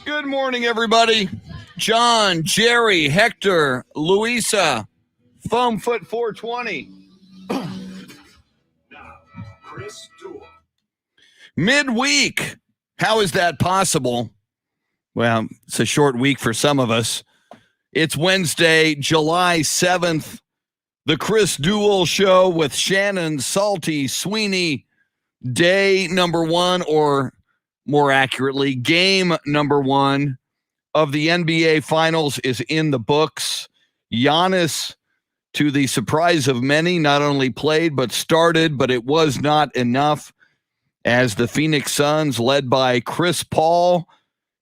Good morning, everybody. John, Jerry, Hector, Louisa, Foam Foot 420. Now, Chris Duel. Midweek. How is that possible? Well, it's a short week for some of us. It's Wednesday, July 7th. The Chris Duel Show with Shannon, Salty, Sweeney. Day number one, or more accurately, game number one of the NBA Finals is in the books. Giannis, to the surprise of many, not only played but started, but it was not enough as the Phoenix Suns, led by Chris Paul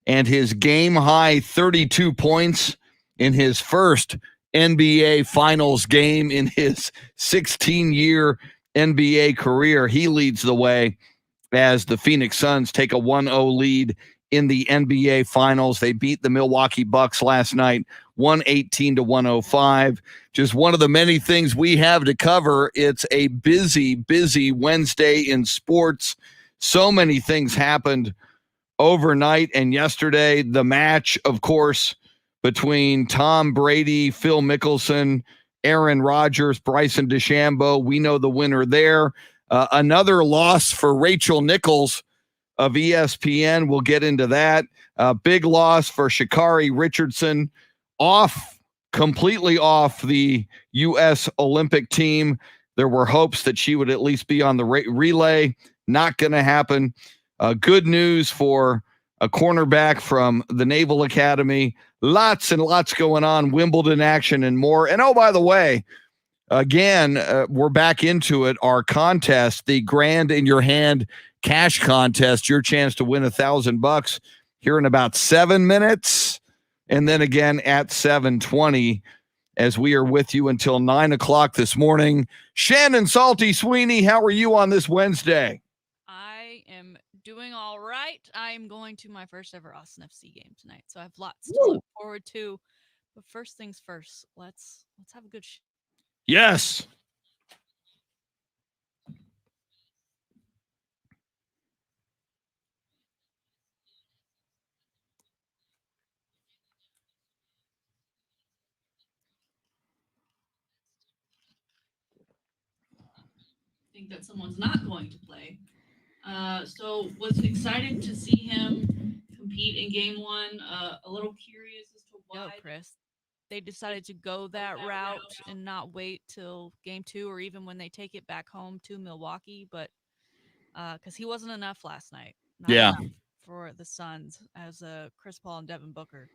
and his game-high 32 points in his first NBA Finals game in his 16-year NBA career. He leads the way as the Phoenix Suns take a 1-0 lead in the NBA Finals. They beat the Milwaukee Bucks last night, 118-105. Just one of the many things we have to cover. It's a busy, busy Wednesday in sports. So many things happened overnight and yesterday. The match, of course, between Tom Brady, Phil Mickelson, Aaron Rodgers, Bryson DeChambeau. We know the winner there. Another loss for Rachel Nichols of ESPN. We'll get into that. Big loss for Sha'Carri Richardson, completely off the U.S. Olympic team. There were hopes that she would at least be on the relay. Not going to happen. Good news for a cornerback from the Naval Academy. Lots and lots going on. Wimbledon action and more. And oh, by the way, again, we're back into it. Our contest, the Grand in Your Hand cash contest, your chance to win $1,000 here in about 7 minutes. And then again at 7:20 as we are with you until 9 o'clock this morning. Shannon, Salty, Sweeney, how are you on this Wednesday? I am doing all right. I am going to my first ever Austin FC game tonight, so I have lots to look forward to. But first things first, let's have a good Yes. think that someone's not going to play. So was excited to see him compete in game one. A little curious as to why. Yo, Chris, they decided to go that route and not wait till game two or even when they take it back home to Milwaukee, but because he wasn't enough last night. Not enough for the Suns as Chris Paul and Devin Booker.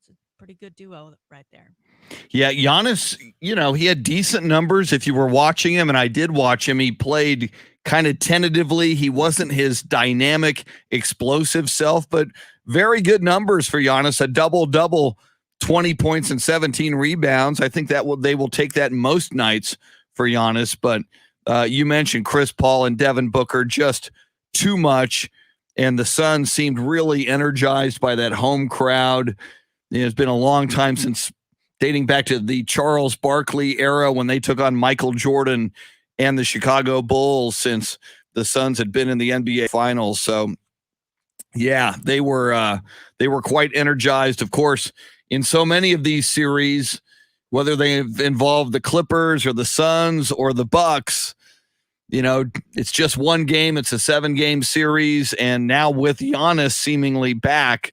It's a pretty good duo right there. Yeah, Giannis, he had decent numbers if you were watching him, and I did watch him. He played kind of tentatively. He wasn't his dynamic, explosive self, but very good numbers for Giannis. A double-double, 20 points and 17 rebounds. I think they will take that most nights for Giannis, but you mentioned Chris Paul and Devin Booker, just too much, and the Suns seemed really energized by that home crowd. It's been a long time since dating back to the Charles Barkley era when they took on Michael Jordan and the Chicago Bulls since the Suns had been in the NBA Finals. So, yeah, they were quite energized. Of course, in so many of these series, whether they involve the Clippers or the Suns or the Bucks, it's just one game. It's a 7-game series, and now with Giannis seemingly back,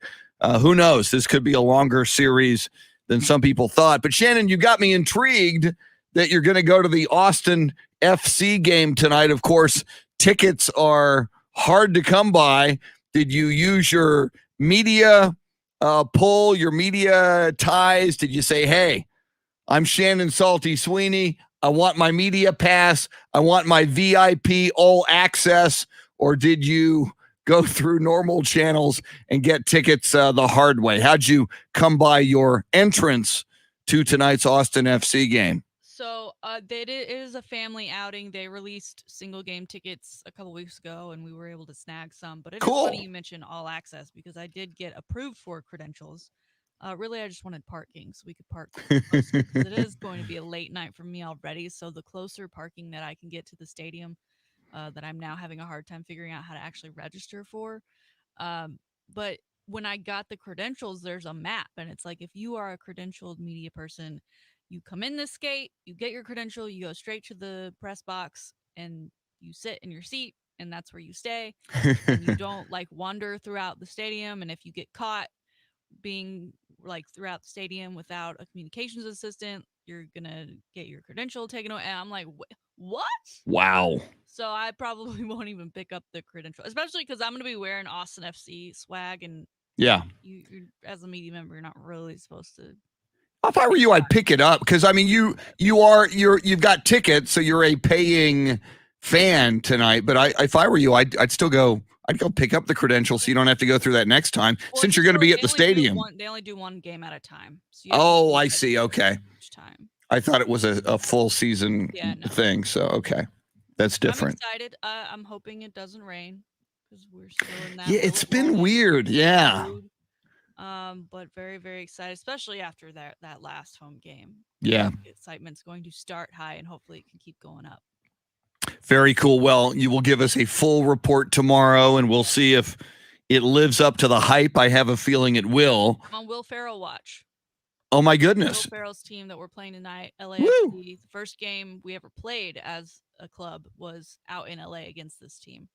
who knows? This could be a longer series than some people thought. But Shannon, you got me intrigued that you're going to go to the Austin FC game tonight. Of course, tickets are hard to come by. Did you use your media pull, your media ties? Did you say, hey, I'm Shannon Salty Sweeney. I want my media pass. I want my VIP all access. Or did you go through normal channels and get tickets the hard way? How'd you come by your entrance to tonight's Austin FC game? So it is a family outing. They released single game tickets a couple weeks ago, and we were able to snag some. But it's funny you mentioned all access because I did get approved for credentials. Really, I just wanted parking so we could park closer because it is going to be a late night for me already. So the closer parking that I can get to the stadium, that I'm now having a hard time figuring out how to actually register for. But when I got the credentials, there's a map, and it's like if you are a credentialed media person, you come in this gate, you get your credential, you go straight to the press box, and you sit in your seat, and that's where you stay. And you don't like wander throughout the stadium. And if you get caught being like throughout the stadium without a communications assistant, you're gonna get your credential taken away. And I'm like, what? Wow. So I probably won't even pick up the credential, especially because I'm gonna be wearing Austin FC swag, and yeah, you as a media member, you're not really supposed to. If I were you, I'd pick it up because I mean you've got tickets, so you're a paying fan tonight. But if I were you, I'd still go. I'd go pick up the credentials so you don't have to go through that next time since you're going to be at the stadium. They only do one game at a time. So I see. Okay. Each time. I thought it was a full season thing. So, okay. That's different. I'm excited. I'm hoping it doesn't rain because we're still in that. Yeah, it's been weird. Yeah. But very, very excited, especially after that last home game. Yeah. The excitement's going to start high and hopefully it can keep going up. Very cool. Well, you will give us a full report tomorrow, and we'll see if it lives up to the hype. I have a feeling it will. I'm on Will Ferrell watch. Oh, my goodness. Will Ferrell's team that we're playing tonight, LAFC. The first game we ever played as a club was out in LA against this team.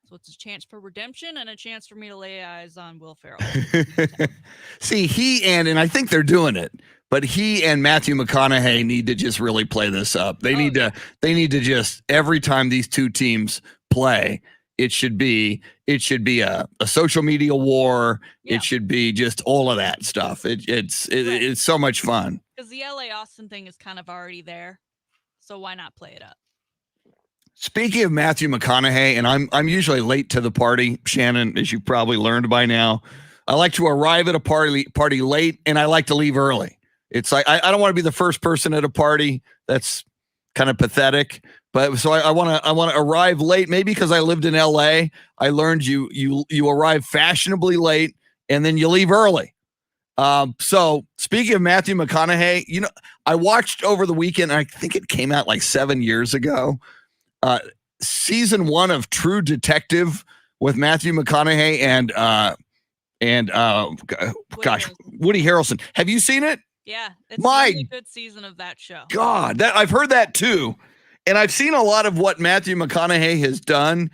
So it's a chance for redemption and a chance for me to lay eyes on Will Ferrell. See, he and I think they're doing it, but he and Matthew McConaughey need to just really play this up. They need to just every time these two teams play, it should be a social media war. Yeah. It should be just all of that stuff. It's so much fun. Because the LA Austin thing is kind of already there, so why not play it up? Speaking of Matthew McConaughey, and I'm usually late to the party, Shannon, as you probably learned by now. I like to arrive at a party late, and I like to leave early. It's like I don't want to be the first person at a party. That's kind of pathetic. But so I want to arrive late, maybe because I lived in LA. I learned you arrive fashionably late, and then you leave early. So speaking of Matthew McConaughey, I watched over the weekend. I think it came out like 7 years ago. Season 1 of True Detective with Matthew McConaughey and Woody Harrelson. Have you seen it? Yeah, it's a really good season of that show. God, I've heard that too, and I've seen a lot of what Matthew McConaughey has done.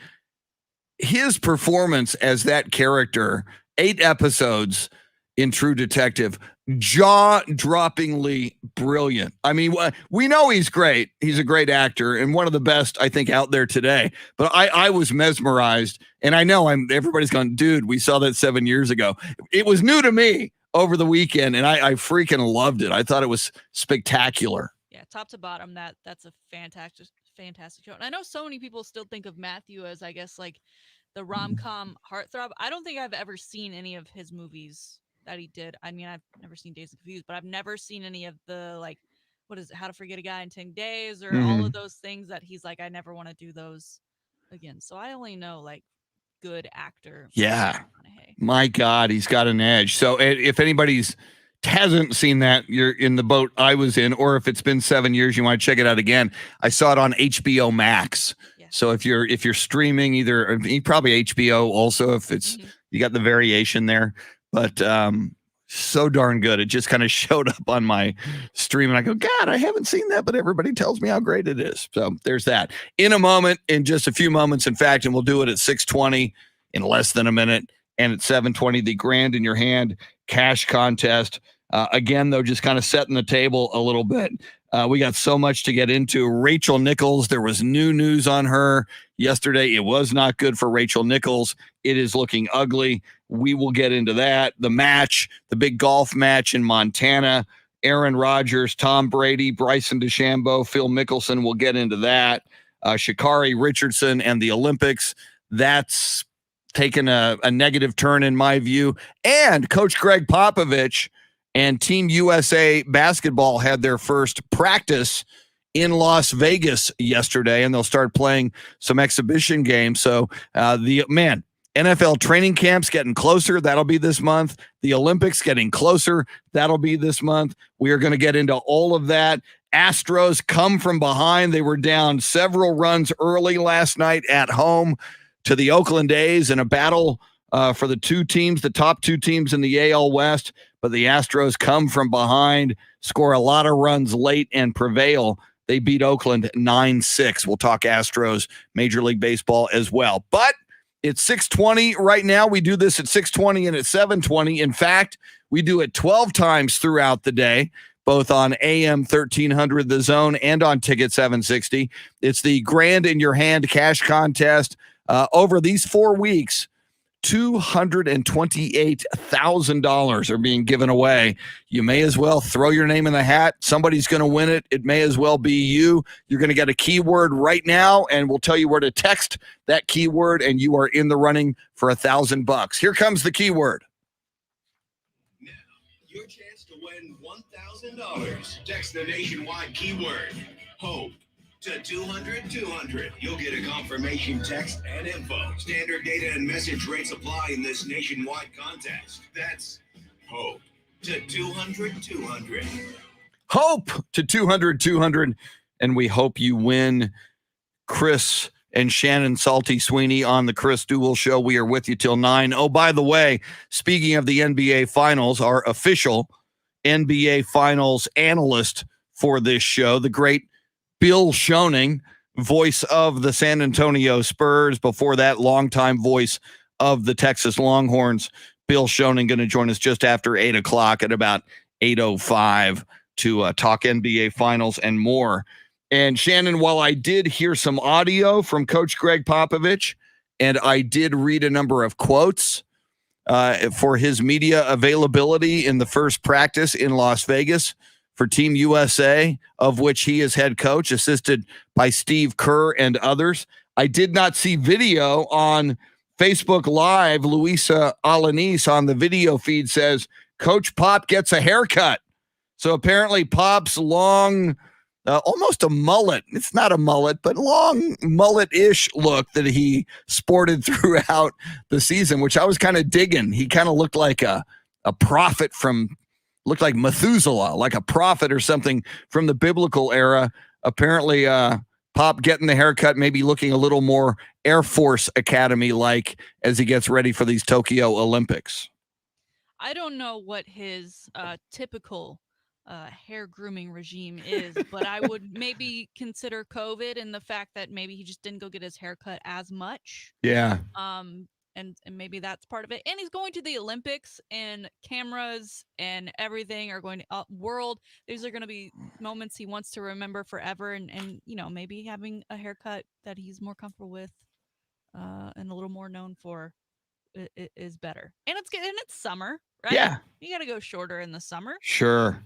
His performance as that character, 8 episodes in True Detective, jaw-droppingly brilliant. I mean, we know he's great. He's a great actor and one of the best, I think, out there today. But I was mesmerized, and I know everybody's gone, dude, we saw that 7 years ago. It was new to me over the weekend, and I freaking loved it. I thought it was spectacular. Yeah, top to bottom, that's a fantastic show. And I know so many people still think of Matthew as, I guess, like the rom-com heartthrob. I don't think I've ever seen any of his movies that he did. I mean, I've never seen Dazed and Confused, but I've never seen any of the, like, what is it, How to Forget a Guy in 10 Days, or all of those things that he's like, I never want to do those again. So I only know, like, good actor. Yeah. My God, he's got an edge. So if anybody hasn't seen that, you're in the boat I was in, or if it's been 7 years, you want to check it out again. I saw it on HBO Max. Yeah. So if you're streaming, either probably HBO also, if it's you got the variation there. But so darn good. It just kind of showed up on my stream, and I go, God, I haven't seen that, but everybody tells me how great it is. So there's that. In a moment, in just a few moments, in fact, and we'll do it at 6:20 in less than a minute, and at 7:20, the Grand in Your Hand cash contest. Again, though, just kind of setting the table a little bit. We got so much to get into. Rachel Nichols, there was new news on her yesterday. It was not good for Rachel Nichols. It is looking ugly. We will get into that. The match, the big golf match in Montana, Aaron Rodgers, Tom Brady, Bryson DeChambeau, Phil Mickelson. We'll get into that. Sha'Carri Richardson and the Olympics. That's taken a negative turn in my view. And Coach Greg Popovich and Team USA basketball had their first practice in Las Vegas yesterday, and they'll start playing some exhibition games. So NFL training camps getting closer. That'll be this month. The Olympics getting closer. That'll be this month. We are going to get into all of that. Astros come from behind. They were down several runs early last night at home to the Oakland A's in a battle for the top two teams in the AL West, but the Astros come from behind, score a lot of runs late, and prevail. They beat Oakland 9-6. We'll talk Astros, Major League Baseball as well. But it's 6:20 right now. We do this at 6:20 and at 7:20. In fact, we do it 12 times throughout the day, both on AM 1300 The Zone and on Ticket 760. It's the Grand in Your Hand cash contest. Over these 4 weeks, $228,000 are being given away. You may as well throw your name in the hat. Somebody's going to win it. It may as well be you. You're going to get a keyword right now, and we'll tell you where to text that keyword, and you are in the running for $1,000. Here comes the keyword. Now, your chance to win $1,000. Text the nationwide keyword, HOPE, to 200-200. You'll get a confirmation text and info. Standard data and message rates apply in this nationwide contest. That's HOPE to 200-200. HOPE to 200-200. And we hope you win. Chris and Shannon Salty Sweeney on the Chris Duel Show. We are with you till 9. Oh, by the way, speaking of the NBA Finals, our official NBA Finals analyst for this show, the great Bill Schoening, voice of the San Antonio Spurs. Before that, longtime voice of the Texas Longhorns. Bill Schoening going to join us just after 8 o'clock at about 8:05 to talk NBA Finals and more. And Shannon, while I did hear some audio from Coach Greg Popovich, and I did read a number of quotes for his media availability in the first practice in Las Vegas for Team USA, of which he is head coach, assisted by Steve Kerr and others. I did not see video on Facebook Live. Luisa Alanis on the video feed says, Coach Pop gets a haircut. So apparently Pop's long, almost a mullet. It's not a mullet, but long mullet-ish look that he sported throughout the season, which I was kind of digging. He kind of looked like a prophet looked like Methuselah, like a prophet or something from the biblical era. Apparently, Pop getting the haircut, maybe looking a little more Air Force Academy-like as he gets ready for these Tokyo Olympics. I don't know what his typical hair grooming regime is, but I would maybe consider COVID and the fact that maybe he just didn't go get his hair cut as much. Yeah. And maybe that's part of it. And he's going to the Olympics, and cameras and everything are going to world. These are going to be moments he wants to remember forever. And maybe having a haircut that he's more comfortable with and a little more known for is better. And it's summer, right? Yeah. You got to go shorter in the summer. Sure.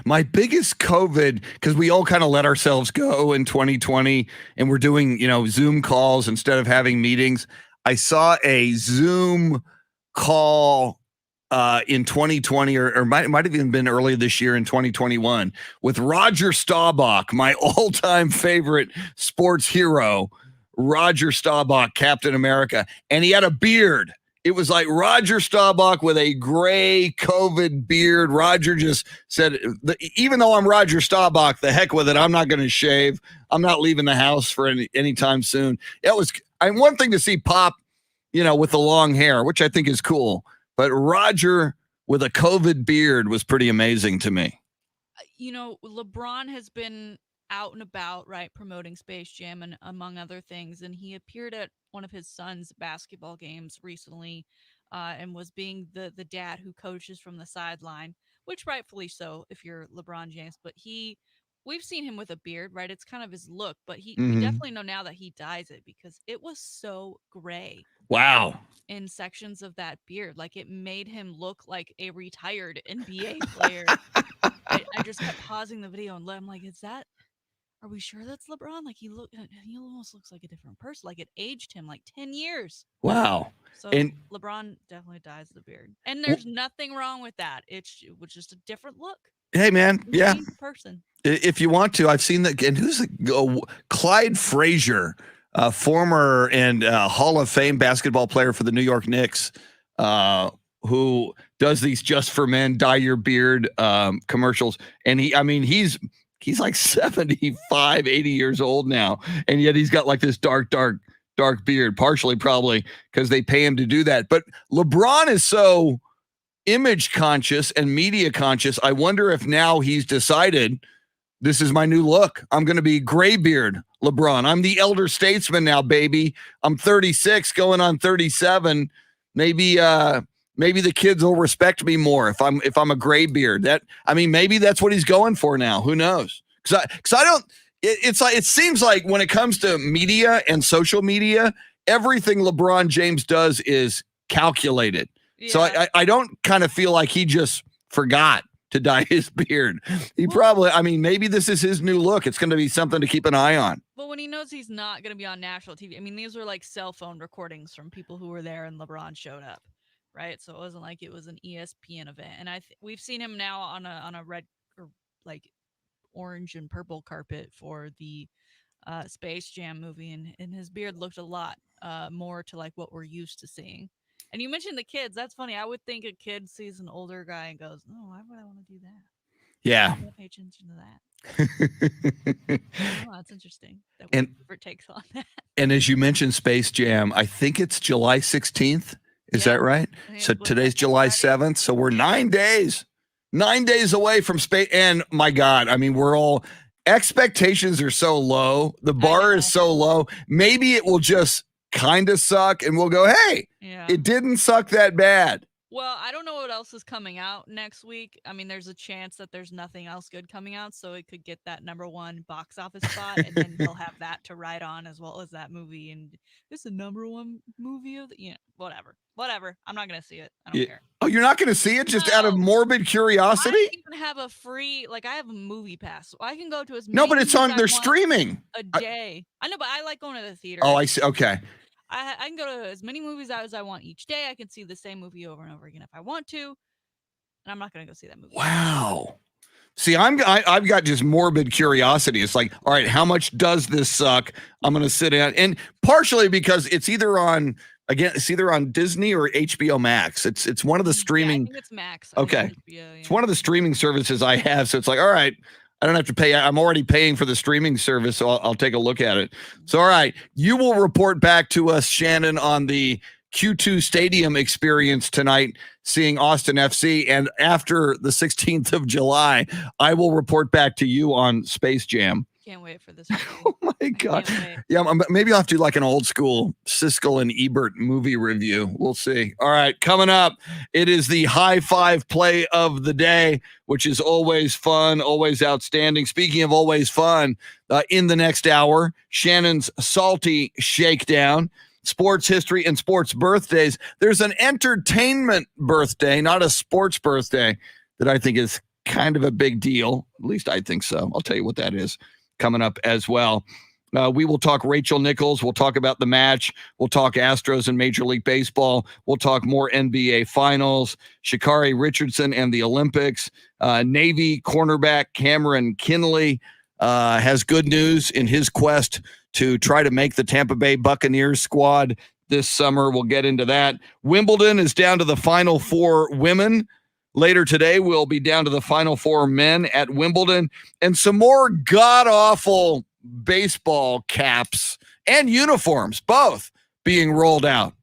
My biggest COVID, because we all kind of let ourselves go in 2020 and we're doing, Zoom calls instead of having meetings. I saw a Zoom call in 2020 or might have even been earlier this year in 2021 with Roger Staubach, my all-time favorite sports hero, Roger Staubach, Captain America. And he had a beard. It was like Roger Staubach with a gray COVID beard. Roger just said, even though I'm Roger Staubach, the heck with it. I'm not going to shave. I'm not leaving the house for any time soon. It was one thing to see Pop, with the long hair, which I think is cool. But Roger with a COVID beard was pretty amazing to me. LeBron has been out and about, right, promoting Space Jam and among other things. And he appeared at one of his son's basketball games recently and was being the dad who coaches from the sideline, which rightfully so if you're LeBron James. But we've seen him with a beard, right? It's kind of his look, but we definitely know now that he dyes it because it was so gray. Wow. In sections of that beard, like it made him look like a retired NBA player. I just kept pausing the video and I'm like, are we sure that's LeBron? Like he almost looks like a different person. Like it aged him like 10 years. Wow. So and LeBron definitely dyes the beard. And there's nothing wrong with that. It was just a different look. Hey man, yeah. Person. If you want to, I've seen that. And who's Clyde Frazier, former and Hall of Fame basketball player for the New York Knicks, who does these Just for Men dye your beard commercials. And he's like 75, 80 years old now. And yet he's got like this dark dark beard, partially probably because they pay him to do that. But LeBron is so image conscious and media conscious. I wonder if now he's decided this is my new look. I'm going to be gray beard LeBron. I'm the elder statesman now, baby. I'm 36 going on 37. Maybe the kids will respect me more if I'm a gray beard. Maybe that's what he's going for now. Who knows? Because I don't. It seems like when it comes to media and social media, everything LeBron James does is calculated. Yeah. So I don't kind of feel like he just forgot to dye his beard. He probably, maybe this is his new look. It's going to be something to keep an eye on. But when he knows he's not going to be on national TV, these were like cell phone recordings from people who were there and LeBron showed up, right? So it wasn't like it was an ESPN event. And we've seen him now on a red or like orange and purple carpet for the Space Jam movie, and his beard looked a lot more to like what we're used to seeing. And you mentioned the kids. That's funny. I would think a kid sees an older guy and goes, "Oh, why would I want to do that?" Yeah. I don't pay attention to that. That's interesting. That different takes on that. And as you mentioned, Space Jam, I think it's July 16th. Is that right? So today's July 7th. So we're 9 days away from space. And my God, we're all expectations are so low. The bar is so low. Maybe it will just kind of suck and we'll go, hey, it didn't suck that bad. Well, I don't know what else is coming out next week. There's a chance that there's nothing else good coming out, so it could get that #1 box office spot, and then they'll have that to ride on as well as that movie. And it's a #1 movie of whatever. I'm not gonna see it. I don't care. Oh, you're not gonna see it just out of morbid curiosity? I even have a free, I have a movie pass, so I can go to as many. No, but it's on. They're streaming a day. I know, but I like going to the theater. Oh, I see. Okay. I can go to as many movies as I want each day. I can see the same movie over and over again if I want to, and I'm not going to go see that movie. Wow. See, I've got just morbid curiosity. It's like, all right, how much does this suck? I'm going to sit down, and partially because it's either on Disney or HBO Max. It's one of the streaming. I think it's Max. Okay, it's one of the streaming services I have. So it's like, all right, I don't have to pay. I'm already paying for the streaming service, so I'll take a look at it. So, all right, you will report back to us, Shannon, on the Q2 Stadium experience tonight, seeing Austin FC. And after the 16th of July, I will report back to you on Space Jam. Can't wait for this. Oh my God. Yeah, maybe I'll have to do like an old school Siskel and Ebert movie review. We'll see. All right, coming up, it is the high five play of the day, which is always fun, always outstanding. Speaking of always fun, in the next hour, Shannon's salty shakedown, sports history and sports birthdays. There's an entertainment birthday, not a sports birthday, that I think is kind of a big deal. At least I think so. I'll tell you what that is coming up as well. We will talk Rachel Nichols. We'll talk about the match. We'll talk Astros and Major League Baseball. We'll talk more NBA Finals, Sha'Carri Richardson and the Olympics. Navy cornerback Cameron Kinley has good news in his quest to try to make the Tampa Bay Buccaneers squad this summer. We'll get into that. Wimbledon is down to the Final Four women. Later today, we'll be down to the Final Four men at Wimbledon, and some more god-awful baseball caps and uniforms, both being rolled out.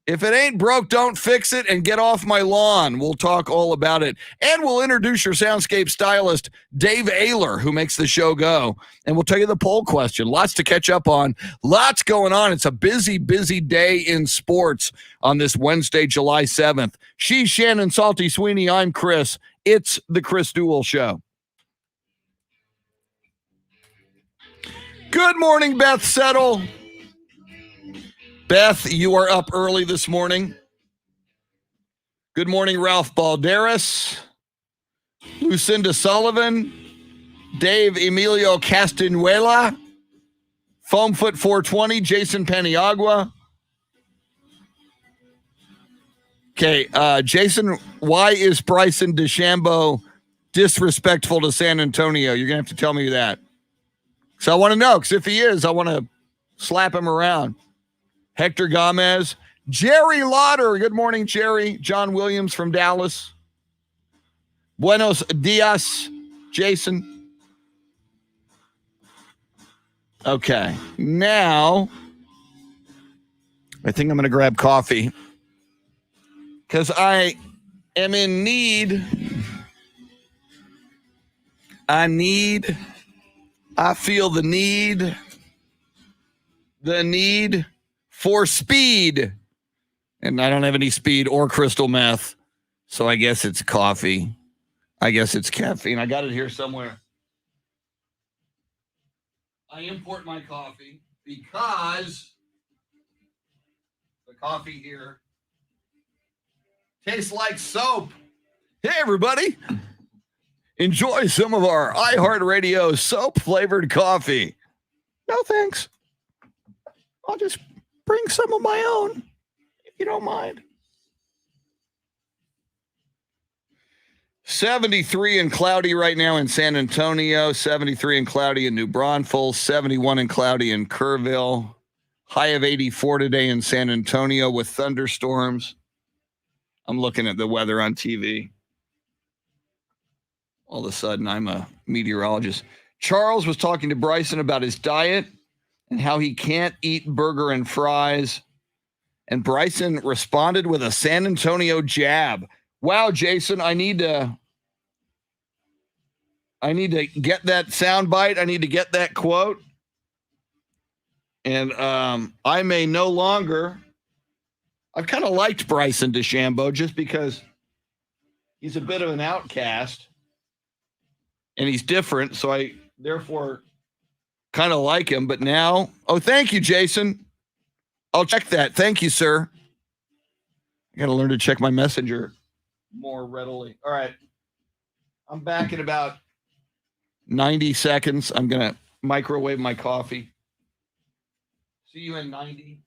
If it ain't broke, don't fix it, and get off my lawn. We'll talk all about it. And we'll introduce your soundscape stylist, Dave Ayler, who makes the show go. And we'll tell you the poll question. Lots to catch up on. Lots going on. It's a busy, busy day in sports on this Wednesday, July 7th. She's Shannon Salty Sweeney. I'm Chris. It's the Chris Duel Show. Good morning, Beth Settle. Beth, you are up early this morning. Good morning, Ralph Balderas, Lucinda Sullivan, Dave Emilio Castanuela, Foamfoot 420, Jason Paniagua. Okay, Jason, why is Bryson DeChambeau disrespectful to San Antonio? You're going to have to tell me that. So I want to know, because if he is, I want to slap him around. Hector Gomez, Jerry Lauder. Good morning, Jerry. John Williams from Dallas. Buenos dias, Jason. Okay, now I think I'm going to grab coffee because I am in need. I feel the need for speed. And I don't have any speed or crystal meth. So I guess it's coffee. I guess it's caffeine. I got it here somewhere. I import my coffee because the coffee here tastes like soap. Hey, everybody. Enjoy some of our iHeartRadio soap-flavored coffee. No, thanks. I'll just bring some of my own, if you don't mind. 73 and cloudy right now in San Antonio, 73 and cloudy in New Braunfels, 71 and cloudy in Kerrville, high of 84 today in San Antonio with thunderstorms. I'm looking at the weather on TV. All of a sudden, I'm a meteorologist. Charles was talking to Bryson about his diet and how he can't eat burger and fries. And Bryson responded with a San Antonio jab. Wow, Jason, I need to get that sound bite. I need to get that quote. And I may no longer. I've kind of liked Bryson DeChambeau just because he's a bit of an outcast and he's different. So I therefore kind of like him. But now, thank you, Jason. I'll check that. Thank you, sir. I got to learn to check my messenger more readily. All right. I'm back in about 90 seconds. I'm going to microwave my coffee. See you in 90.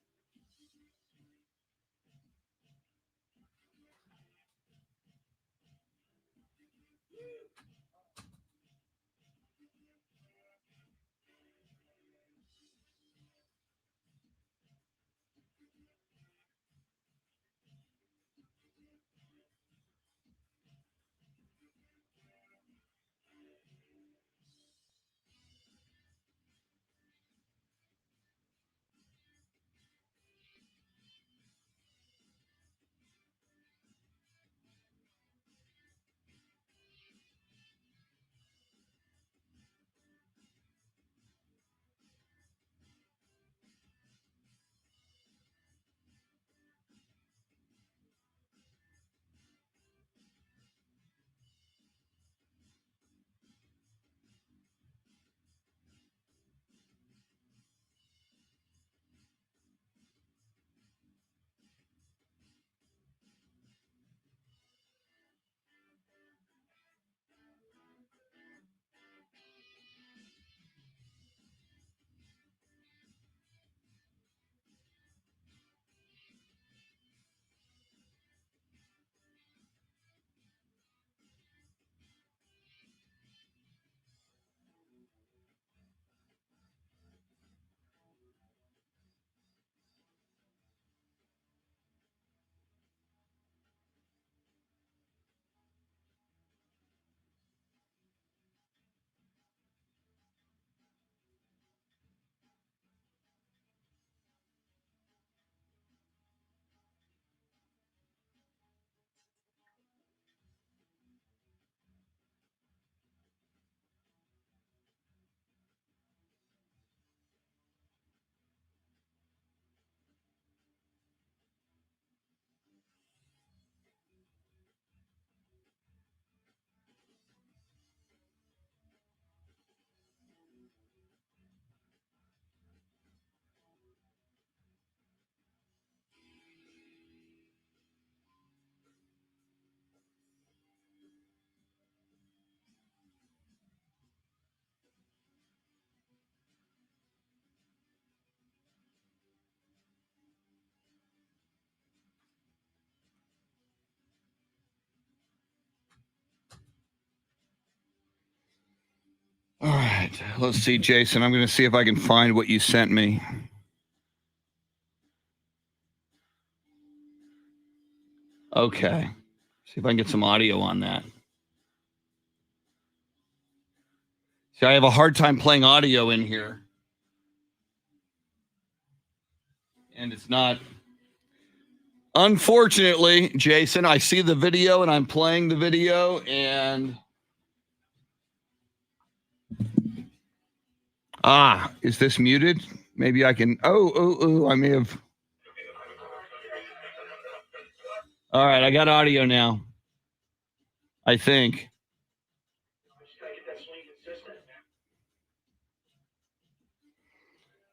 All right. Let's see, Jason. I'm going to see if I can find what you sent me. Okay. See if I can get some audio on that. See, I have a hard time playing audio in here. And it's not Unfortunately, Jason, I see the video and I'm playing the video and is this muted? Maybe I can. I may have. All right, I got audio now. I think.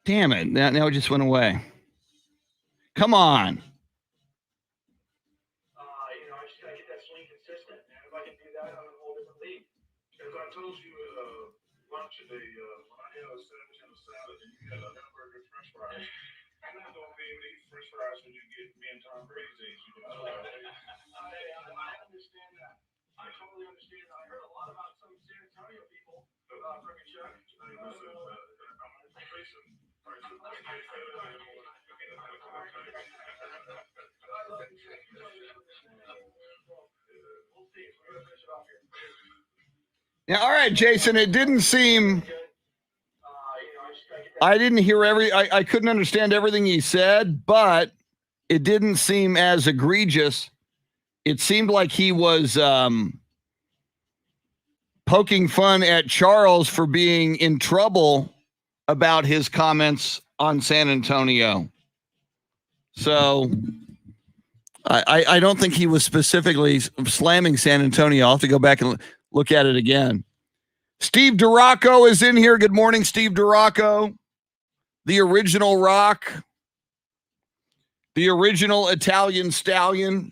Damn it. Now it just went away. Come on. I just gotta get that swing consistent, man. If I can do that, I'm in a whole different league. As I told you lunch today, when I had a sandwich and a salad and you had a hamburger and french fries, you're not gonna be able to eat french fries when you get me and Tom Brady's age. I understand that. I totally understand that. I heard a lot about some San Antonio people about Ricky Chuck. Yeah, all right, Jason. It didn't seem. I didn't hear I couldn't understand everything he said, but it didn't seem as egregious. It seemed like he was poking fun at Charles for being in trouble about his comments on San Antonio. So I don't think he was specifically slamming San Antonio. I'll have to go back and look at it again. Steve DeRocco is in here. Good morning, Steve DeRocco. The original Rock. The original Italian Stallion.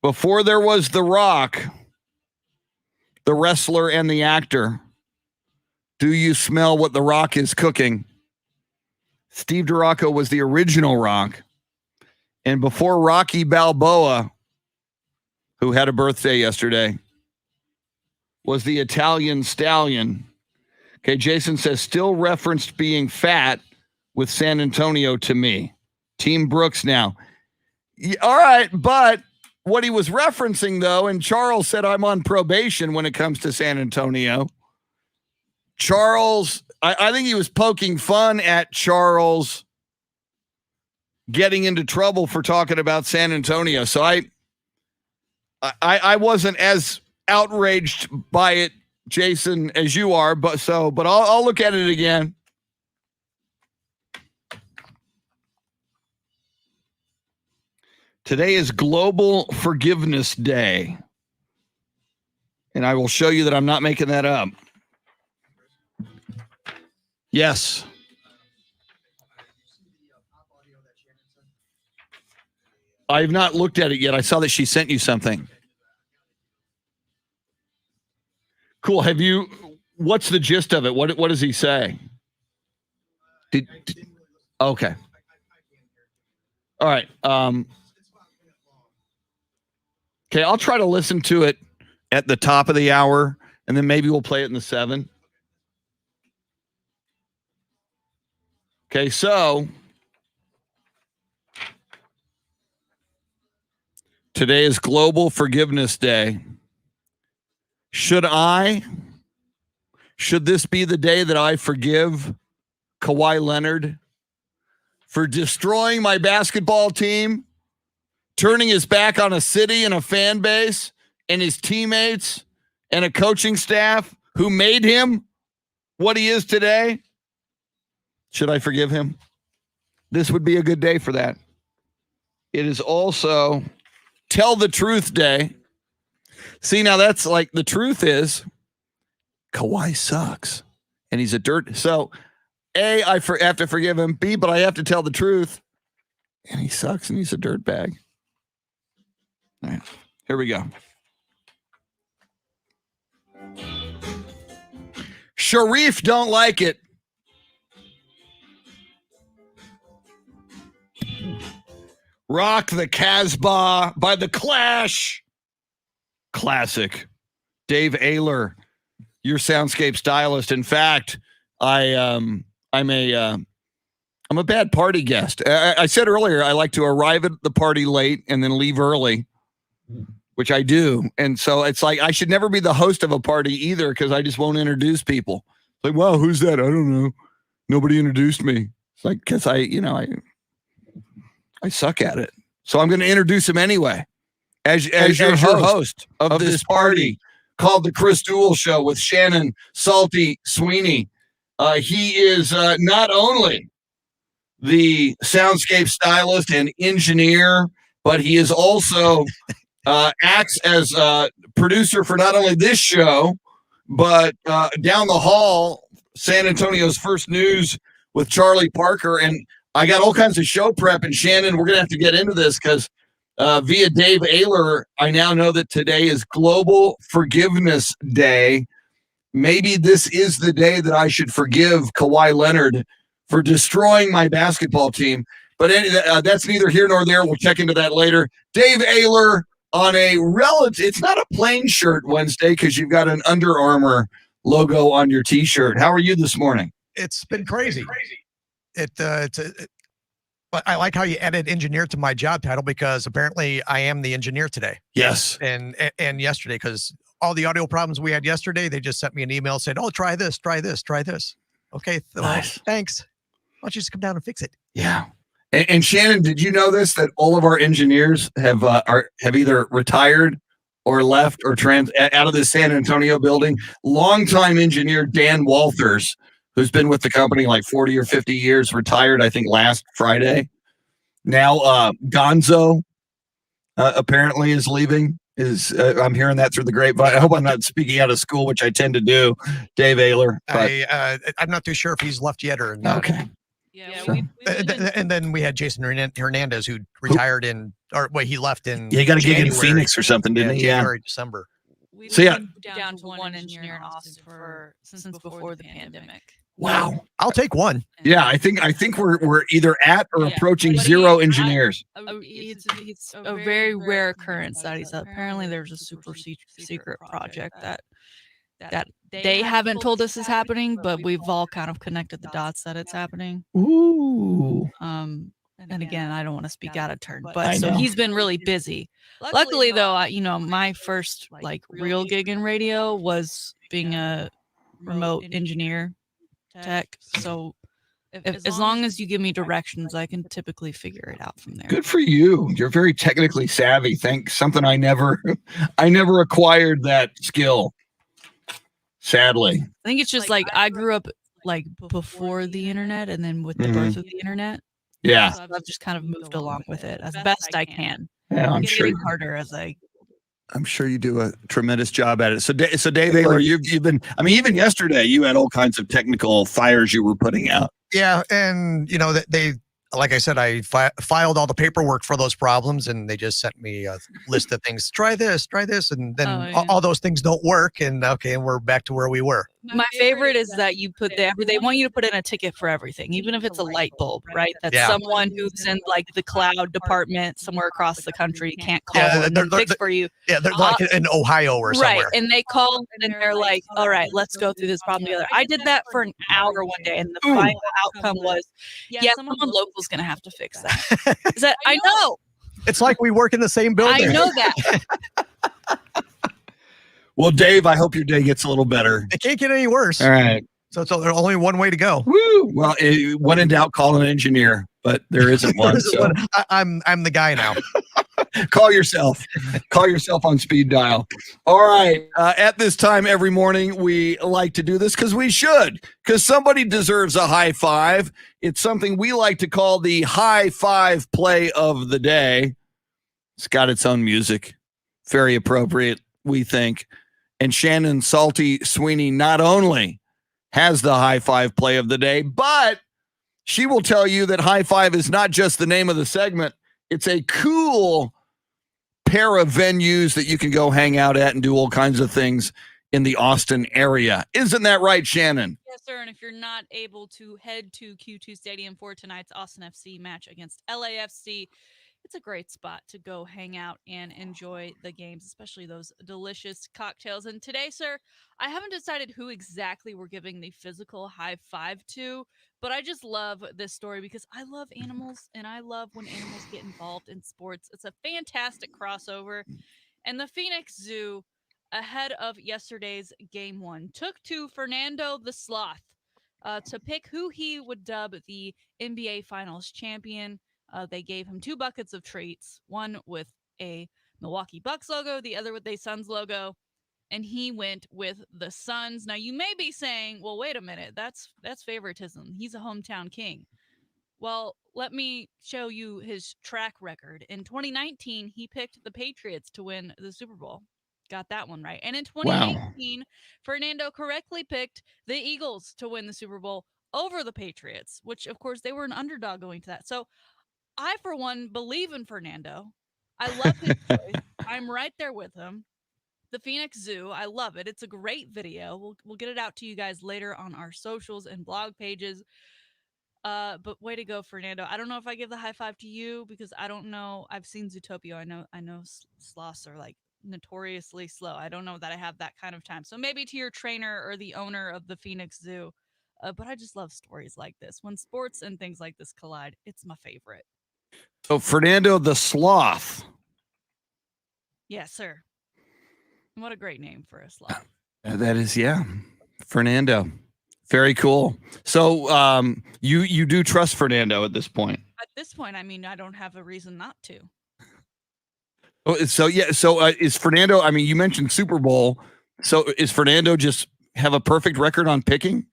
Before there was The Rock, the wrestler and the actor, do you smell what The Rock is cooking? Steve DeRocco was the original Rock. And before Rocky Balboa, who had a birthday yesterday, was the Italian Stallion. Okay, Jason says, still referenced being fat with San Antonio to me. Team Brooks now. Yeah, all right, but what he was referencing, though, and Charles said I'm on probation when it comes to San Antonio. Charles, I think he was poking fun at Charles getting into trouble for talking about San Antonio. So I wasn't as outraged by it, Jason, as you are, but I'll look at it again. Today is Global Forgiveness Day. And I will show you that I'm not making that up. Yes. I've not looked at it yet. I saw that she sent you something. Cool. What's the gist of it? What does he say? Okay. All right. Okay, I'll try to listen to it at the top of the hour, and then maybe we'll play it in the 7. Okay, so today is Global Forgiveness Day. Should this be the day that I forgive Kawhi Leonard for destroying my basketball team, turning his back on a city and a fan base and his teammates and a coaching staff who made him what he is today? Should I forgive him? This would be a good day for that. It is also Tell the Truth Day. See, now that's like the truth is Kawhi sucks and he's a dirt. So A, I have to forgive him. B, but I have to tell the truth. And he sucks and he's a dirtbag. All right, here we go. Sharif don't like it. Rock the Casbah by The Clash. Classic. Dave Ayler, your soundscape stylist. In fact, I'm a bad party guest. I said earlier I like to arrive at the party late and then leave early, which I do. And so it's like I should never be the host of a party either because I just won't introduce people. It's like, wow, who's that? I don't know. Nobody introduced me. It's like because I I suck at it. So I'm going to introduce him anyway. As your host of this party called the Chris Duel Show with Shannon Salty Sweeney. He is not only the soundscape stylist and engineer, but he is also acts as producer for not only this show, but down the hall, San Antonio's First News with Charlie Parker. And I got all kinds of show prep. And Shannon, we're going to have to get into this because via Dave Ayler, I now know that today is Global Forgiveness Day. Maybe this is the day that I should forgive Kawhi Leonard for destroying my basketball team. But that's neither here nor there. We'll check into that later. Dave Ayler on a relative, it's not a plain shirt Wednesday because you've got an Under Armour logo on your T-shirt. How are you this morning? It's been crazy. But I like how you added engineer to my job title because apparently I am the engineer today. Yes. And yesterday, because all the audio problems we had yesterday, they just sent me an email saying, "Oh, try this, try this, try this." Okay, nice. Thanks. Why don't you just come down and fix it? Yeah. And Shannon, did you know this, that all of our engineers have either retired or left or out of the San Antonio building? Longtime engineer Dan Walthers, who's been with the company like 40 or 50 years, retired, I think, last Friday. Now Gonzo apparently is leaving. I'm hearing that through the grapevine. I hope I'm not speaking out of school, which I tend to do, Dave Ayler. I'm not too sure if he's left yet or not. Okay. Yeah, So- And then we had Jason Hernandez who retired he left in. Yeah, he got a gig in January. Phoenix or something, didn't he? Yeah. January, December. We've So, yeah. been down to one engineer in Austin since before the pandemic. Wow. I'll take one. Yeah, I think we're either at or Yeah, approaching but zero he- engineers. It's a very rare occurrence that he's apparently there's a super secret project that they haven't told us is happening, but we've all kind of connected the dots that it's happening. Ooh. And again, I don't want to speak out of turn, I but so know. he's been really busy. Luckily, though, my first like real gig in radio was being a remote engineer tech. So as long as you give me directions, I can typically figure it out from there. Good for you. You're very technically savvy. Thanks. Something I never acquired that skill. Sadly. I think it's just like I grew up like before the internet and then with the birth of the internet. Yeah. So I've just kind of moved along with it as best I can. Yeah, I'm It's sure. getting harder as I'm sure you do a tremendous job at it. So Dave Ayler, you've been. I mean, even yesterday, you had all kinds of technical fires you were putting out. Yeah, and they like I said, I filed all the paperwork for those problems, and they just sent me a list of things. Try this, and then all those things don't work, and we're back to where we were. My favorite is that you put they want you to put in a ticket for everything, even if it's a light bulb, right? That someone who's in like the cloud department somewhere across the country can't call and fix for you. Yeah, they're like in Ohio or somewhere. Right, and they call and they're like, "All right, let's go through this problem together." I did that for an hour one day, and the final outcome was, someone local's gonna have to fix that. Is that I know? It's like we work in the same building. I know that. Well, Dave, I hope your day gets a little better. It can't get any worse. All right. So it's only one way to go. Woo! Well, when in doubt, call an engineer, but there isn't one. So. I'm the guy now. Call yourself on speed dial. All right. At this time every morning, we like to do this because we should, because somebody deserves a high five. It's something we like to call the high five play of the day. It's got its own music. Very appropriate, we think. And Shannon Salty Sweeney not only has the high five play of the day, but she will tell you that high five is not just the name of the segment. It's a cool pair of venues that you can go hang out at and do all kinds of things in the Austin area. Isn't that right, Shannon? Yes, sir. And if you're not able to head to Q2 Stadium for tonight's Austin FC match against LAFC, it's a great spot to go hang out and enjoy the games, especially those delicious cocktails. And today, sir, I haven't decided who exactly we're giving the physical high five to, but I just love this story because I love animals and I love when animals get involved in sports. It's a fantastic crossover. And the Phoenix Zoo, ahead of yesterday's game one, took to Fernando the Sloth to pick who he would dub the NBA Finals champion. They gave him 2 buckets of treats, one with a Milwaukee Bucks logo, the other with a Suns logo, and he went with the Suns. Now you may be saying, well, wait a minute, that's favoritism. He's a hometown king. Well, let me show you his track record. In 2019, he picked the Patriots to win the Super Bowl. Got that one right. And in 2019, Fernando correctly picked the Eagles to win the Super Bowl over the Patriots, which, of course, they were an underdog going to that. So I, for one, believe in Fernando. I love his choice. I'm right there with him. The Phoenix Zoo, I love it. It's a great video. We'll get it out to you guys later on our socials and blog pages. But way to go, Fernando. I don't know if I give the high five to you because I don't know. I've seen Zootopia. I know sloths are like notoriously slow. I don't know that I have that kind of time. So maybe to your trainer or the owner of the Phoenix Zoo. But I just love stories like this. When sports and things like this collide, it's my favorite. So Fernando the Sloth. Yes, sir. What a great name for a sloth. That is, yeah. Fernando. Very cool. So you do trust Fernando at this point? At this point, I mean, I don't have a reason not to. Oh, so yeah. So is Fernando? I mean, you mentioned Super Bowl. So is Fernando just have a perfect record on picking?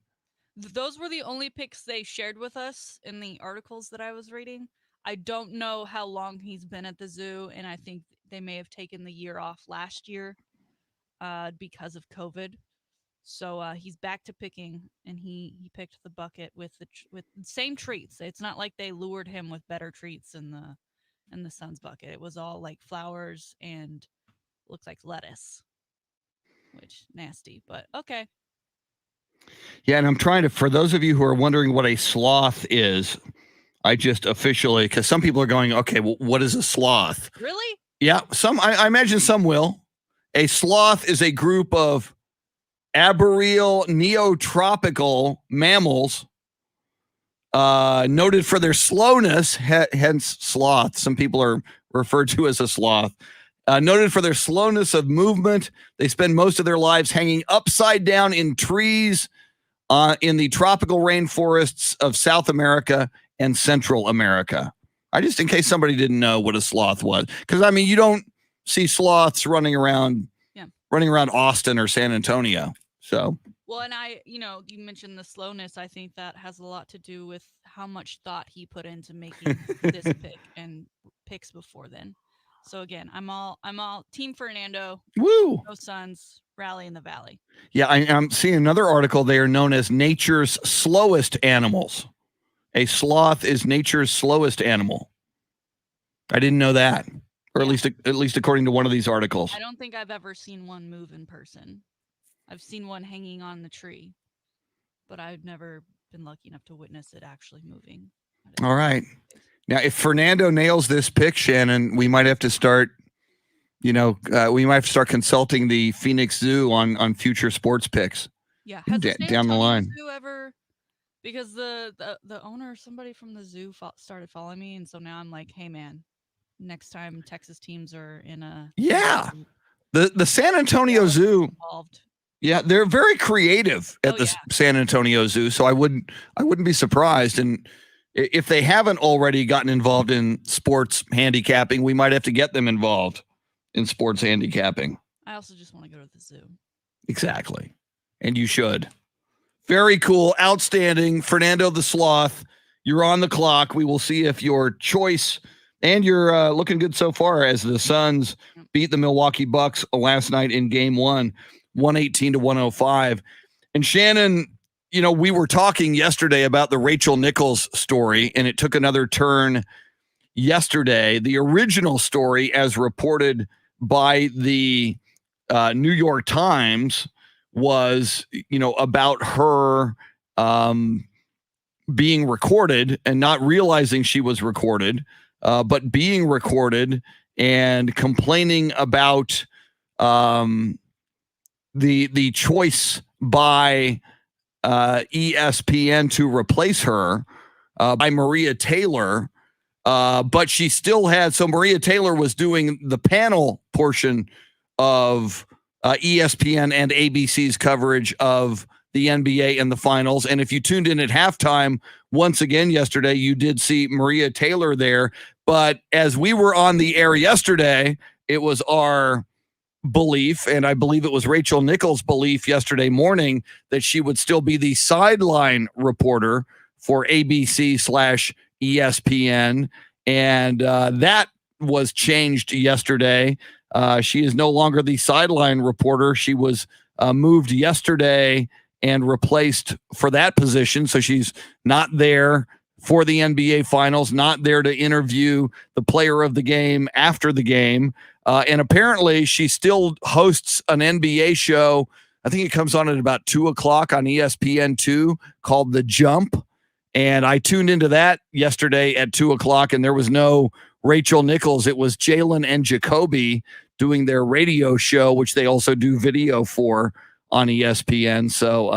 Those were the only picks they shared with us in the articles that I was reading. I don't know how long he's been at the zoo, and I think they may have taken the year off last year because of COVID. So he's back to picking, and he picked the bucket with the same treats. It's not like they lured him with better treats in the Suns bucket. It was all like flowers and looks like lettuce, which nasty, but okay. Yeah, and I'm trying to, for those of you who are wondering what a sloth is, I just officially, because some people are going, okay, well, what is a sloth? Really? Yeah, I imagine some will. A sloth is a group of arboreal neotropical mammals noted for their slowness, hence sloth. Some people are referred to as a sloth. Noted for their slowness of movement. They spend most of their lives hanging upside down in trees in the tropical rainforests of South America and Central America. I just, in case somebody didn't know what a sloth was, because I mean, you don't see sloths running around Austin or San Antonio. So, well, and you mentioned the slowness. I think that has a lot to do with how much thought he put into making this pick and picks before then. So again, I'm all Team Fernando. Woo! No Suns, rally in the valley. Yeah, I'm seeing another article. They are known as nature's slowest animals. A sloth is nature's slowest animal. I didn't know that, or at least according to one of these articles. I don't think I've ever seen one move in person. I've seen one hanging on the tree, but I've never been lucky enough to witness it actually moving. All right. Now, if Fernando nails this pick, Shannon, we might have to start, consulting the Phoenix Zoo on future sports picks. Yeah. Has the down the line. Zoo ever, because the owner, somebody from the zoo started following me. And so now I'm like, hey man, next time Texas teams are in a. Yeah. The San Antonio Zoo. Involved. Yeah, they're very creative at the San Antonio Zoo, so I wouldn't be surprised. And if they haven't already gotten involved in sports handicapping, we might have to get them involved in sports handicapping. I also just want to go to the zoo. Exactly, and you should. Very cool, outstanding, Fernando the Sloth. You're on the clock. We will see if your choice, and you're looking good so far as the Suns beat the Milwaukee Bucks last night in Game 1. 118-105. And Shannon, we were talking yesterday about the Rachel Nichols story, and it took another turn yesterday. The original story, as reported by the New York Times, was, about her being recorded and not realizing she was recorded, but being recorded and complaining about the choice by ESPN to replace her by Maria Taylor, but she still had, so Maria Taylor was doing the panel portion of ESPN and ABC's coverage of the NBA in the finals. And if you tuned in at halftime once again yesterday, you did see Maria Taylor there. But as we were on the air yesterday, it was our belief, and I believe it was Rachel Nichols' belief yesterday morning, that she would still be the sideline reporter for ABC/ESPN. And that was changed yesterday. She is no longer the sideline reporter. She was moved yesterday and replaced for that position. So she's not there for the NBA finals, not there to interview the player of the game after the game. And apparently she still hosts an NBA show. I think it comes on at about 2:00 on ESPN2 called The Jump. And I tuned into that yesterday at 2:00, and there was no Rachel Nichols. It was Jalen and Jacoby doing their radio show, which they also do video for on ESPN. So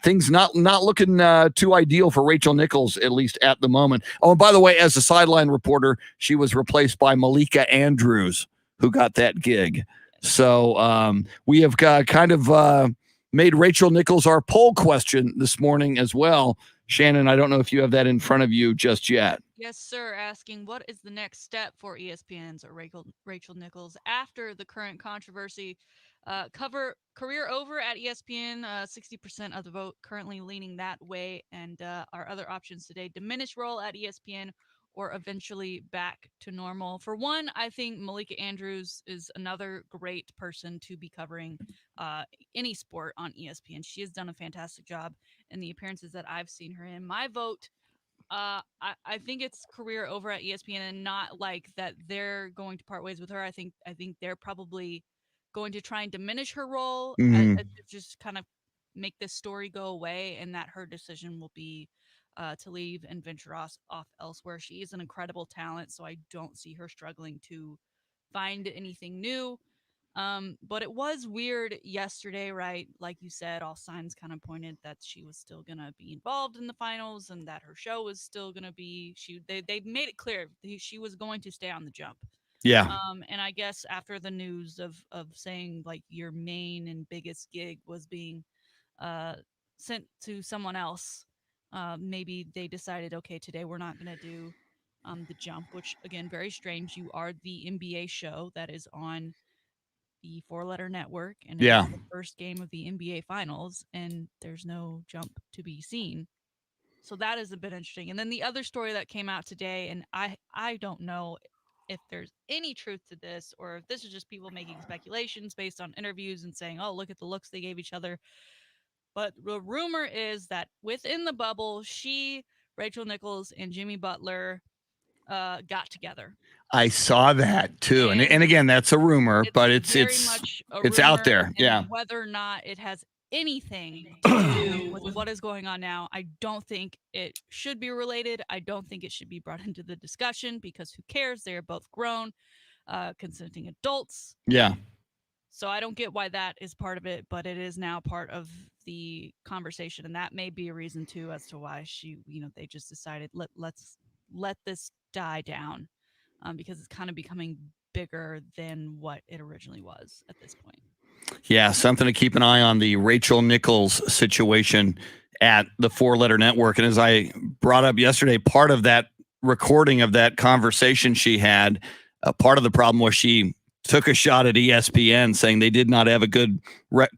things not looking too ideal for Rachel Nichols, at least at the moment. Oh, and by the way, as a sideline reporter, she was replaced by Malika Andrews, who got that gig. So we have kind of made Rachel Nichols our poll question this morning as well. Shannon, I don't know if you have that in front of you just yet. Yes, sir. Asking what is the next step for ESPN's or Rachel Nichols after the current controversy? Career over at ESPN, 60% of the vote currently leaning that way. And our other options today: diminished role at ESPN or eventually back to normal. For one, I think Malika Andrews is another great person to be covering any sport on ESPN. She has done a fantastic job in the appearances that I've seen her in. My vote, I think it's career over at ESPN, and not like that they're going to part ways with her. I think they're probably going to try and diminish her role, to just kind of make this story go away, and that her decision will be to leave and venture off elsewhere. She is an incredible talent, so I don't see her struggling to find anything new. But it was weird yesterday, right? Like you said, all signs kind of pointed that she was still gonna be involved in the finals, and that her show was still gonna be. They made it clear she was going to stay on The Jump. Yeah. And I guess after the news of saying like your main and biggest gig was being sent to someone else, maybe they decided, okay, today we're not gonna do The Jump, which again, very strange. You are the NBA show that is on the 4-letter network, and it Yeah. is the first game of the NBA finals, and there's no Jump to be seen. So that is a bit interesting. And then the other story that came out today, and I don't know if there's any truth to this, or if this is just people making speculations based on interviews and saying, oh, look at the looks they gave each other. But the rumor is that within the bubble, Rachel Nichols, and Jimmy Butler got together. I saw that too. And again, that's a rumor, but it's much it's out there. Yeah. Whether or not it has anything to do with what is going on now, I don't think it should be related. I don't think it should be brought into the discussion, because who cares? They're both grown, consenting adults. Yeah. So I don't get why that is part of it, but it is now part of the conversation, and that may be a reason too as to why they just decided let's let this die down, because it's kind of becoming bigger than what it originally was at this point. Yeah, something to keep an eye on, the Rachel Nichols situation at the 4-letter network. And as I brought up yesterday, part of that recording of that conversation she had, part of the problem was she took a shot at ESPN, saying they did not have a good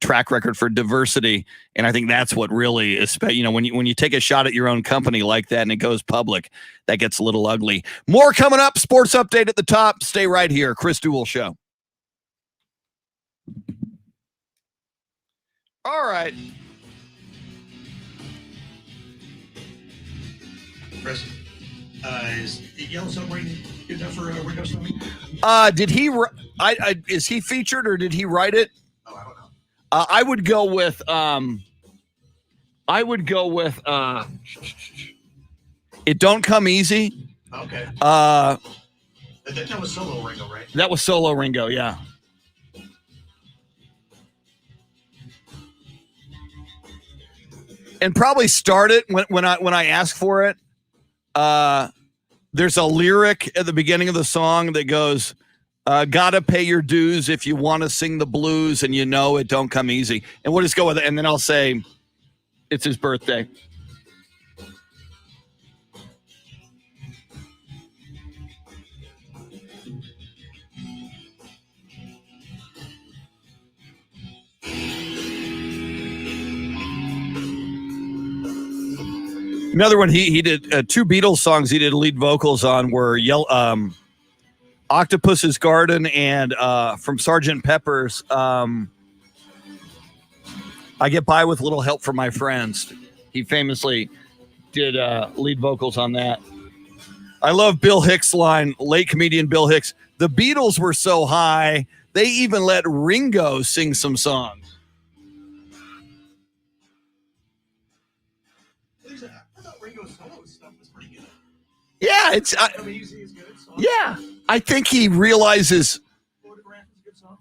track record for diversity. And I think that's what really is, when you take a shot at your own company like that and it goes public, that gets a little ugly. More coming up. Sports update at the top. Stay right here. Chris Duel Show. All right. Chris, is the Yellow Submarine good enough for Ringo Starr? Did he? Is he featured, or did he write it? Oh, I don't know. I would go with. It Don't Come Easy. Okay. That was solo Ringo, right? That was solo Ringo. Yeah. And probably start it when I ask for it. There's a lyric at the beginning of the song that goes, Gotta pay your dues if you want to sing the blues, and you know it don't come easy. And we'll just go with it, and then I'll say it's his birthday. Another one he did two Beatles songs he did lead vocals on were Octopus's Garden and from Sgt. Pepper's I Get By With Little Help From My Friends. He famously did lead vocals on that. I love Bill Hicks' line, late comedian Bill Hicks. The Beatles were so high, they even let Ringo sing some songs. Yeah, it's yeah. I think he realizes.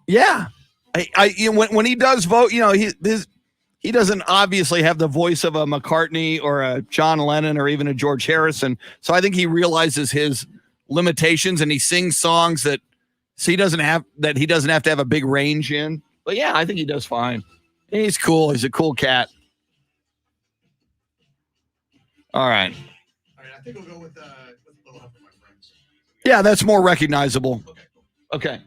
Yeah, when he does vote, he doesn't obviously have the voice of a McCartney or a John Lennon or even a George Harrison. So I think he realizes his limitations and he sings songs that he doesn't have to have a big range in. But yeah, I think he does fine. He's cool. He's a cool cat. All right. I think we'll go with Little Help From My Friends. Yeah, that's more recognizable. Okay.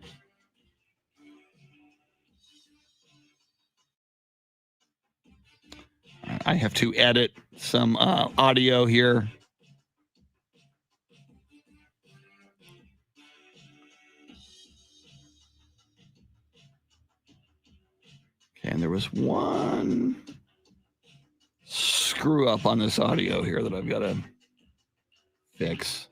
I have to edit some audio here. Okay, and there was one screw up on this audio here that I've got to fix.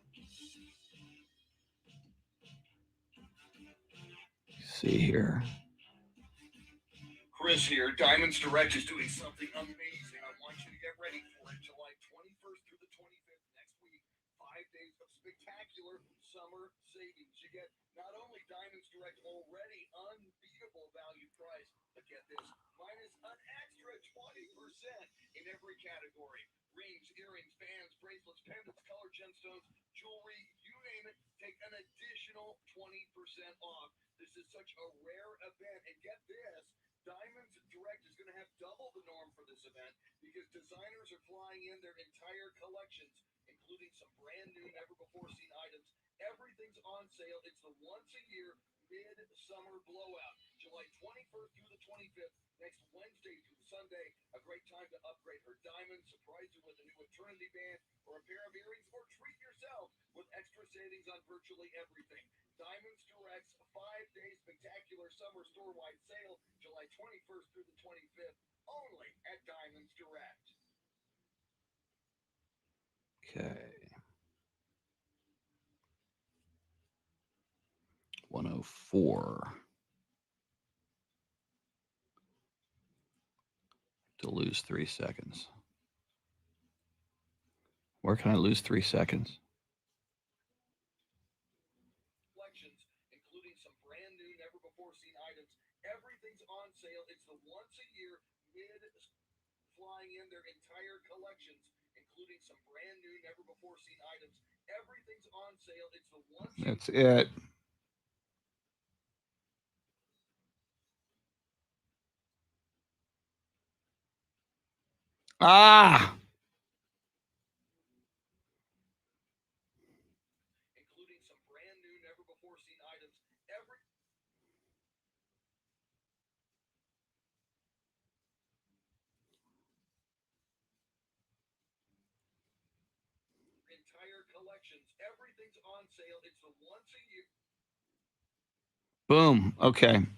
Let's see here. Chris here. Diamonds Direct is doing something amazing. I want you to get ready for it. July 21st through the 25th next week. 5 days of spectacular summer savings. You get not only Diamonds Direct already unbeatable value price, but get this, minus an extra 20% in every category. Rings, earrings, bands, bracelets, pendants, colored gemstones, jewelry, you name it. Take an additional 20% off. This is such a rare event. And get this, Diamonds Direct is going to have double the norm for this event because designers are flying in their entire collections, including some brand new, never before seen items. Everything's on sale. It's the once a year mid-summer blowout. July 21st through the 25th, next Wednesday through Sunday. A great time to upgrade her diamonds, surprise you with a new eternity band or a pair of earrings, or treat yourself with extra savings on virtually everything. Diamonds Direct's 5-day spectacular summer store-wide sale, July 21st through the 25th, only at Diamonds Direct. Okay. 104. To lose 3 seconds. Where can I lose 3 seconds? Collections, including some brand new, never before seen items. Everything's on sale. It's the once a year mid flying in their entire collections, including some brand new, never before seen items. Everything's on sale. It's the once. That's it. Ah. Including some brand new, never before seen items. Every entire collections. Everything's on sale. It's the once a year. Boom. Okay.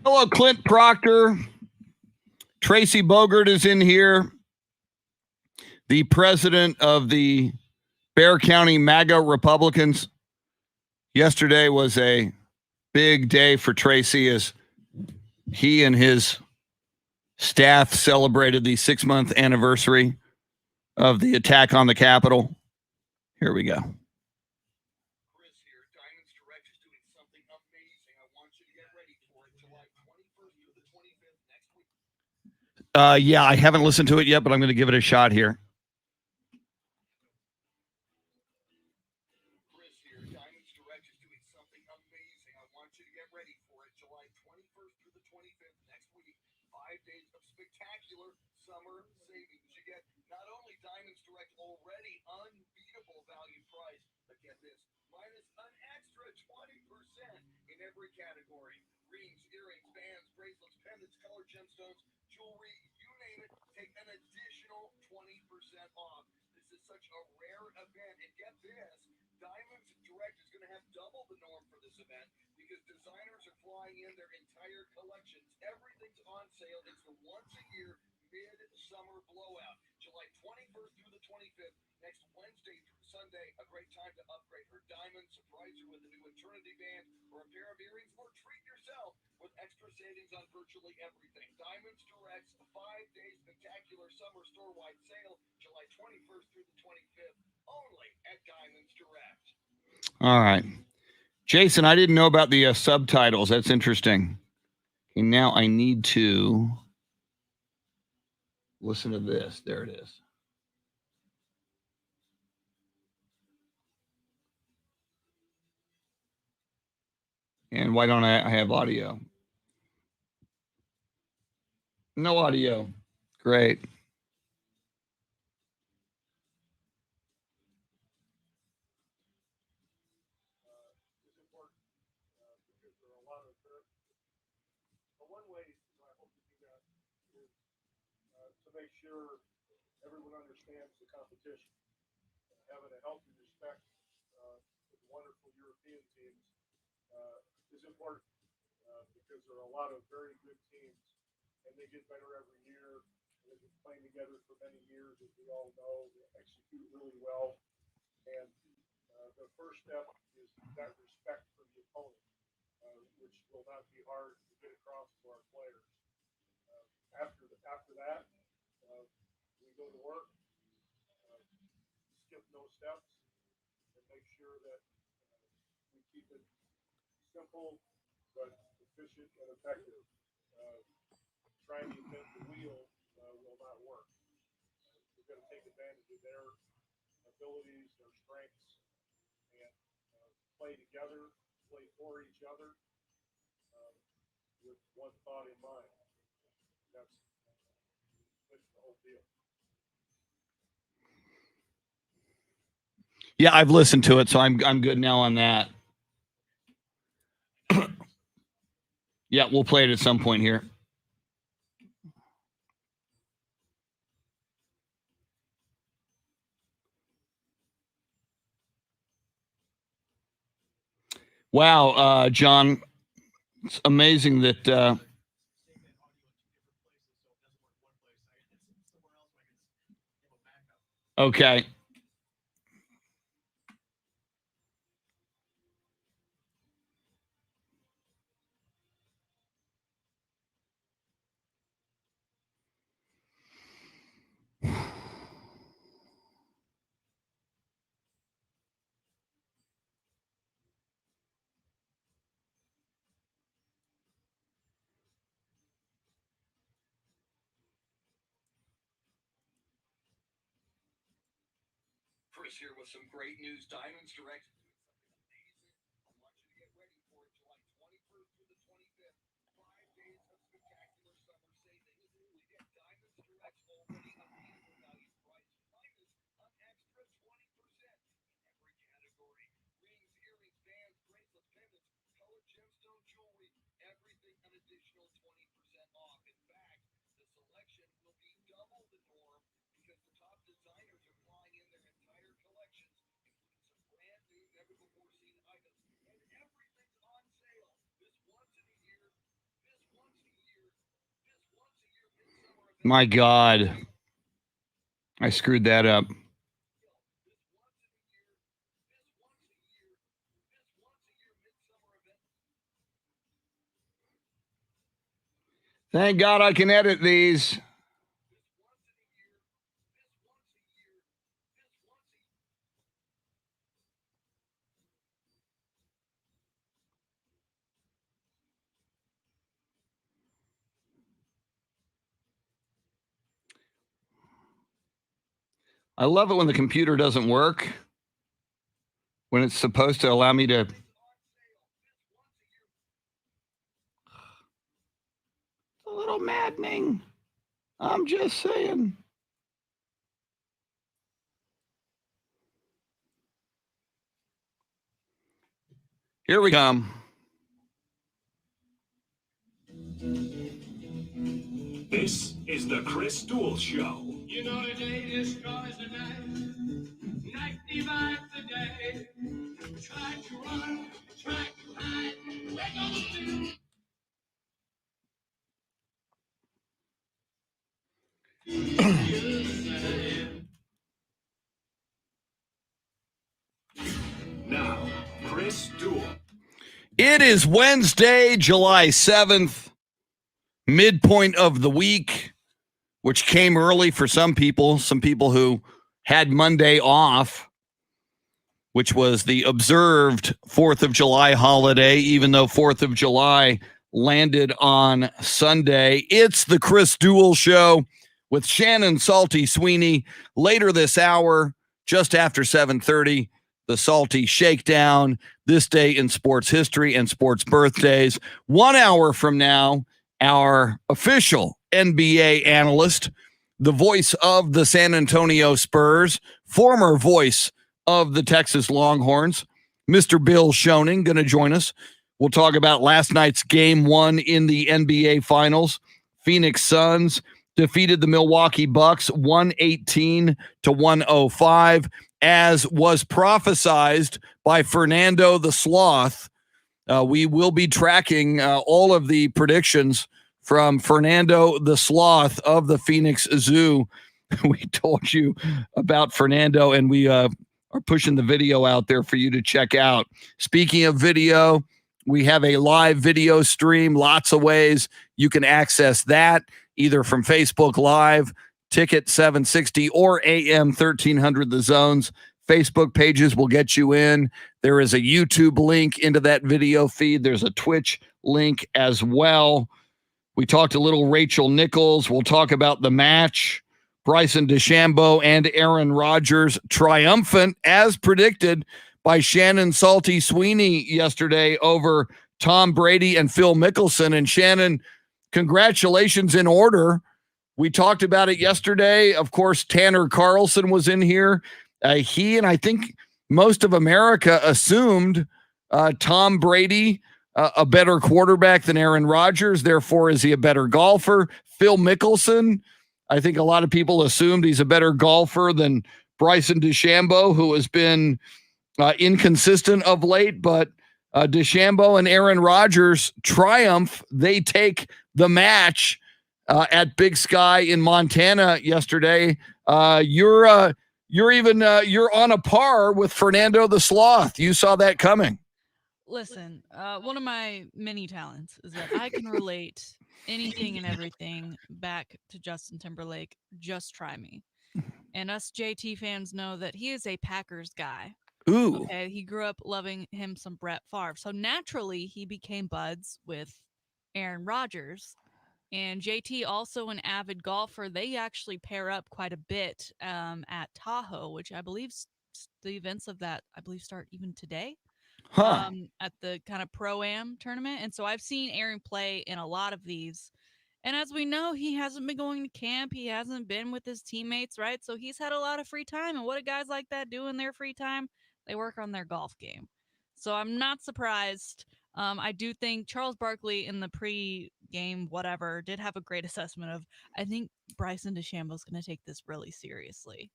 Hello, Clint Proctor. Tracy Bogart is in here. The president of the Bexar County MAGA Republicans. Yesterday was a big day for Tracy as he and his staff celebrated the 6-month anniversary of the attack on the Capitol. Here we go. Chris here. Diamonds Direct is doing something amazing. I want you to get ready for it. July 21st through the 25th next week. Yeah, I haven't listened to it yet, but I'm going to give it a shot here. Chris here. Diamonds Direct is doing something amazing. I want you to get ready for it. July 21st through the 25th next week. 5 days of spectacular summer savings. You get not only Diamonds Direct already unbeatable value price, but get this, minus an extra 20% in every category. Rings, earrings, bands, bracelets, pendants, colored gemstones, jewelry, you name it, take an additional 20% off. This is such a rare event. And get this, Diamonds Direct is going to have double the norm for this event because designers are flying in their entire collections. Everything's on sale. It's the once-a-year mid-summer blowout. July 21st through the 25th, next Wednesday through Sunday. A great time to upgrade her diamond, surprise her with a new eternity band or a pair of earrings, or treat yourself with extra savings on virtually everything. Diamonds Direct's 5-day spectacular summer store-wide sale, July 21st through the 25th, only at Diamonds Direct. All right. Jason, I didn't know about the subtitles. That's interesting. And now I need to listen to this. There it is. And why don't I have audio? No audio. Great. Make sure everyone understands the competition. Having a healthy respect for the wonderful European teams is important because there are a lot of very good teams, and they get better every year. They've been playing together for many years, as we all know. They execute really well, and the first step is that respect for the opponent, which will not be hard to get across to our players. After that, we go to work, skip no steps, and make sure that we keep it simple but efficient and effective. Trying to invent the wheel will not work. We're going to take advantage of their abilities, their strengths, and play together, play for each other with one thought in mind. That's the whole deal. Yeah, I've listened to it, so I'm good now on that. Yeah, we'll play it at some point here. Wow, John, it's amazing that. Okay. Chris here with some great news. Diamonds Direct. I want you to get ready for it. July 21st through the 25th. 5 days of spectacular summer savings. You get Diamonds Direct's already unbeatable value price minus an extra 20% in every category. Rings, earrings, bands, bracelets, pendants, colored gemstone jewelry, everything an additional 20% off. In fact, the selection will be double the norm because the top designers are flying in their entire collections, including some brand new, never before seen items, and everything's on sale. This once in a year, this My God. I screwed that up. Thank God I can edit these. I love it when the computer doesn't work, when it's supposed to allow me to. It's a little maddening. I'm just saying. Here we come. This is the Chris Duel Show. You know the day destroys the night, night divides the day. Try to run, try to hide, we're gonna do. Now, Chris Duel. It is Wednesday, July 7th, midpoint of the week, which came early for some people who had Monday off, which was the observed 4th of July holiday, even though 4th of July landed on Sunday. It's the Chris Duel Show with Shannon Salty Sweeney. Later this hour, just after 7:30, the Salty Shakedown, this day in sports history and sports birthdays. 1 hour from now, our official NBA analyst, the voice of the San Antonio Spurs, former voice of the Texas Longhorns, Mr. Bill Schoening, going to join us. We'll talk about last night's game one in the NBA Finals. Phoenix Suns defeated the Milwaukee Bucks 118-105, as was prophesized by Fernando the Sloth. We will be tracking all of the predictions from Fernando the Sloth of the Phoenix Zoo. We told you about Fernando, and we are pushing the video out there for you to check out. Speaking of video, we have a live video stream, lots of ways you can access that, either from Facebook Live, Ticket 760, or AM 1300 The Zone's Facebook pages will get you in. There is a YouTube link into that video feed. There's a Twitch link as well. We talked a little Rachel Nichols. We'll talk about the match. Bryson DeChambeau and Aaron Rodgers triumphant, as predicted by Shannon Salty Sweeney yesterday, over Tom Brady and Phil Mickelson. And Shannon, congratulations in order. We talked about it yesterday. Of course, Tanner Carlson was in here. He and I think most of America assumed Tom Brady a better quarterback than Aaron Rodgers. Therefore, is he a better golfer? Phil Mickelson, I think a lot of people assumed he's a better golfer than Bryson DeChambeau, who has been inconsistent of late. But DeChambeau and Aaron Rodgers triumph. They take the match at Big Sky in Montana yesterday. You're on a par with Fernando the Sloth. You saw that coming. Listen, one of my many talents is that I can relate anything and everything back to Justin Timberlake. Just try me. And us JT fans know that he is a Packers guy. Ooh. Okay, he grew up loving him some Brett Favre. So naturally, he became buds with Aaron Rodgers. And JT, also an avid golfer, they actually pair up quite a bit at Tahoe, which I believe the events of that, I believe, start even today. At the kind of Pro-Am tournament. And so I've seen Aaron play in a lot of these. And as we know, he hasn't been going to camp. He hasn't been with his teammates, right? So he's had a lot of free time. And what do guys like that do in their free time? They work on their golf game. So I'm not surprised. I do think Charles Barkley in the pre-game, whatever, did have a great assessment of, I think Bryson DeChambeau is going to take this really seriously.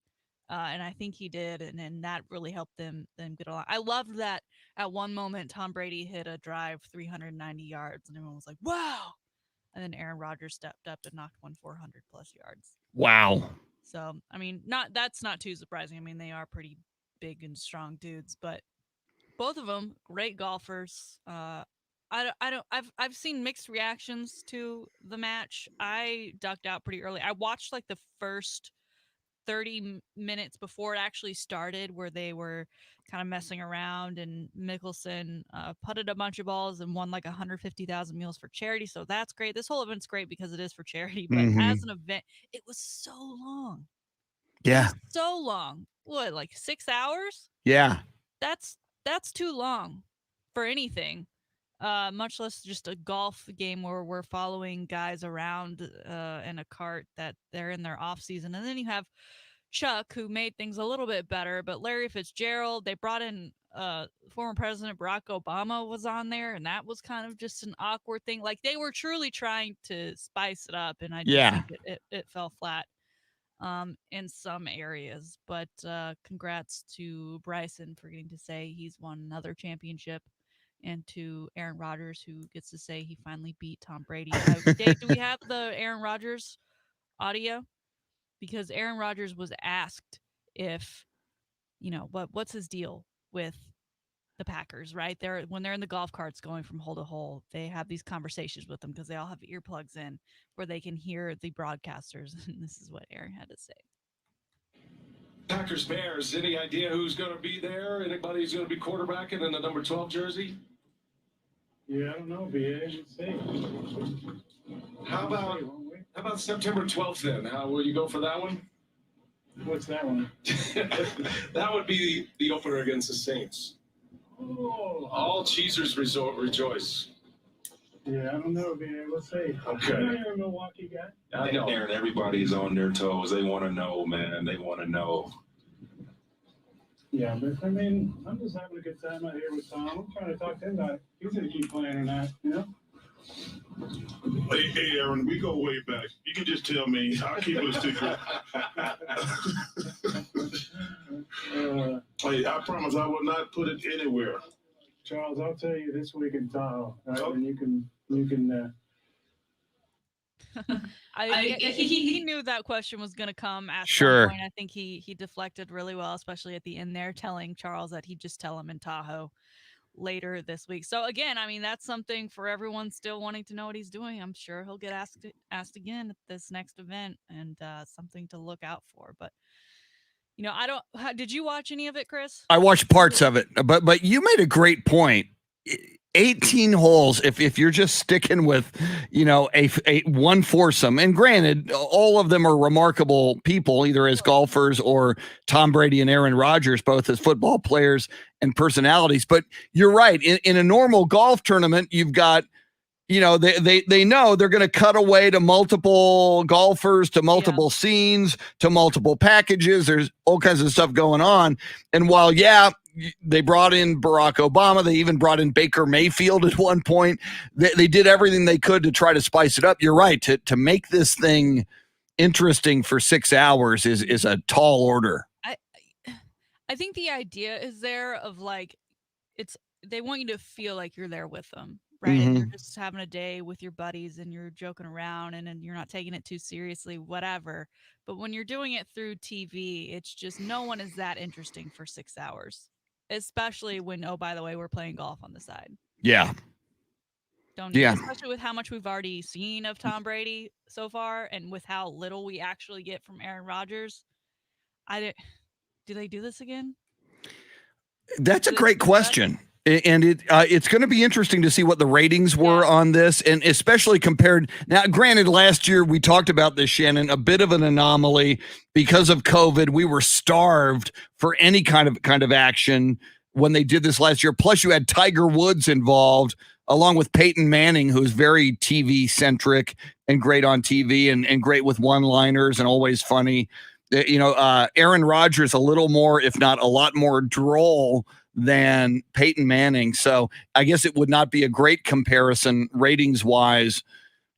And I think he did, and that really helped them get along. I loved that at one moment Tom Brady hit a drive 390 yards, and everyone was like, "Wow!" and then Aaron Rodgers stepped up and knocked one 400 plus yards. Wow. So I mean, that's not too surprising. I mean, they are pretty big and strong dudes, but both of them great golfers. I've seen mixed reactions to the match. I ducked out pretty early. I watched like the first 30 minutes before it actually started, where they were kind of messing around, and Mickelson putted a bunch of balls and won like 150,000 meals for charity. So that's great. This whole event's great because it is for charity, but as an event, it was so long. Yeah. So long. What, like 6 hours? Yeah. That's too long for anything. Much less just a golf game where we're following guys around in a cart that they're in their off season. And then you have Chuck, who made things a little bit better, but Larry Fitzgerald, they brought in former President Barack Obama was on there, and that was kind of just an awkward thing. Like, they were truly trying to spice it up, and I just think it fell flat in some areas. But congrats to Bryson for getting to say he's won another championship, and to Aaron Rodgers, who gets to say he finally beat Tom Brady. Dave, do we have the Aaron Rodgers audio? Because Aaron Rodgers was asked if, what's his deal with the Packers, right? When they're in the golf carts going from hole to hole, they have these conversations with them because they all have earplugs in where they can hear the broadcasters. And this is what Aaron had to say. Packers Bears, any idea who's going to be there? Anybody who's going to be quarterbacking in the number 12 jersey? Yeah, I don't know, BA. Let's see. How about September 12th then? How will you go for that one? What's that one? That would be the opener against the Saints. Oh. All cheesers rejoice. Yeah, I don't know, BA. Let's see. Okay. I know you're a Milwaukee guy. I know. Aaron, everybody's on their toes. They want to know, man. They want to know. Yeah, but I mean, I'm just having a good time out here with Tom. I'm trying to talk to him about it. He's going to keep playing or not, Hey, Aaron, we go way back. You can just tell me. I'll keep it a secret. Hey, I promise I will not put it anywhere. Charles, I'll tell you this week in Tahoe, right? Oh. And you can. He knew that question was going to come at Sure. some point. I think he deflected really well, especially at the end there, telling Charles that he'd just tell him in Tahoe later this week. So again, I mean, that's something for everyone still wanting to know what he's doing. I'm sure he'll get asked again at this next event, and something to look out for. But did you watch any of it, Chris? I watched parts of it, but you made a great point. 18 holes, if you're just sticking with, a one foursome, and granted, all of them are remarkable people, either as golfers or Tom Brady and Aaron Rodgers, both as football players and personalities. But you're right. In a normal golf tournament, you've got, they know they're going to cut away to multiple golfers, to multiple scenes, to multiple packages. There's all kinds of stuff going on. And while, they brought in Barack Obama, they even brought in Baker Mayfield at one point. They did everything they could to try to spice it up. You're right. To make this thing interesting for 6 hours is a tall order. I think the idea is there of like, they want you to feel like you're there with them. Right. And you're just having a day with your buddies and you're joking around and you're not taking it too seriously, whatever. But when you're doing it through TV, it's just no one is that interesting for 6 hours, especially when, oh, by the way, we're playing golf on the side. Yeah. Especially with how much we've already seen of Tom Brady so far and with how little we actually get from Aaron Rodgers. Do they do this again? That's a great question. And it's going to be interesting to see what the ratings were on this, and especially compared. Now, granted, last year we talked about this, Shannon, a bit of an anomaly because of COVID. We were starved for any kind of action when they did this last year. Plus, you had Tiger Woods involved, along with Peyton Manning, who's very TV centric and great on TV and great with one-liners and always funny. Aaron Rodgers a little more, if not a lot more droll than Peyton Manning. So I guess it would not be a great comparison ratings wise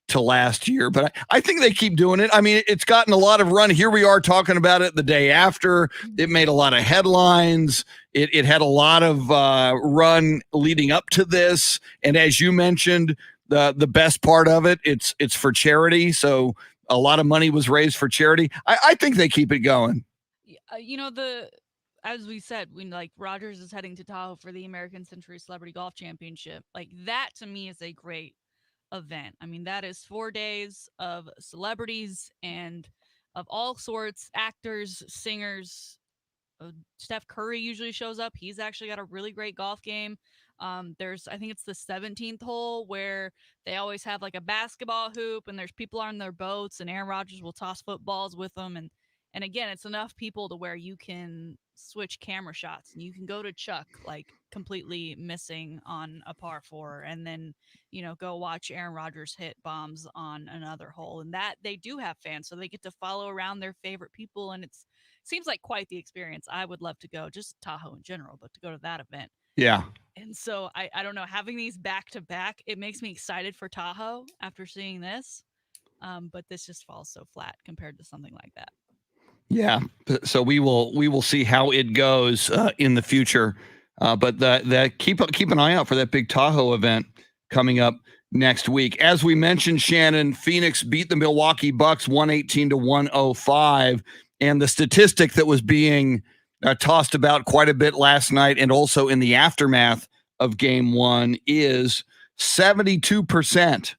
to last year, but I think they keep doing it. I mean, it's gotten a lot of run. Here we are talking about it the day after. It made a lot of headlines. It had a lot of run leading up to this. And as you mentioned, the best part of it. It's for charity, so a lot of money was raised for charity. I think they keep it going. As we said, Rodgers is heading to Tahoe for the American Century Celebrity Golf Championship. Like, that to me is a great event. I mean, that is 4 days of celebrities and of all sorts, actors, singers. Steph Curry usually shows up. He's actually got a really great golf game. I think it's the 17th hole where they always have like a basketball hoop and there's people on their boats and Aaron Rodgers will toss footballs with them. And again, it's enough people to where you can switch camera shots and you can go to Chuck like completely missing on a par 4 and then, go watch Aaron Rodgers hit bombs on another hole. And that they do have fans, so they get to follow around their favorite people. And seems like quite the experience. I would love to go, just Tahoe in general, but to go to that event. Yeah. And so I don't know, having these back to back, it makes me excited for Tahoe after seeing this. But this just falls so flat compared to something like that. Yeah. So we will see how it goes in the future. But keep an eye out for that big Tahoe event coming up next week. As we mentioned, Shannon, Phoenix beat the Milwaukee Bucks 118-105. And the statistic that was being tossed about quite a bit last night and also in the aftermath of game 1 is 72%.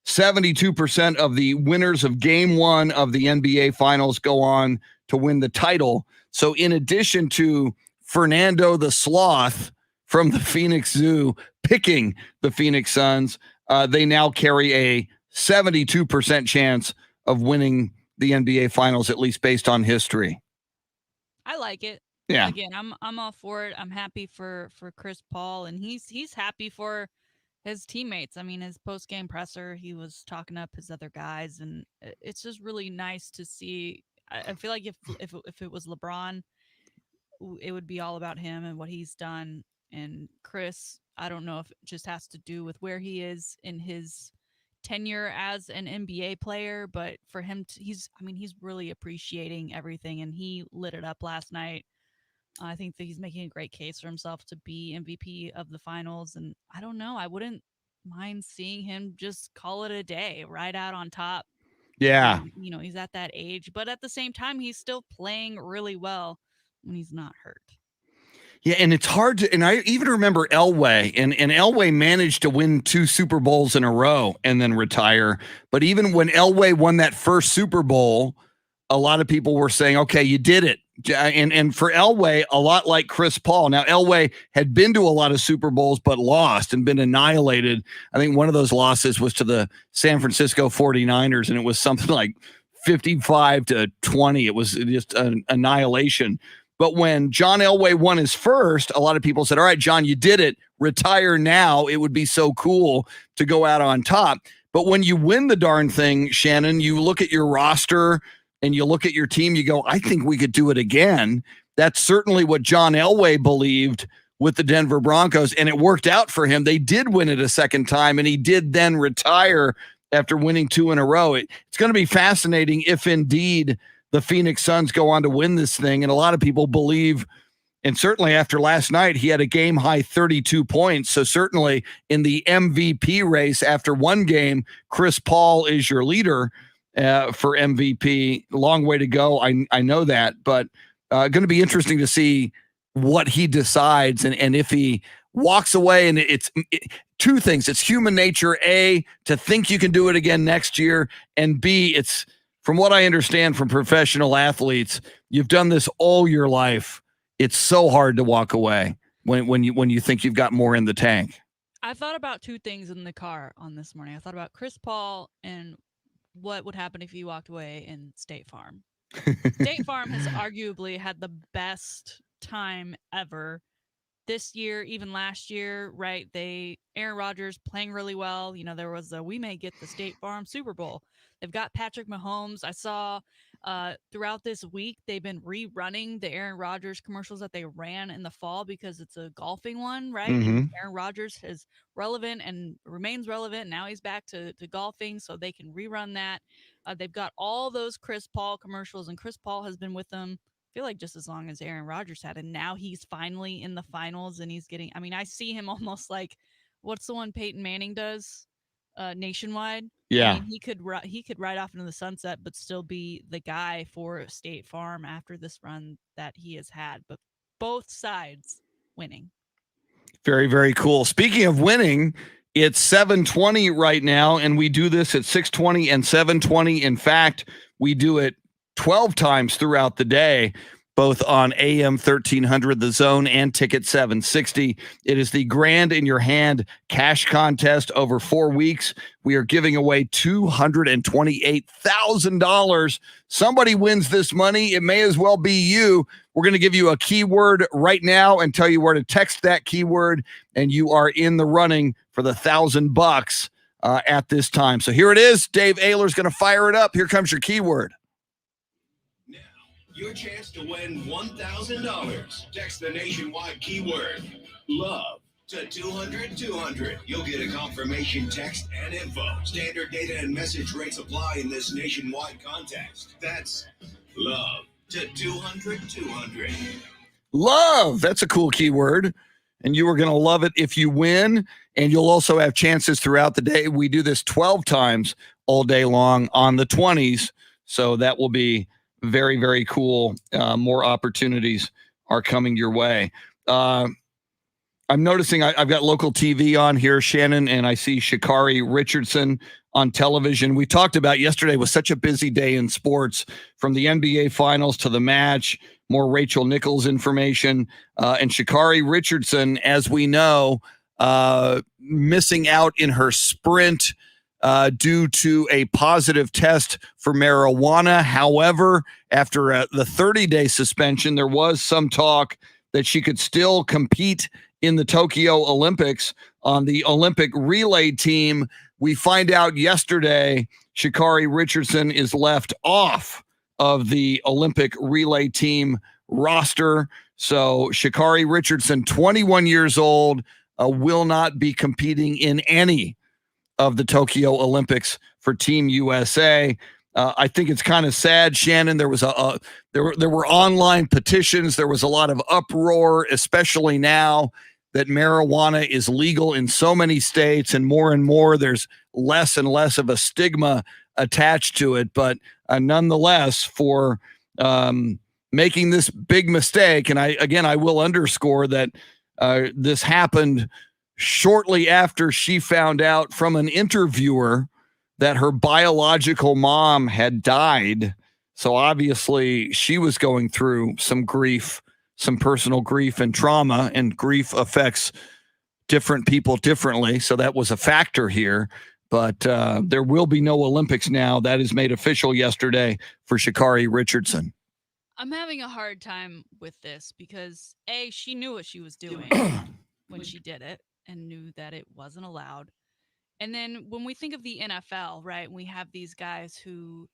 72% of the winners of game 1 of the NBA Finals go on to win the title. So in addition to Fernando the Sloth from the Phoenix Zoo picking the Phoenix Suns, they now carry a 72% chance of winning the NBA Finals, at least based on history. I like it. Yeah. Again, I'm all for it. I'm happy for Chris Paul, and he's happy for his teammates. I mean, his post-game presser, he was talking up his other guys, and it's just really nice to see. I feel like if it was LeBron, it would be all about him and what he's done. And Chris, I don't know if it just has to do with where he is in his tenure as an NBA player, but for him, he's really appreciating everything, and he lit it up last night. I think that he's making a great case for himself to be MVP of the finals, and I don't know, I wouldn't mind seeing him just call it a day, right out on top. Yeah. He's at that age, but at the same time, he's still playing really well when he's not hurt. Yeah, and it's hard to, and I even remember Elway, and Elway managed to win 2 Super Bowls in a row and then retire. But even when Elway won that first Super Bowl, a lot of people were saying, okay, you did it. And for Elway, a lot like Chris Paul. Now, Elway had been to a lot of Super Bowls, but lost and been annihilated. I think one of those losses was to the San Francisco 49ers, and it was something like 55-20. It was just an annihilation. But when John Elway won his first, a lot of people said, all right, John, you did it. Retire now. It would be so cool to go out on top. But when you win the darn thing, Shannon, you look at your roster and you look at your team, you go, I think we could do it again. That's certainly what John Elway believed with the Denver Broncos, and it worked out for him. They did win it a second time, and he did then retire after winning 2 in a row. It's going to be fascinating if indeed the Phoenix Suns go on to win this thing. And a lot of people believe, and certainly after last night, he had a game high 32 points. So certainly in the MVP race after one game, Chris Paul is your leader for MVP. Long way to go. I know that, but going to be interesting to see what he decides and if he walks away. And it's 2 things. It's human nature, A, to think you can do it again next year, and B, it's, from what I understand from professional athletes, you've done this all your life. It's so hard to walk away when you think you've got more in the tank. I thought about 2 things in the car on this morning. I thought about Chris Paul and what would happen if he walked away in State Farm. State Farm has arguably had the best time ever this year, even last year, right? Aaron Rodgers playing really well. There was we may get the State Farm Super Bowl. They've got Patrick Mahomes. I saw throughout this week, they've been rerunning the Aaron Rodgers commercials that they ran in the fall because it's a golfing one, right? Mm-hmm. And Aaron Rodgers is relevant and remains relevant. Now he's back to golfing, so they can rerun that. They've got all those Chris Paul commercials, and Chris Paul has been with them, I feel like, just as long as Aaron Rodgers had. And now he's finally in the finals, and he's getting, I see him almost like, what's the one Peyton Manning does? nationwide. Yeah. I mean, he could ride off into the sunset, but still be the guy for State Farm after this run that he has had. But both sides winning. Very, very cool. Speaking of winning, it's 7:20 right now, and we do this at 6:20 and 7:20. In fact, we do it 12 times throughout the day, both on AM 1300 The Zone and Ticket 760. It is the Grand in Your Hand cash contest over 4 weeks. We are giving away $228,000. Somebody wins this money. It may as well be you. We're going to give you a keyword right now and tell you where to text that keyword, and you are in the running for the $1,000 at this time. So here it is. Dave Ayler's going to fire it up. Here comes your keyword. Your chance to win $1,000. Text the nationwide keyword love to 200-200. You'll get a confirmation text and info. Standard data and message rates apply in this nationwide contest. That's love to 200-200. Love. That's a cool keyword. And you are going to love it if you win. And you'll also have chances throughout the day. We do this 12 times all day long on the 20s. So that will be very, very cool. More opportunities are coming your way. I'm noticing I've got local TV on here, Shannon, and I see Sha'Carri Richardson on television. We talked about yesterday was such a busy day in sports, from the NBA Finals to the match, more Rachel Nichols information. And Sha'Carri Richardson, as we know, missing out in her sprint due to a positive test for marijuana. However, after the 30-day suspension, there was some talk that she could still compete in the Tokyo Olympics on the Olympic relay team. We find out yesterday Sha'Carri Richardson is left off of the Olympic relay team roster. So Sha'Carri Richardson, 21 years old, will not be competing in any of the Tokyo Olympics for Team USA. I think it's kind of sad, Shannon. There was there were online petitions. There was a lot of uproar, especially now that marijuana is legal in so many states, and more there's less and less of a stigma attached to it. But nonetheless, for making this big mistake, and I will underscore that this happened shortly after she found out from an interviewer that her biological mom had died. So obviously she was going through some grief, some personal grief and trauma, and grief affects different people differently. So that was a factor here. But there will be no Olympics now. That is made official yesterday for Sha'Carri Richardson. I'm having a hard time with this because, A, she knew what she was doing when she did it and knew that it wasn't allowed. And then when we think of the NFL, right, we have these guys who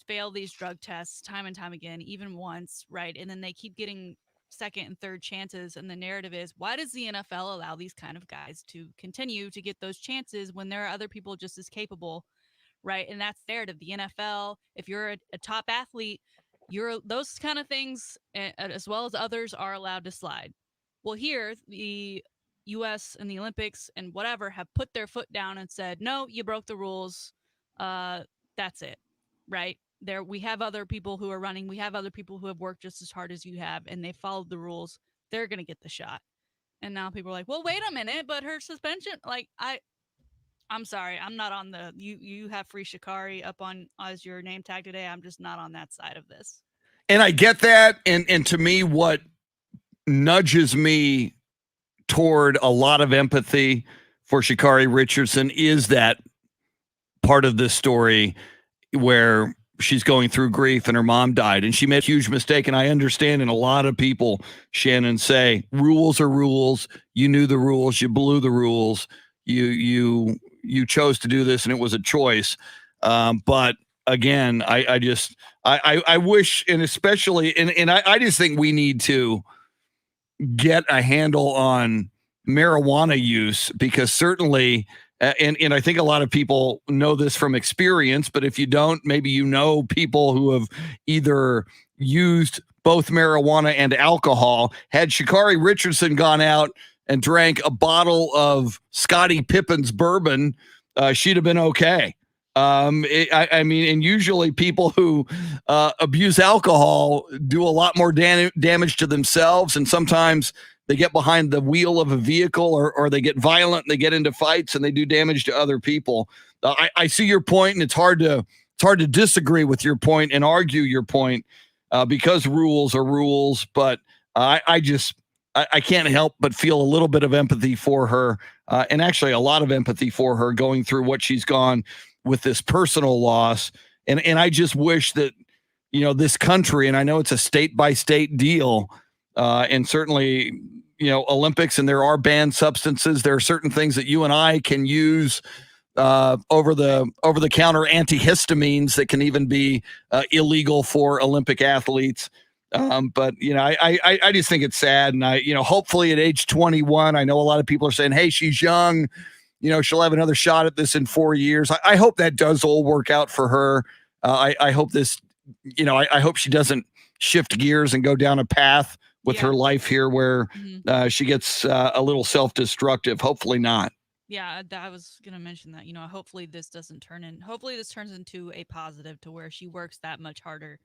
fail these drug tests time and time again, even once, right? And then they keep getting second and third chances. And the narrative is, why does the NFL allow these kind of guys to continue to get those chances when there are other people just as capable, right? And that's the narrative. The NFL, if you're a top athlete, those kind of things, as well as others, are allowed to slide. Well, here, the U.S. and the Olympics and whatever have put their foot down and said, no, you broke the rules. That's it, right? We have other people who are running. We have other people who have worked just as hard as you have, and they followed the rules. They're going to get the shot. And now people are like, well, wait a minute, but her suspension, I'm sorry, I'm not on the, you have Free Sha'Carri up on as your name tag today. I'm just not on that side of this. And I get that. And to me, what nudges me toward a lot of empathy for Sha'Carri Richardson is that part of this story where she's going through grief and her mom died and she made a huge mistake. And I understand, and a lot of people, Shannon, say rules are rules. You knew the rules. You blew the rules. You chose to do this, and it was a choice. But again, I wish, and especially, and I just think we need to get a handle on marijuana use, because certainly, and I think a lot of people know this from experience, but if you don't, maybe you know people who have either used both marijuana and alcohol. Had Sha'Carri Richardson gone out and drank a bottle of Scottie Pippen's bourbon, she'd have been okay. I mean, and usually people who abuse alcohol do a lot more damage to themselves, and sometimes they get behind the wheel of a vehicle, or they get violent, and they get into fights, and they do damage to other people. I see your point, and it's hard to disagree with your point and argue your point because rules are rules. But I can't help but feel a little bit of empathy for her, and actually a lot of empathy for her going through what she's gone with this personal loss. And I just wish that, this country, and I know it's a state by state deal, and certainly, Olympics, and there are banned substances. There are certain things that you and I can use over the counter antihistamines that can even be illegal for Olympic athletes. But I just think it's sad, and hopefully at age 21, I know a lot of people are saying, hey, she's young, she'll have another shot at this in 4 years. I hope that does all work out for her. I hope this, I hope she doesn't shift gears and go down a path with her life here where she gets a little self-destructive. Hopefully not. Yeah, I was gonna mention that. Hopefully this turns into a positive to where she works that much harder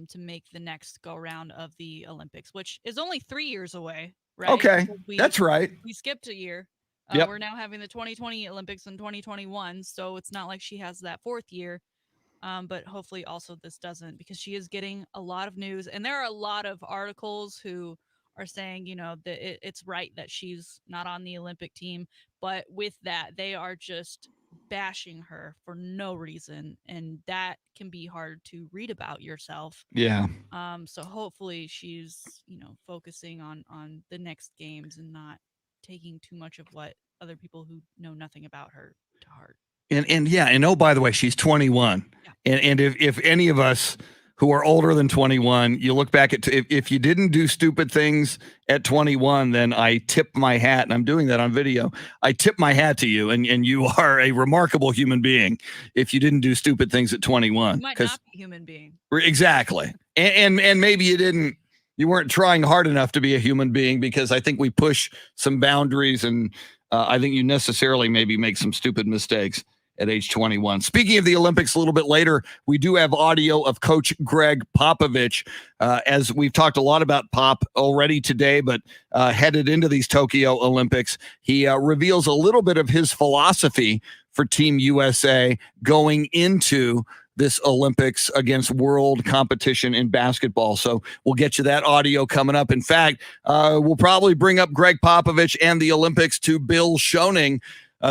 to make the next go round of the Olympics, which is only 3 years away, right? Okay, that's right. We skipped a year. Yep. We're now having the 2020 Olympics in 2021, so it's not like she has that 4th year. But hopefully also this doesn't, because she is getting a lot of news, and there are a lot of articles who are saying, that it's right that she's not on the Olympic team. But with that, they are just bashing her for no reason, and that can be hard to read about yourself. Yeah. So hopefully she's, focusing on the next games and not taking too much of what other people who know nothing about her to heart. And oh, by the way, she's 21. Yeah. And if any of us who are older than 21, you look back at if you didn't do stupid things at 21, then I tip my hat, and I'm doing that on video. I tip my hat to you, and you are a remarkable human being if you didn't do stupid things at 21. You might not be a human being. Exactly. And maybe you weren't trying hard enough to be a human being, because I think we push some boundaries, and I think you necessarily maybe make some stupid mistakes at age 21. Speaking of the Olympics, a little bit later, we do have audio of Coach Greg Popovich. As we've talked a lot about Pop already today, but headed into these Tokyo Olympics, he reveals a little bit of his philosophy for Team USA going into this Olympics against world competition in basketball. So we'll get you that audio coming up. In fact, we'll probably bring up Greg Popovich and the Olympics to Bill Schoening,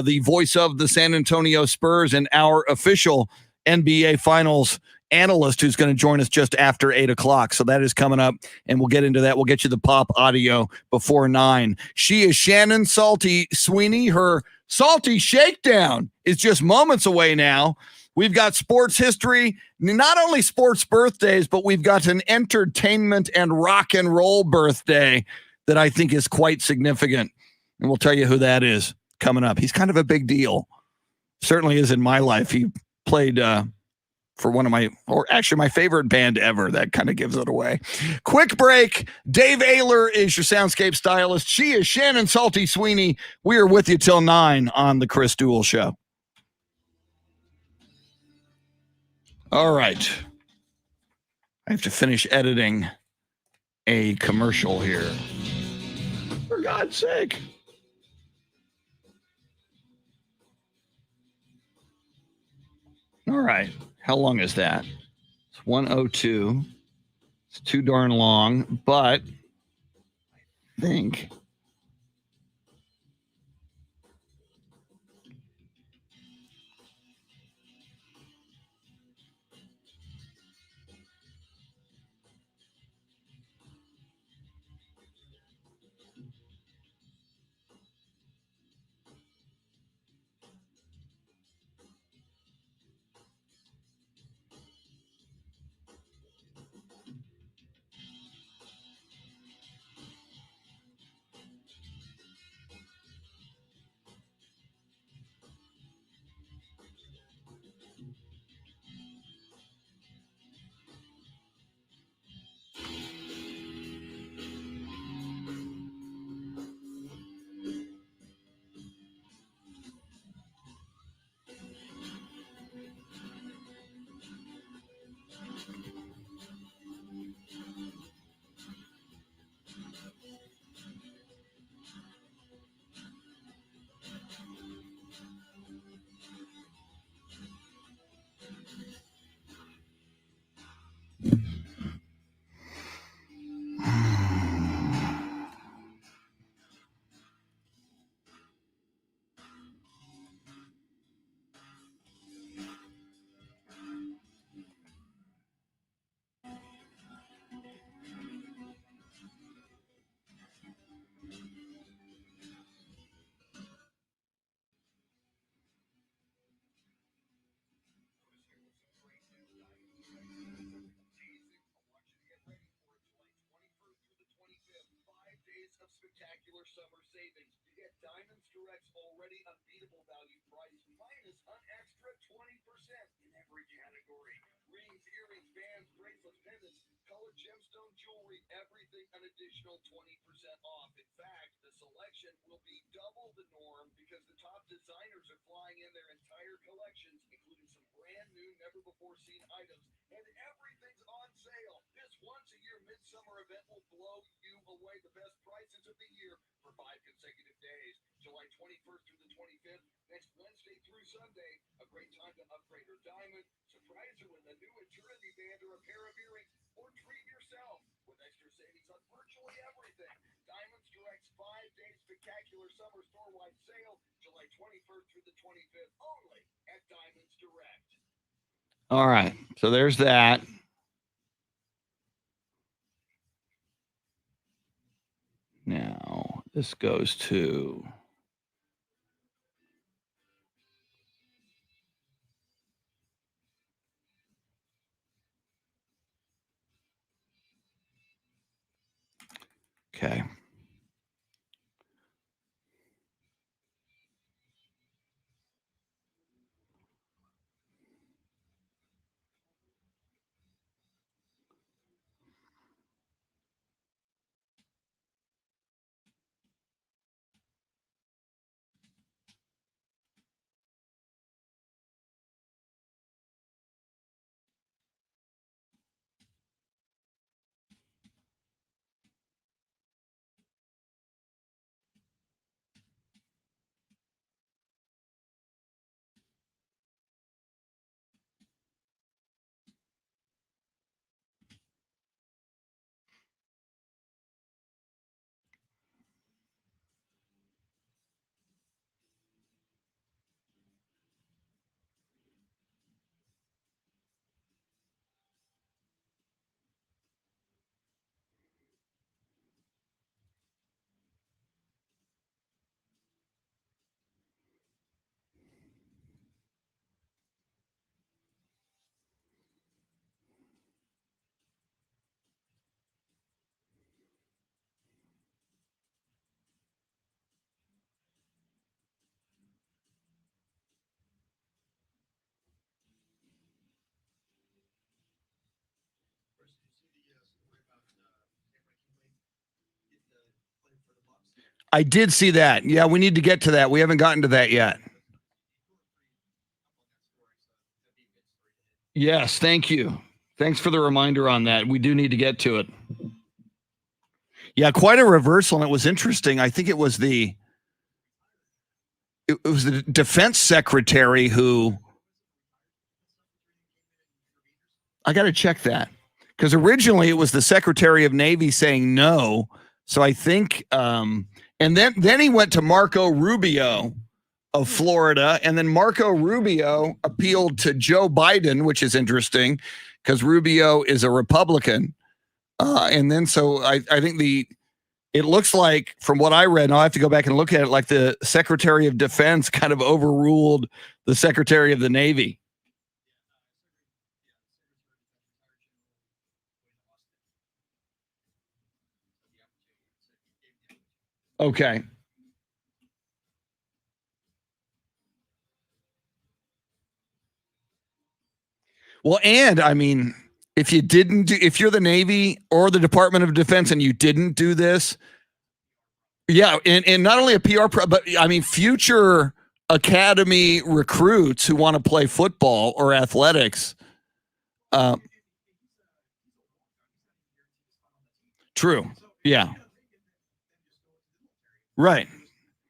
the voice of the San Antonio Spurs and our official NBA Finals analyst, who's going to join us just after 8 o'clock. So that is coming up, and we'll get into that. We'll get you the Pop audio before 9. She is Shannon Salty Sweeney. Her Salty Shakedown is just moments away now. We've got sports history, not only sports birthdays, but we've got an entertainment and rock and roll birthday that I think is quite significant. And we'll tell you who that is coming up. He's kind of a big deal. Certainly is in my life. He played for one of my favorite band ever. That kind of gives it away. Quick break. Dave Ayler is your soundscape stylist. She is Shannon Salty Sweeney. We are with you till 9 on the Chris Duel Show. All right. I have to finish editing a commercial here. For God's sake. All right. How long is that? It's 1:02. It's too darn long, but I think spectacular summer savings. You get Diamonds Direct's already unbeatable value price minus an extra 20% in every category. Rings, earrings, bands, bracelets, pendants, colored gemstone jewelry, everything an additional 20% off. In fact, the selection will be double the norm because the top designers are flying in their entire collections, including some brand new, never before seen items, and everything's on sale. This once a year midsummer event will blow you away. The best prices of the year for 5 consecutive days, July 21st through the 25th, next Wednesday through Sunday. A great time to upgrade her diamond, surprise her with a new eternity band or a pair of earrings, or treat yourself with extra savings on virtually everything. Diamonds Direct's 5-day spectacular summer store-wide sale, July 21st through the 25th, only at Diamonds Direct. All right. So there's that. Now, this goes to okay. I did see that. Yeah, we need to get to that. We haven't gotten to that yet. Yes, thank you. Thanks for the reminder on that. We do need to get to it. Yeah, quite a reversal, and it was interesting. I think it was the defense secretary who I got to check that because originally it was the Secretary of Navy saying no. So I think, and then he went to Marco Rubio of Florida, and then Marco Rubio appealed to Joe Biden, which is interesting because Rubio is a Republican. And then so I think it looks like from what I read, and I'll have to go back and look at it, like the Secretary of Defense kind of overruled the Secretary of the Navy. Okay. Well, and I mean, if you're the Navy or the Department of Defense and you didn't do this, yeah, and not only a PR, but I mean, future academy recruits who want to play football or athletics. True. Yeah. Right.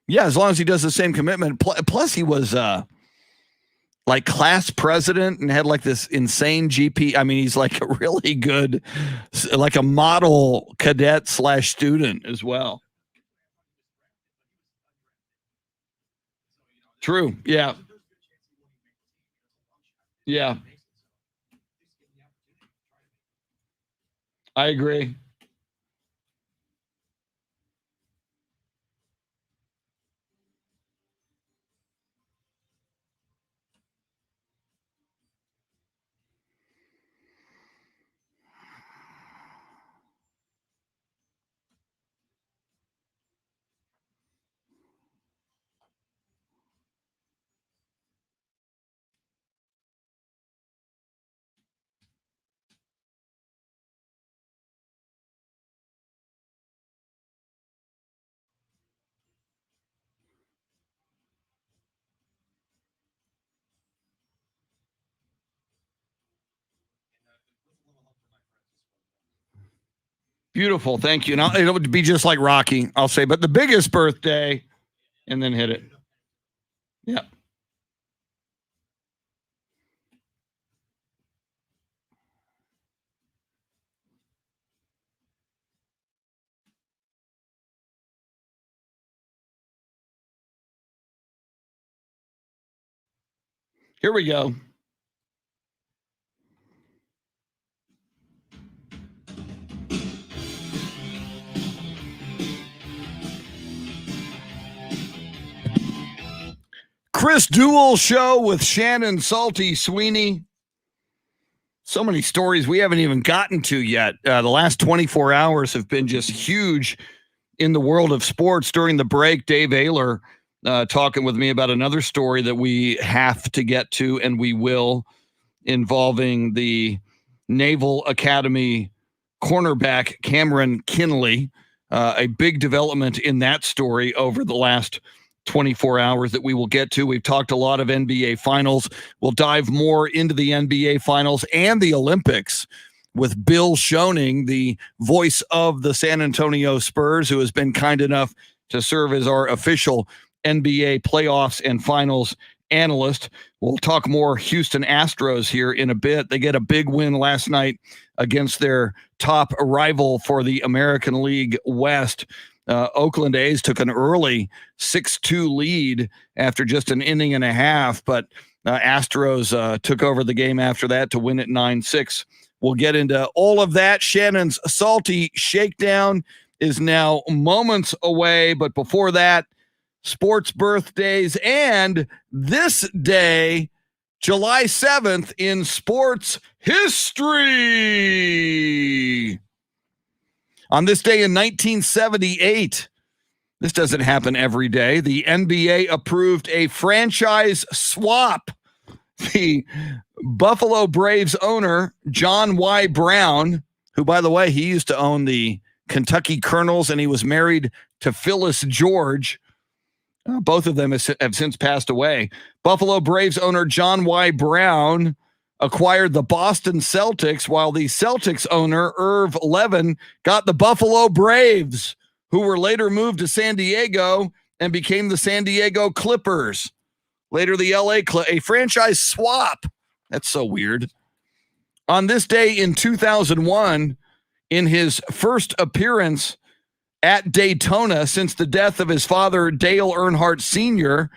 Yeah, as long as he does the same commitment. Plus, he was like class president and had like this insane GP. I mean, he's like a really good, like a model cadet / student as well. True. Yeah. Yeah. I agree. Beautiful. Thank you. Now it'll be just like Rocky, I'll say, but the biggest birthday, and then hit it. Yeah. Here we go. Chris Duel show with Shannon Salty Sweeney. So many stories we haven't even gotten to yet. The last 24 hours have been just huge in the world of sports. During the break, Dave Ayler talking with me about another story that we have to get to, and we will, involving the Naval Academy cornerback Cameron Kinley. A big development in that story over the last 24 hours that we will get to. We've talked a lot of NBA Finals. We'll dive more into the NBA Finals and the Olympics with Bill Schoening, the voice of the San Antonio Spurs, who has been kind enough to serve as our official NBA playoffs and finals analyst. We'll talk more Houston Astros here in a bit. They get a big win last night against their top rival for the American League West. Oakland A's took an early 6-2 lead after just an inning and a half, but Astros took over the game after that to win it 9-6. We'll get into all of that. Shannon's Salty Shakedown is now moments away, but before that, sports birthdays and this day, July 7th, in sports history. On this day in 1978, this doesn't happen every day, the NBA approved a franchise swap. The Buffalo Braves owner, John Y. Brown, who, by the way, he used to own the Kentucky Colonels, and he was married to Phyllis George. Both of them have since passed away. Buffalo Braves owner John Y. Brown acquired the Boston Celtics, while the Celtics owner, Irv Levin, got the Buffalo Braves, who were later moved to San Diego and became the San Diego Clippers. Later, the LA a franchise swap. That's so weird. On this day in 2001, in his first appearance at Daytona since the death of his father, Dale Earnhardt Sr.,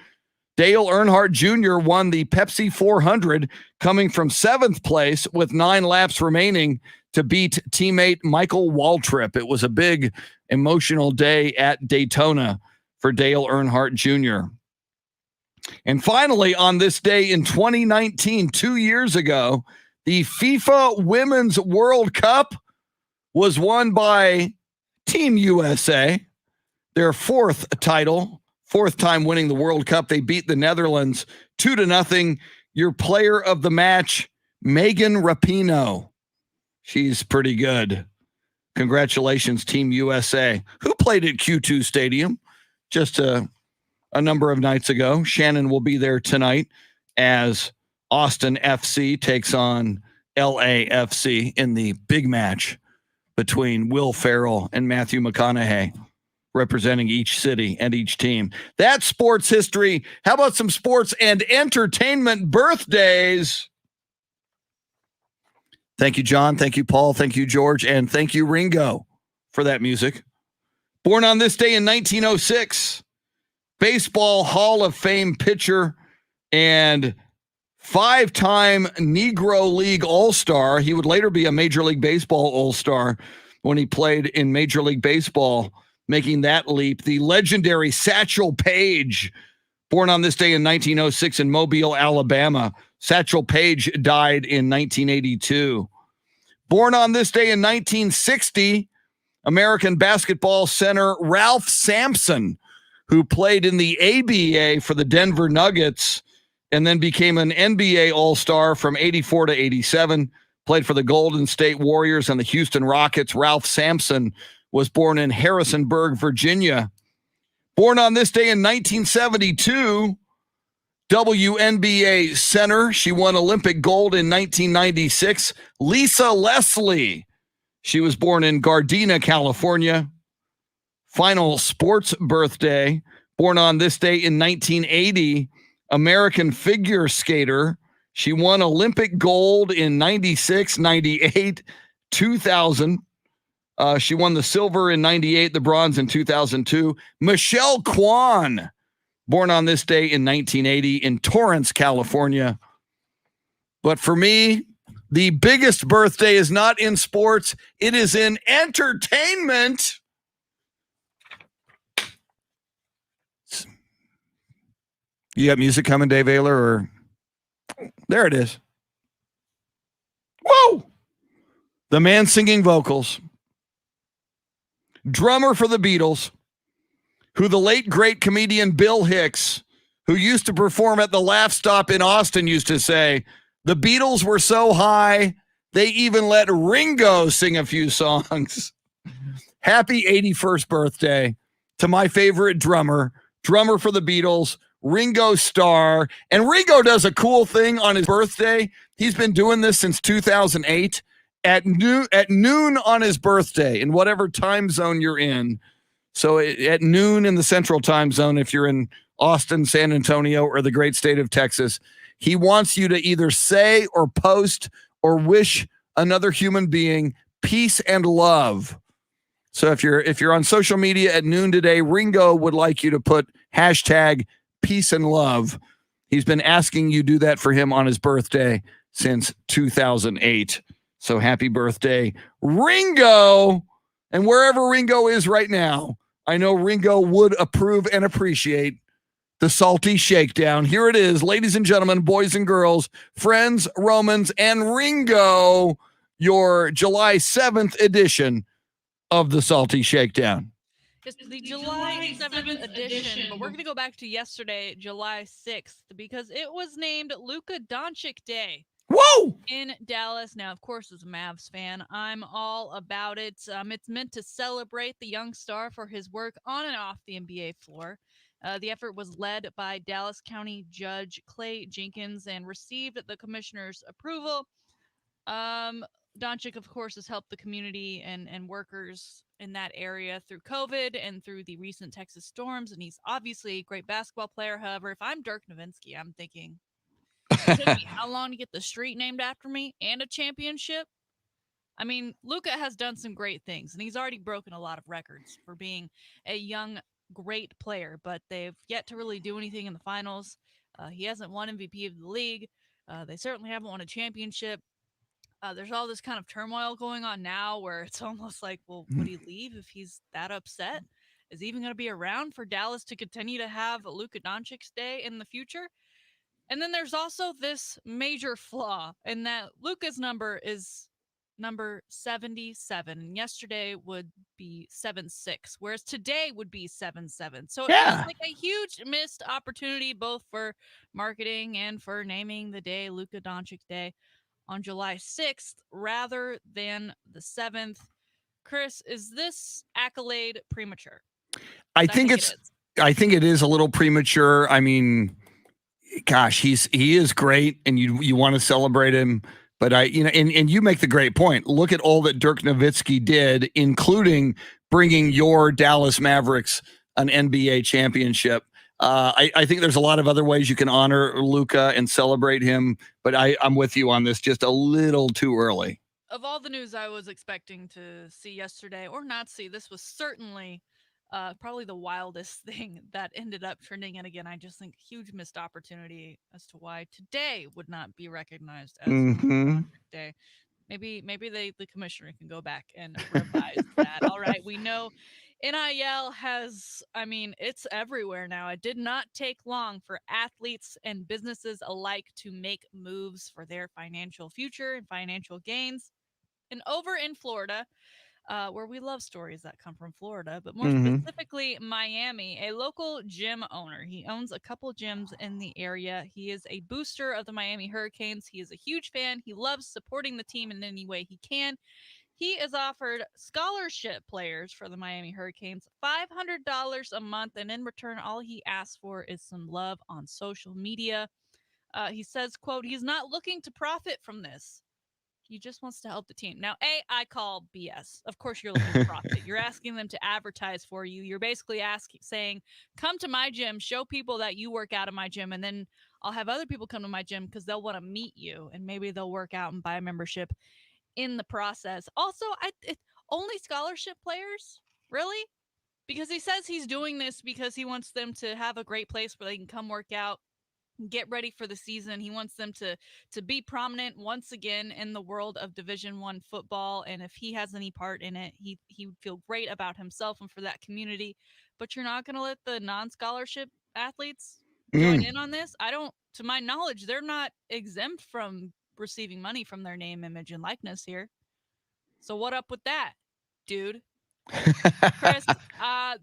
Dale Earnhardt Jr. won the Pepsi 400, coming from 7th place with 9 laps remaining to beat teammate Michael Waltrip. It was a big emotional day at Daytona for Dale Earnhardt Jr. And finally, on this day in 2019, 2 years ago, the FIFA Women's World Cup was won by Team USA, their 4th title. 4th time winning the World Cup. They beat the Netherlands 2-0. Your player of the match, Megan Rapinoe. She's pretty good. Congratulations, Team USA, who played at Q2 Stadium just a number of nights ago. Shannon will be there tonight as Austin FC takes on LAFC in the big match between Will Ferrell and Matthew McConaughey, representing each city and each team. That's sports history. How about some sports and entertainment birthdays? Thank you, John. Thank you, Paul. Thank you, George. And thank you, Ringo, for that music. Born on this day in 1906, Baseball Hall of Fame pitcher and 5-time Negro League All-Star. He would later be a Major League Baseball All-Star when he played in Major League Baseball, making that leap. The legendary Satchel Paige, born on this day in 1906 in Mobile, Alabama. Satchel Paige died in 1982. Born on this day in 1960, American basketball center Ralph Sampson, who played in the ABA for the Denver Nuggets and then became an NBA All-Star from 84 to 87, played for the Golden State Warriors and the Houston Rockets. Ralph Sampson was born in Harrisonburg, Virginia. Born on this day in 1972, WNBA center. She won Olympic gold in 1996. Lisa Leslie, She was born in Gardena, California. Final sports birthday, born on this day in 1980, American figure skater. She won Olympic gold in 96, 98, 2000. She won the silver in 98, the bronze in 2002. Michelle Kwan, born on this day in 1980 in Torrance, California. But for me, the biggest birthday is not in sports, it is in entertainment. You got music coming, Dave Ayler, or there it is. Whoa! The man singing vocals. Drummer for the Beatles, who the late great comedian Bill Hicks, who used to perform at the Laugh Stop in Austin, used to say, the Beatles were so high, they even let Ringo sing a few songs. Happy 81st birthday to my favorite drummer for the Beatles, Ringo Starr. And Ringo does a cool thing on his birthday. He's been doing this since 2008 at noon on his birthday in whatever time zone you're in. So at noon in the central time zone, if you're in Austin, San Antonio, or the great state of Texas, he wants you to either say or post or wish another human being peace and love. So if you're on social media at noon today, Ringo would like you to put hashtag peace and love. He's been asking you do that for him on his birthday since 2008. So happy birthday, Ringo. And wherever Ringo is right now, I know Ringo would approve and appreciate the Salty Shakedown. Here it is, ladies and gentlemen, boys and girls, friends, Romans, and Ringo, your July 7th edition of the Salty Shakedown. It's the July 7th edition, but we're going to go back to yesterday, July 6th, because it was named Luka Doncic Day. Whoa! In Dallas. Now, of course, as a Mavs fan, I'm all about it. It's meant to celebrate the young star for his work on and off the NBA floor. The effort was led by Dallas County Judge Clay Jenkins and received the commissioner's approval. Doncic, of course, has helped the community and workers in that area through COVID and through the recent Texas storms, and he's obviously a great basketball player. However, if I'm Dirk Nowitzki, I'm thinking, it took me how long to get the street named after me and a championship? I mean, Luka has done some great things, and he's already broken a lot of records for being a young, great player, but they've yet to really do anything in the finals. He hasn't won MVP of the league. They certainly haven't won a championship. There's all this kind of turmoil going on now where it's almost like, well, would he leave if he's that upset? Is he even going to be around for Dallas to continue to have Luka Doncic's Day in the future? And then there's also this major flaw in that Luka's number is number 77. And yesterday would be 76, whereas today would be 77. So it feels like a huge missed opportunity both for marketing and for naming the day Luka Doncic Day on July 6th rather than the 7th. Chris, is this accolade premature? I think it is a little premature. I mean, gosh, he is great, and you want to celebrate him. But and you make the great point. Look at all that Dirk Nowitzki did, including bringing your Dallas Mavericks an NBA championship. I think there's a lot of other ways you can honor Luka and celebrate him, but I'm with you on this. Just a little too early. Of all the news I was expecting to see yesterday or not see, this was certainly probably the wildest thing that ended up trending. And again, I just think huge missed opportunity as to why today would not be recognized as Project Day. Maybe the commissioner can go back and revise that. All right, we know NIL has, it's everywhere now. It did not take long for athletes and businesses alike to make moves for their financial future and financial gains. And over in Florida, where we love stories that come from Florida, but more specifically Miami, a local gym owner. He owns a couple gyms in the area. He is a booster of the Miami Hurricanes. He is a huge fan. He loves supporting the team in any way he can. He has offered scholarship players for the Miami Hurricanes $500 a month, and in return, all he asks for is some love on social media. He says, quote, he's not looking to profit from this. He just wants to help the team. Now, I call BS. Of course, you're looking to profit. You're asking them to advertise for you. You're basically saying, come to my gym, show people that you work out in my gym, and then I'll have other people come to my gym because they'll want to meet you, and maybe they'll work out and buy a membership in the process. Also, only scholarship players? Really? Because he says he's doing this because he wants them to have a great place where they can come work out, get ready for the season. He wants them to be prominent once again in the world of Division I football, and if he has any part in it, he would feel great about himself and for that community. But you're not going to let the non-scholarship athletes join in on this? To my knowledge, they're not exempt from receiving money from their name, image, and likeness here. So what up with that, dude? Chris,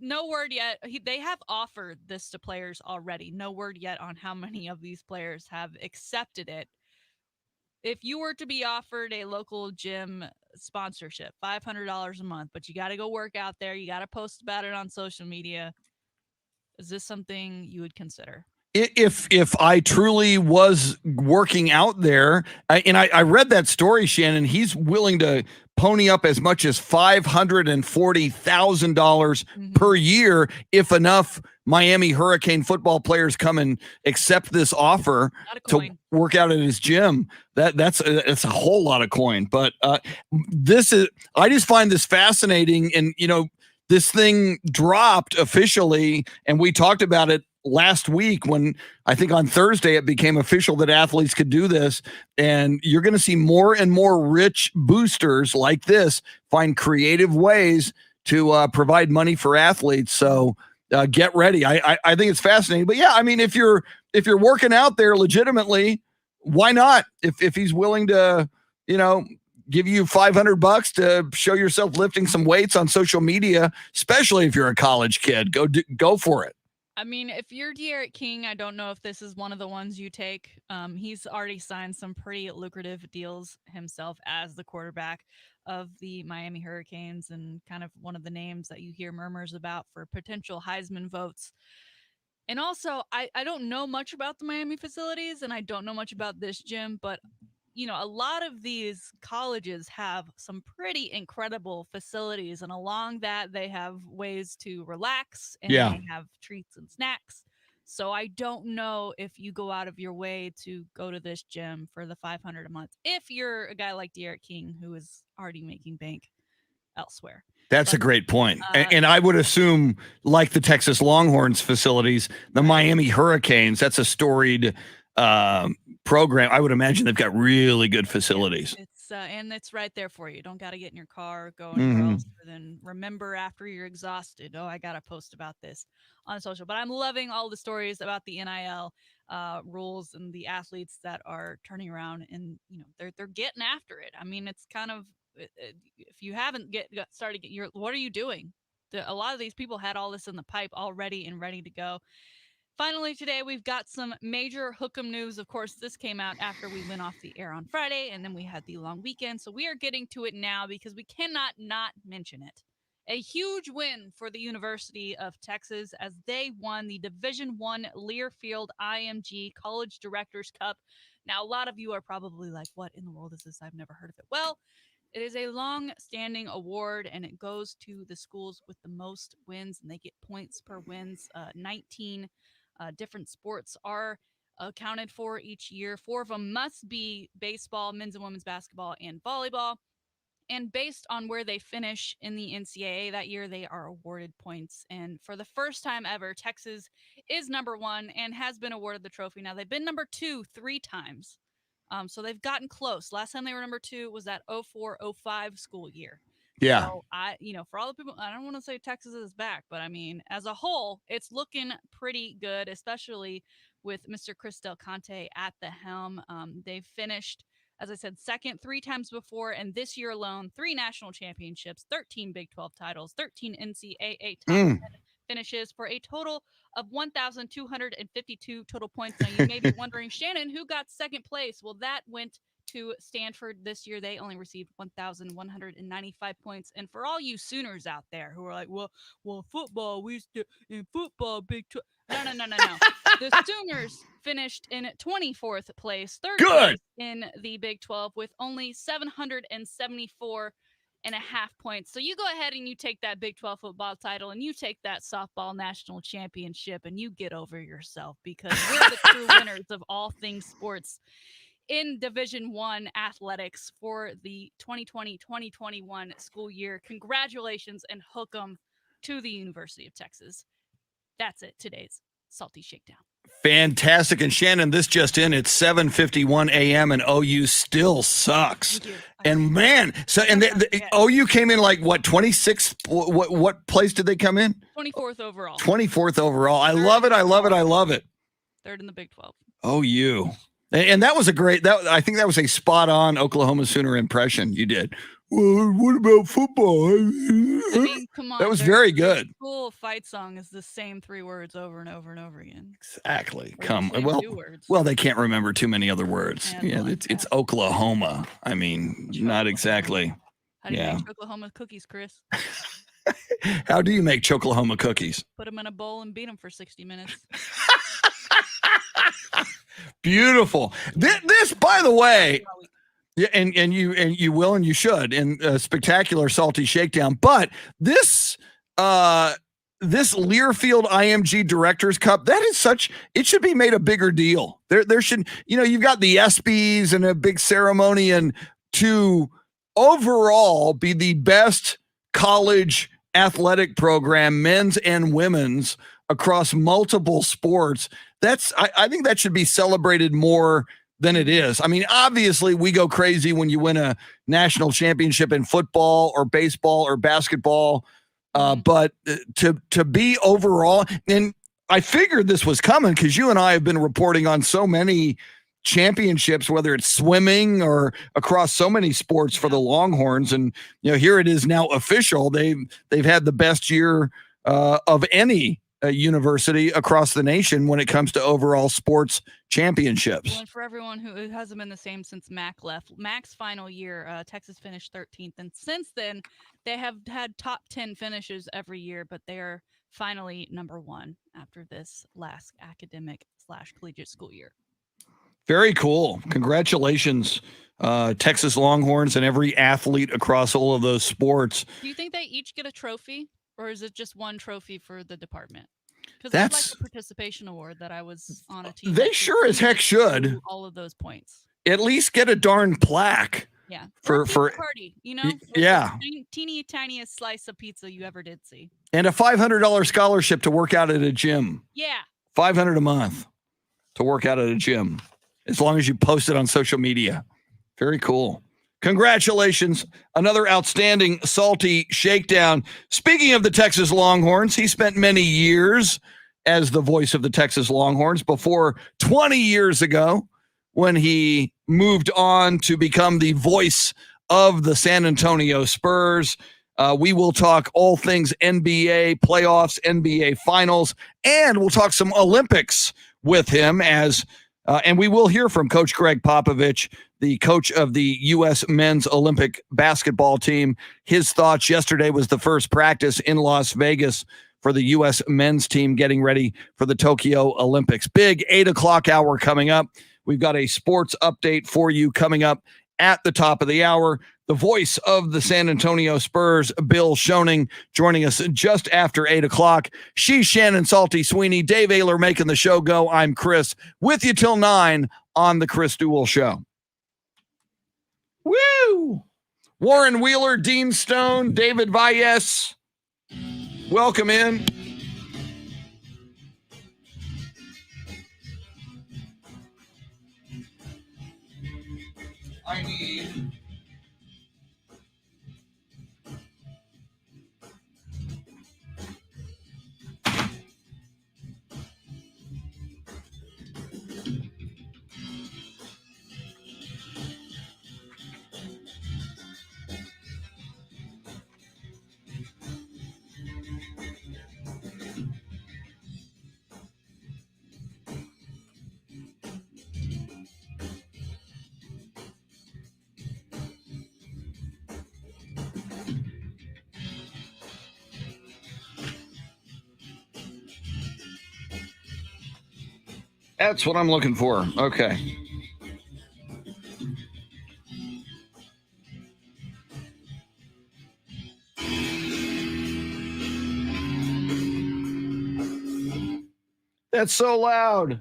no word yet. They have offered this to players already. No word yet on how many of these players have accepted it. If you were to be offered a local gym sponsorship, $500 a month, but you got to go work out there, you got to post about it on social media, is this something you would consider? If I truly was working out there, and I read that story, Shannon, he's willing to pony up as much as $540,000 per year if enough Miami Hurricane football players come and accept this offer to work out at his gym. That's a whole lot of coin. But I just find this fascinating, and this thing dropped officially, and we talked about it last week when I think on Thursday it became official that athletes could do this, and you're going to see more and more rich boosters like this find creative ways to provide money for athletes. So get ready. I think it's fascinating. But yeah, I mean, if you're working out there legitimately, why not? If he's willing to, give you $500 to show yourself lifting some weights on social media, especially if you're a college kid, go for it. I mean, if you're De'Aaron King, I don't know if this is one of the ones you take. He's already signed some pretty lucrative deals himself as the quarterback of the Miami Hurricanes, and kind of one of the names that you hear murmurs about for potential Heisman votes. And also, I don't know much about the Miami facilities, and I don't know much about this gym, but a lot of these colleges have some pretty incredible facilities, and along that they have ways to relax, and they have treats and snacks. So I don't know if you go out of your way to go to this gym for the $500 a month if you're a guy like De'Aaron King who is already making bank elsewhere. That's a great point. And I would assume, like the Texas Longhorns facilities, the Miami Hurricanes, that's a storied program. I would imagine they've got really good facilities. And it's right there for you. Don't got to get in your car, go anywhere else, or then remember after you're exhausted, I got to post about this on social. But I'm loving all the stories about the NIL rules and the athletes that are turning around, and they're getting after it. I mean, it's kind of, if you haven't started, what are you doing? A lot of these people had all this in the pipe already and ready to go. Finally, today, we've got some major Hook'em news. Of course, this came out after we went off the air on Friday, and then we had the long weekend. So we are getting to it now because we cannot not mention it. A huge win for the University of Texas as they won the Division I Learfield IMG College Directors Cup. Now, a lot of you are probably like, what in the world is this? I've never heard of it. Well, it is a long-standing award, and it goes to the schools with the most wins, and they get points per wins. 19 different sports are accounted for each year. 4 of them must be baseball, men's and women's basketball, and volleyball. And based on where they finish in the NCAA that year, they are awarded points. And for the first time ever, Texas is number 1 and has been awarded the trophy. Now, they've been number 2 3 times. So they've gotten close. Last time they were number 2 was that 04-05 school year. Yeah. So for all the people, I don't want to say Texas is back, but I mean, as a whole, it's looking pretty good, especially with Mr. Chris Del Conte at the helm. They've finished, as I said, second 3 times before, and this year alone, 3 national championships, 13 Big 12 titles, 13 NCAA top 10 finishes for a total of 1,252 total points. Now, you may be wondering, Shannon, who got second place? Well, that went to Stanford this year. They only received 1,195 points. And for all you Sooners out there who are like, well, football, in football, Big 12. No. The Sooners finished in 24th place, third Good. place in the Big 12 with only 774 and a half points. So you go ahead and you take that Big 12 football title and you take that softball national championship and you get over yourself because we're the true winners of all things sports in Division I athletics for the 2020-2021 school year. Congratulations and hook 'em to the University of Texas. That's it. Today's Salty Shakedown. Fantastic. And Shannon, this just in, it's 7:51 a.m. and OU still sucks. And man, so and the OU came in like what, 26th? What place did they come in? 24th overall. 24th overall. I love it. I love it. I love it. Third in the Big 12. OU. And that was a great, I think that was a spot on Oklahoma Sooner impression you did. Well, what about football? I mean, come on. That was very good. Cool fight song is the same 3 words over and over and over again. Exactly. Or Come the same well. 2 words. Well, they can't remember too many other words. Yeah, it's Oklahoma. I mean, not exactly. How do you make Oklahoma cookies, Chris? How do you make Choklahoma cookies? Put them in a bowl and beat them for 60 minutes. Beautiful. This, by the way, yeah, and you will and you should in a spectacular Salty Shakedown. But this this Learfield IMG Directors Cup, that is it should be made a bigger deal. There should, you've got the ESPYs and a big ceremony, and to overall be the best college athletic program, men's and women's, across multiple sports. I think that should be celebrated more than it is. I mean, obviously we go crazy when you win a national championship in football or baseball or basketball. But to be overall, and I figured this was coming because you and I have been reporting on so many championships, whether it's swimming or across so many sports for the Longhorns. And, here it is now official. They've had the best year of any university across the nation when it comes to overall sports championships. Well, and for everyone who it hasn't been the same since Mac left, Mac's final year, Texas finished 13th. And since then, they have had top 10 finishes every year, but they are finally number 1 after this last academic/collegiate school year. Very cool. Congratulations, Texas Longhorns and every athlete across all of those sports. Do you think they each get a trophy? Or is it just one trophy for the department? Because That's like the participation award that I was on a team. They sure as heck should. All of those points. At least get a darn plaque. Yeah. For party, yeah. The teeny tiniest slice of pizza you ever did see. And a $500 scholarship to work out at a gym. Yeah. $500 a month to work out at a gym, as long as you post it on social media. Very cool. Congratulations. Another outstanding Salty Shakedown. Speaking of the Texas Longhorns, he spent many years as the voice of the Texas Longhorns before 20 years ago when he moved on to become the voice of the San Antonio Spurs. We will talk all things NBA playoffs, NBA finals, and we'll talk some Olympics with him and we will hear from Coach Greg Popovich, the coach of the U.S. men's Olympic basketball team. His thoughts yesterday was the first practice in Las Vegas for the U.S. men's team getting ready for the Tokyo Olympics. Big 8 o'clock hour coming up. We've got a sports update for you coming up at the top of the hour. The voice of the San Antonio Spurs, Bill Schoening, joining us just after 8 o'clock. She's Shannon Salty Sweeney, Dave Ayler making the show go. I'm Chris, with you till 9 on the Chris Duel Show. Woo! Warren Wheeler, Dean Stone, David Valles, welcome in. I need... That's what I'm looking for. Okay. That's so loud.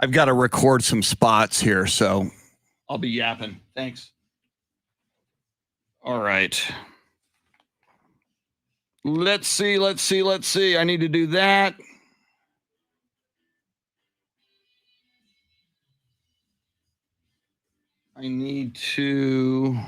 I've got to record some spots here, so I'll be yapping. Thanks. All right. Let's see. I need to do that. I need to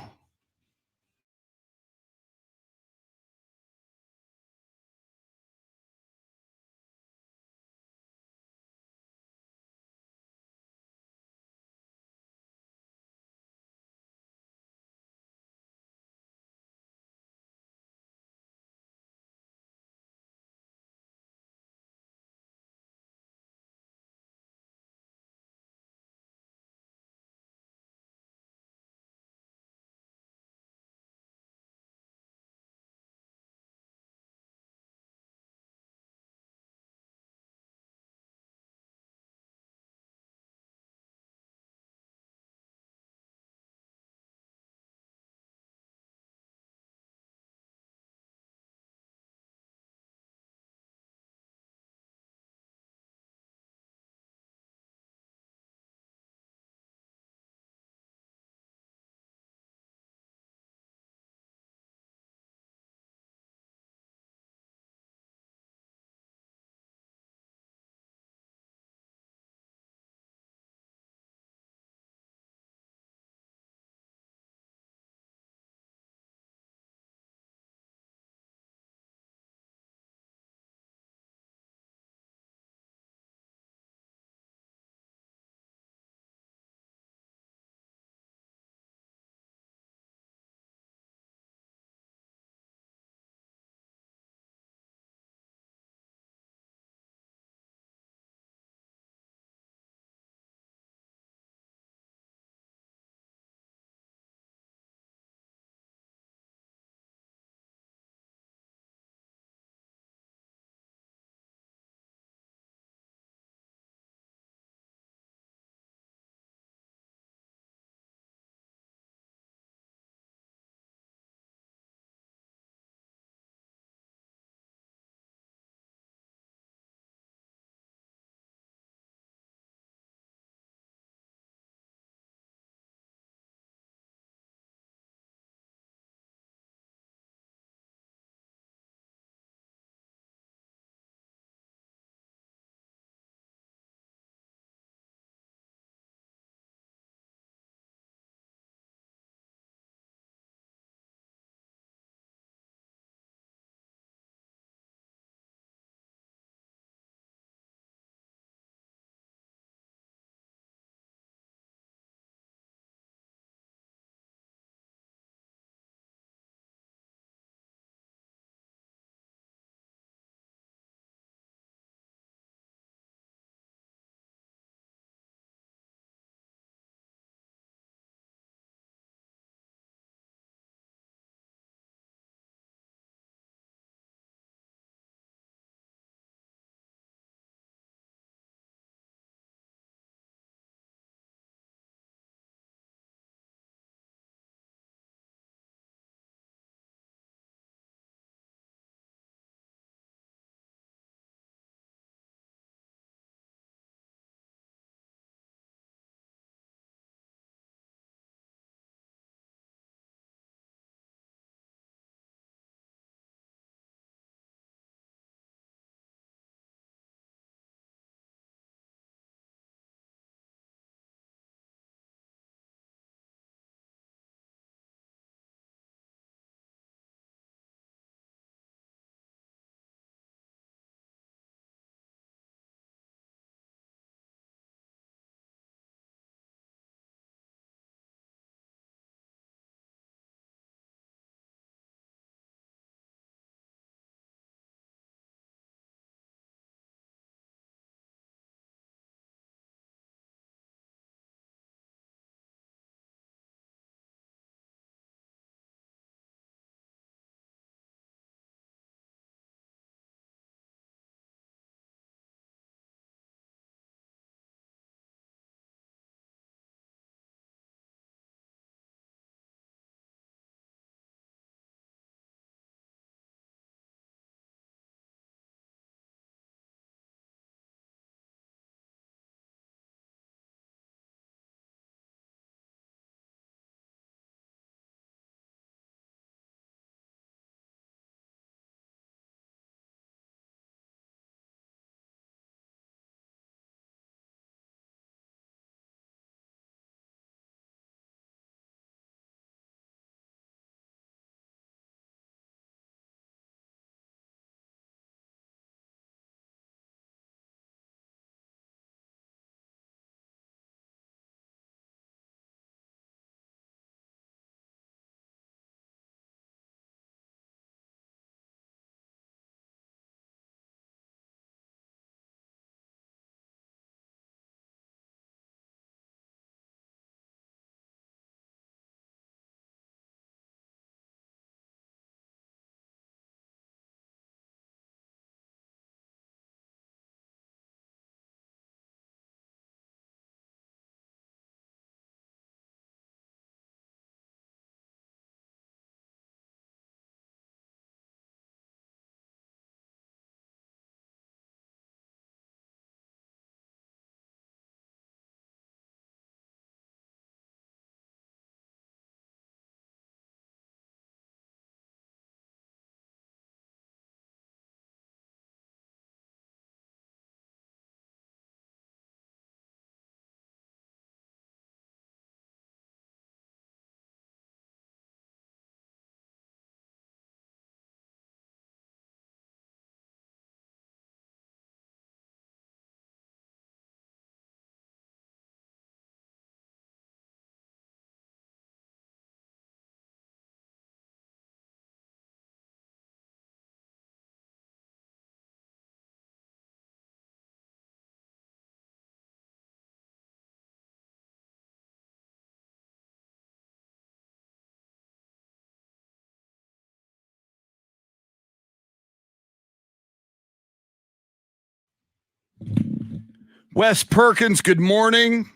Wes Perkins, good morning.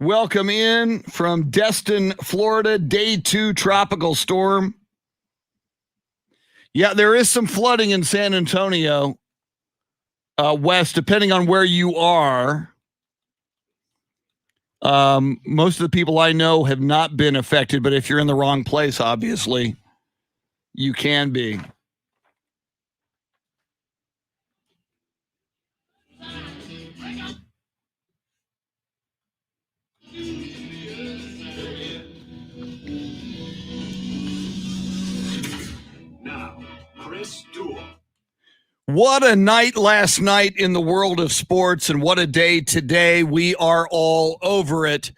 Welcome in from Destin, Florida, day 2 tropical storm. Yeah, there is some flooding in San Antonio, Wes, depending on where you are. Most of the people I know have not been affected, but if you're in the wrong place, obviously, you can be. Now, Chris Duel. What a night last night in the world of sports, and what a day today. We are all over it.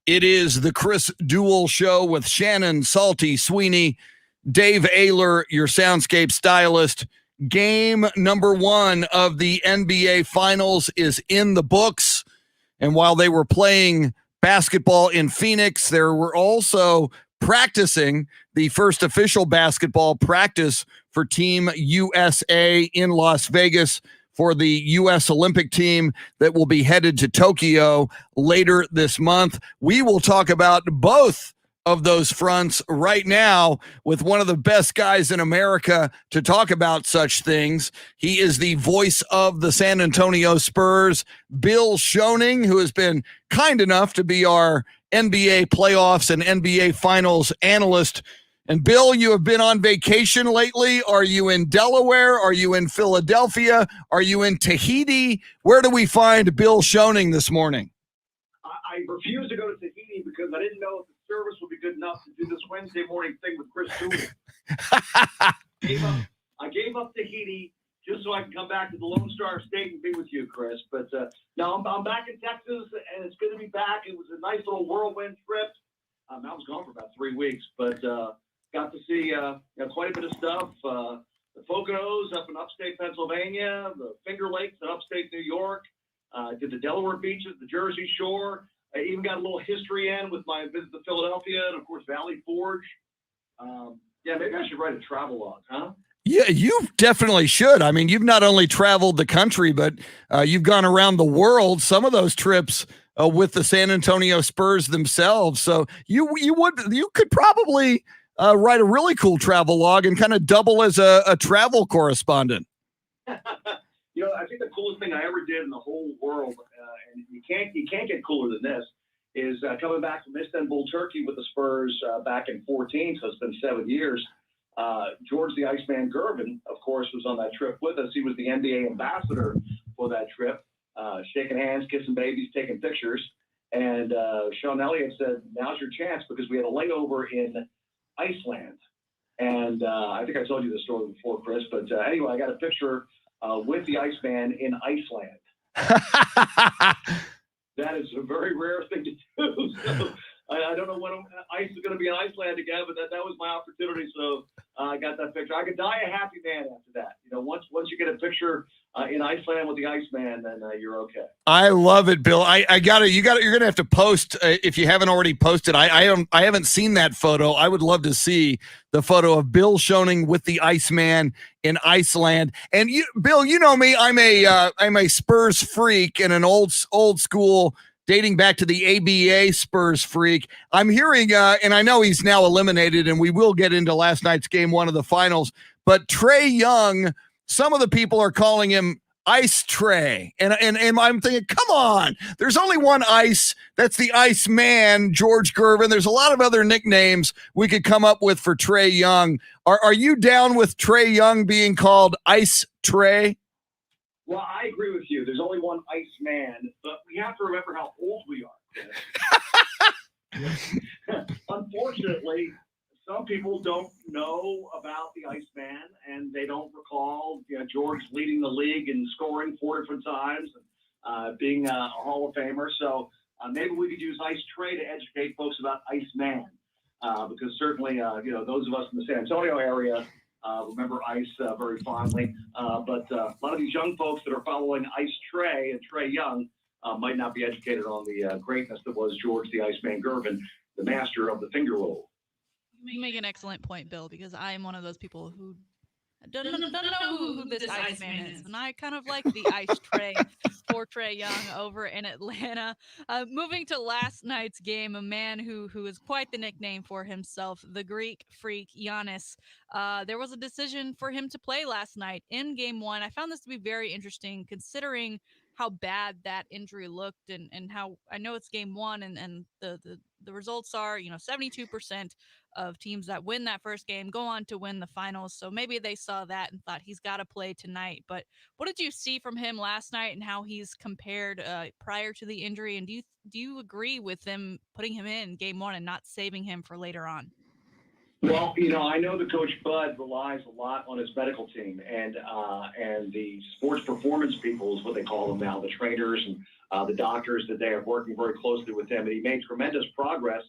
It is the Chris Duel Show with Shannon Salty Sweeney, Dave Ayler, your soundscape stylist. Game number 1 of the NBA Finals is in the books. And while they were playing basketball in Phoenix, they were also practicing the first official basketball practice for Team USA in Las Vegas for the U.S. Olympic team that will be headed to Tokyo later this month. We will talk about both of those fronts right now with one of the best guys in America to talk about such things. He is the voice of the San Antonio Spurs, Bill Schoening, who has been kind enough to be our NBA playoffs and NBA finals analyst. And Bill, you have been on vacation lately. Are you in Delaware? Are you in Philadelphia? Are you in Tahiti? Where do we find Bill Schoening this morning? I refused to go to Tahiti because I didn't know if the service would be good enough to do this Wednesday morning thing with Chris Duel. I gave up Tahiti just so I can come back to the Lone Star State and be with you, Chris. But no, I'm back in Texas, and it's good to be back. It was a nice little whirlwind trip. I was gone for about 3 weeks, but got to see quite a bit of stuff. The Poconos up in upstate Pennsylvania, the Finger Lakes in upstate New York. Did the Delaware beaches, the Jersey Shore. I even got a little history in with my visit to Philadelphia and, of course, Valley Forge. Maybe I should write a travel log, huh? Yeah, you definitely should. I mean, you've not only traveled the country, but you've gone around the world. Some of those trips with the San Antonio Spurs themselves. So you could probably write a really cool travel log and kind of double as a travel correspondent. I think the coolest thing I ever did in the whole world, and you can't get cooler than this, is coming back from Istanbul, Turkey with the Spurs back in 2014, so it's been 7 years. George the Iceman Gervin, of course, was on that trip with us. He was the NBA ambassador for that trip, shaking hands, kissing babies, taking pictures. And Sean Elliott said, now's your chance, because we had a layover in Iceland. And I think I told you this story before, Chris, but anyway, I got a picture with the Iceman in Iceland. That is a very rare thing to do. So I don't know when ice is going to be in Iceland again, but that was my opportunity. So I got that picture. I could die a happy man after that. Once you get a picture in Iceland with the Iceman, then you're okay. I love it, Bill. I got it. You're going to have to post if you haven't already posted. I haven't seen that photo. I would love to see the photo of Bill Schoening with the Iceman in Iceland. And Bill, you know me. I'm a Spurs freak and an old school, dating back to the ABA Spurs freak. I'm hearing, and I know he's now eliminated, and we will get into last night's game 1 of the finals, but Trae Young, some of the people are calling him Ice Trae. And I'm thinking, come on, there's only one Ice. That's the Ice Man, George Gervin. There's a lot of other nicknames we could come up with for Trae Young. Are you down with Trae Young being called Ice Trae? Well, I agree with you. There's only one Ice Man, but we have to remember how old we are. Unfortunately, some people don't know about the Iceman, and they don't recall George leading the league and scoring 4 different times and being a Hall of Famer. So maybe we could use Ice Trae to educate folks about Iceman, because certainly those of us in the San Antonio area remember Ice very fondly. But a lot of these young folks that are following Ice Trae and Trae Young might not be educated on the greatness that was George the Iceman Gervin, the master of the finger roll. You make an excellent point, Bill, because I am one of those people who Don't know who this Iceman is. And I kind of like the ice tray for Trae Young over in Atlanta. Moving to last night's game, a man who is quite the nickname for himself, the Greek freak Giannis. There was a decision for him to play last night in game one. I found this to be very interesting considering how bad that injury looked and how I know it's game one and the results are, 72% of teams that win that first game go on to win the finals. So maybe they saw that and thought he's got to play tonight. But what did you see from him last night and how he's compared prior to the injury? And do you agree with them putting him in game one and not saving him for later on? Well, I know that Coach Bud relies a lot on his medical team and the sports performance people is what they call them now, the trainers and the doctors that they are working very closely with him. And he made tremendous progress.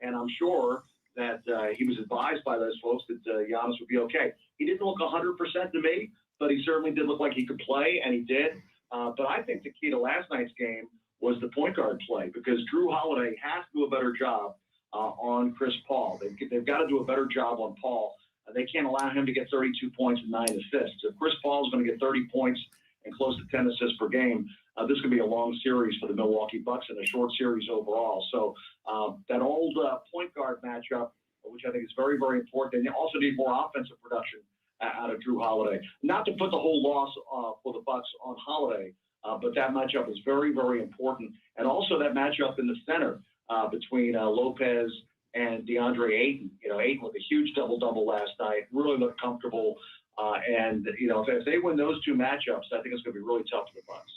And I'm sure that he was advised by those folks that Giannis would be okay. He didn't look 100% to me, but he certainly did look like he could play, and he did. But I think the key to last night's game was the point guard play because Drew Holiday has to do a better job on Chris Paul. They've got to do a better job on Paul. They can't allow him to get 32 points and 9 assists. If Chris Paul is going to get 30 points and close to 10 assists per game, this could be a long series for the Milwaukee Bucks and a short series overall. So that old point guard matchup, which I think is very, very important, and you also need more offensive production out of Drew Holiday. Not to put the whole loss for the Bucks on Holiday, but that matchup is very, very important. And also that matchup in the center between Lopez and DeAndre Ayton. Ayton with a huge double-double last night, really looked comfortable. And if they win those two matchups, I think it's going to be really tough for the Bucks.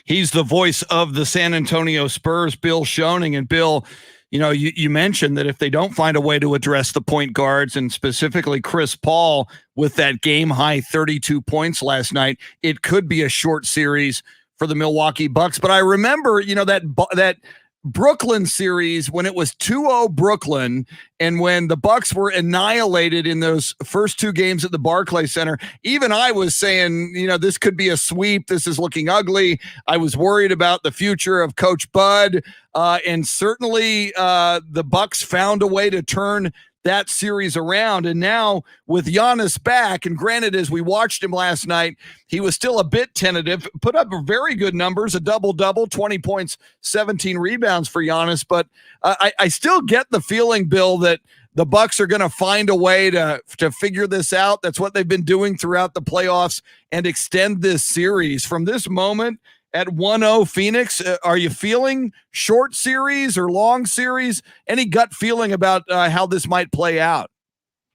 He's the voice of the San Antonio Spurs, Bill Schoening. And Bill, you mentioned that if they don't find a way to address the point guards and specifically Chris Paul with that game-high 32 points last night, it could be a short series for the Milwaukee Bucks. But I remember, that Brooklyn series when it was 2-0 Brooklyn and when the Bucks were annihilated in those first two games at the Barclays Center. Even I was saying, this could be a sweep. This is looking ugly. I was worried about the future of Coach Bud. And certainly the Bucks found a way to turn that series around. And now with Giannis back, and granted, as we watched him last night, he was still a bit tentative, put up very good numbers, a double-double, 20 points, 17 rebounds for Giannis. But I still get the feeling, Bill, that the Bucks are going to find a way to figure this out. That's what they've been doing throughout the playoffs and extend this series. From this moment at 1-0 Phoenix, are you feeling short series or long series? Any gut feeling about how this might play out?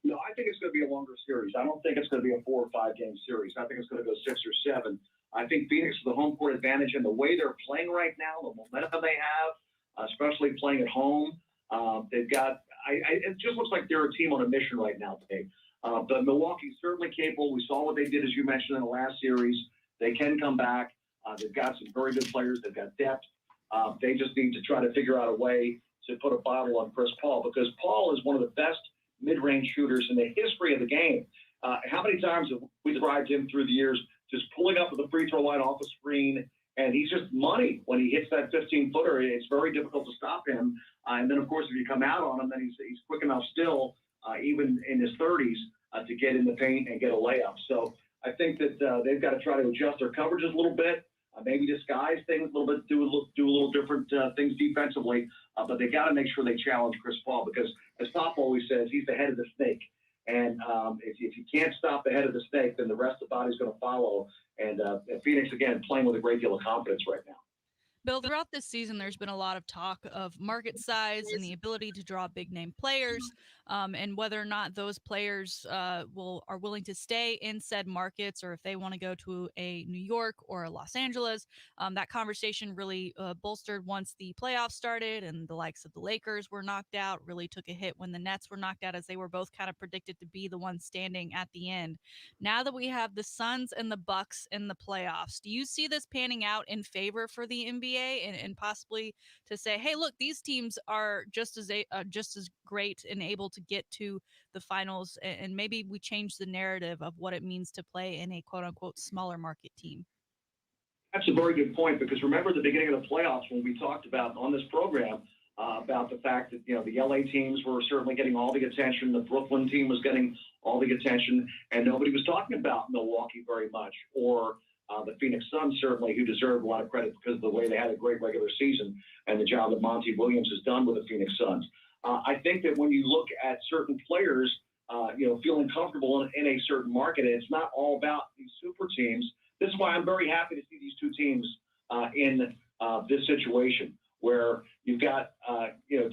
No, I think it's going to be a longer series. I don't think it's going to be a 4 or 5 game series. I think it's going to go 6 or 7. I think Phoenix has the home court advantage and the way they're playing right now, the momentum they have, especially playing at home. They've got it just looks like they're a team on a mission right now, Dave. But Milwaukee's certainly capable. We saw what they did, as you mentioned, in the last series. They can come back. They've got some very good players. They've got depth. They just need to try to figure out a way to put a bottle on Chris Paul because Paul is one of the best mid-range shooters in the history of the game. How many times have we described him through the years just pulling up at the free throw line off the screen, and he's just money when he hits that 15-footer. It's very difficult to stop him. And then, of course, if you come out on him, then he's quick enough still, even in his 30s, to get in the paint and get a layup. So I think that they've got to try to adjust their coverages a little bit, maybe disguise things a little bit, do a little different things defensively. But they got to make sure they challenge Chris Paul because, as Pop always says, he's the head of the snake. And if you can't stop the head of the snake, then the rest of the body's going to follow. And Phoenix, again, playing with a great deal of confidence right now. Bill, throughout this season, there's been a lot of talk of market size and the ability to draw big name players, and whether or not those players are willing to stay in said markets, or if they want to go to a New York or a Los Angeles. That conversation really bolstered once the playoffs started and the likes of the Lakers were knocked out. Really took a hit when the Nets were knocked out, as they were both kind of predicted to be the ones standing at the end. Now that we have the Suns and the Bucks in the playoffs, do you see this panning out in favor for the NBA? And possibly to say, hey, look, these teams are just as great and able to get to the finals, and maybe we change the narrative of what it means to play in a quote unquote smaller market team. That's a very good point because remember the beginning of the playoffs when we talked about on this program about the fact that the LA teams were certainly getting all the attention, the Brooklyn team was getting all the attention, and nobody was talking about Milwaukee very much, or the Phoenix Suns certainly, who deserve a lot of credit because of the way they had a great regular season and the job that Monty Williams has done with the Phoenix Suns. I think that when you look at certain players, feeling comfortable in a certain market, and it's not all about these super teams. This is why I'm very happy to see these two teams in this situation where you've got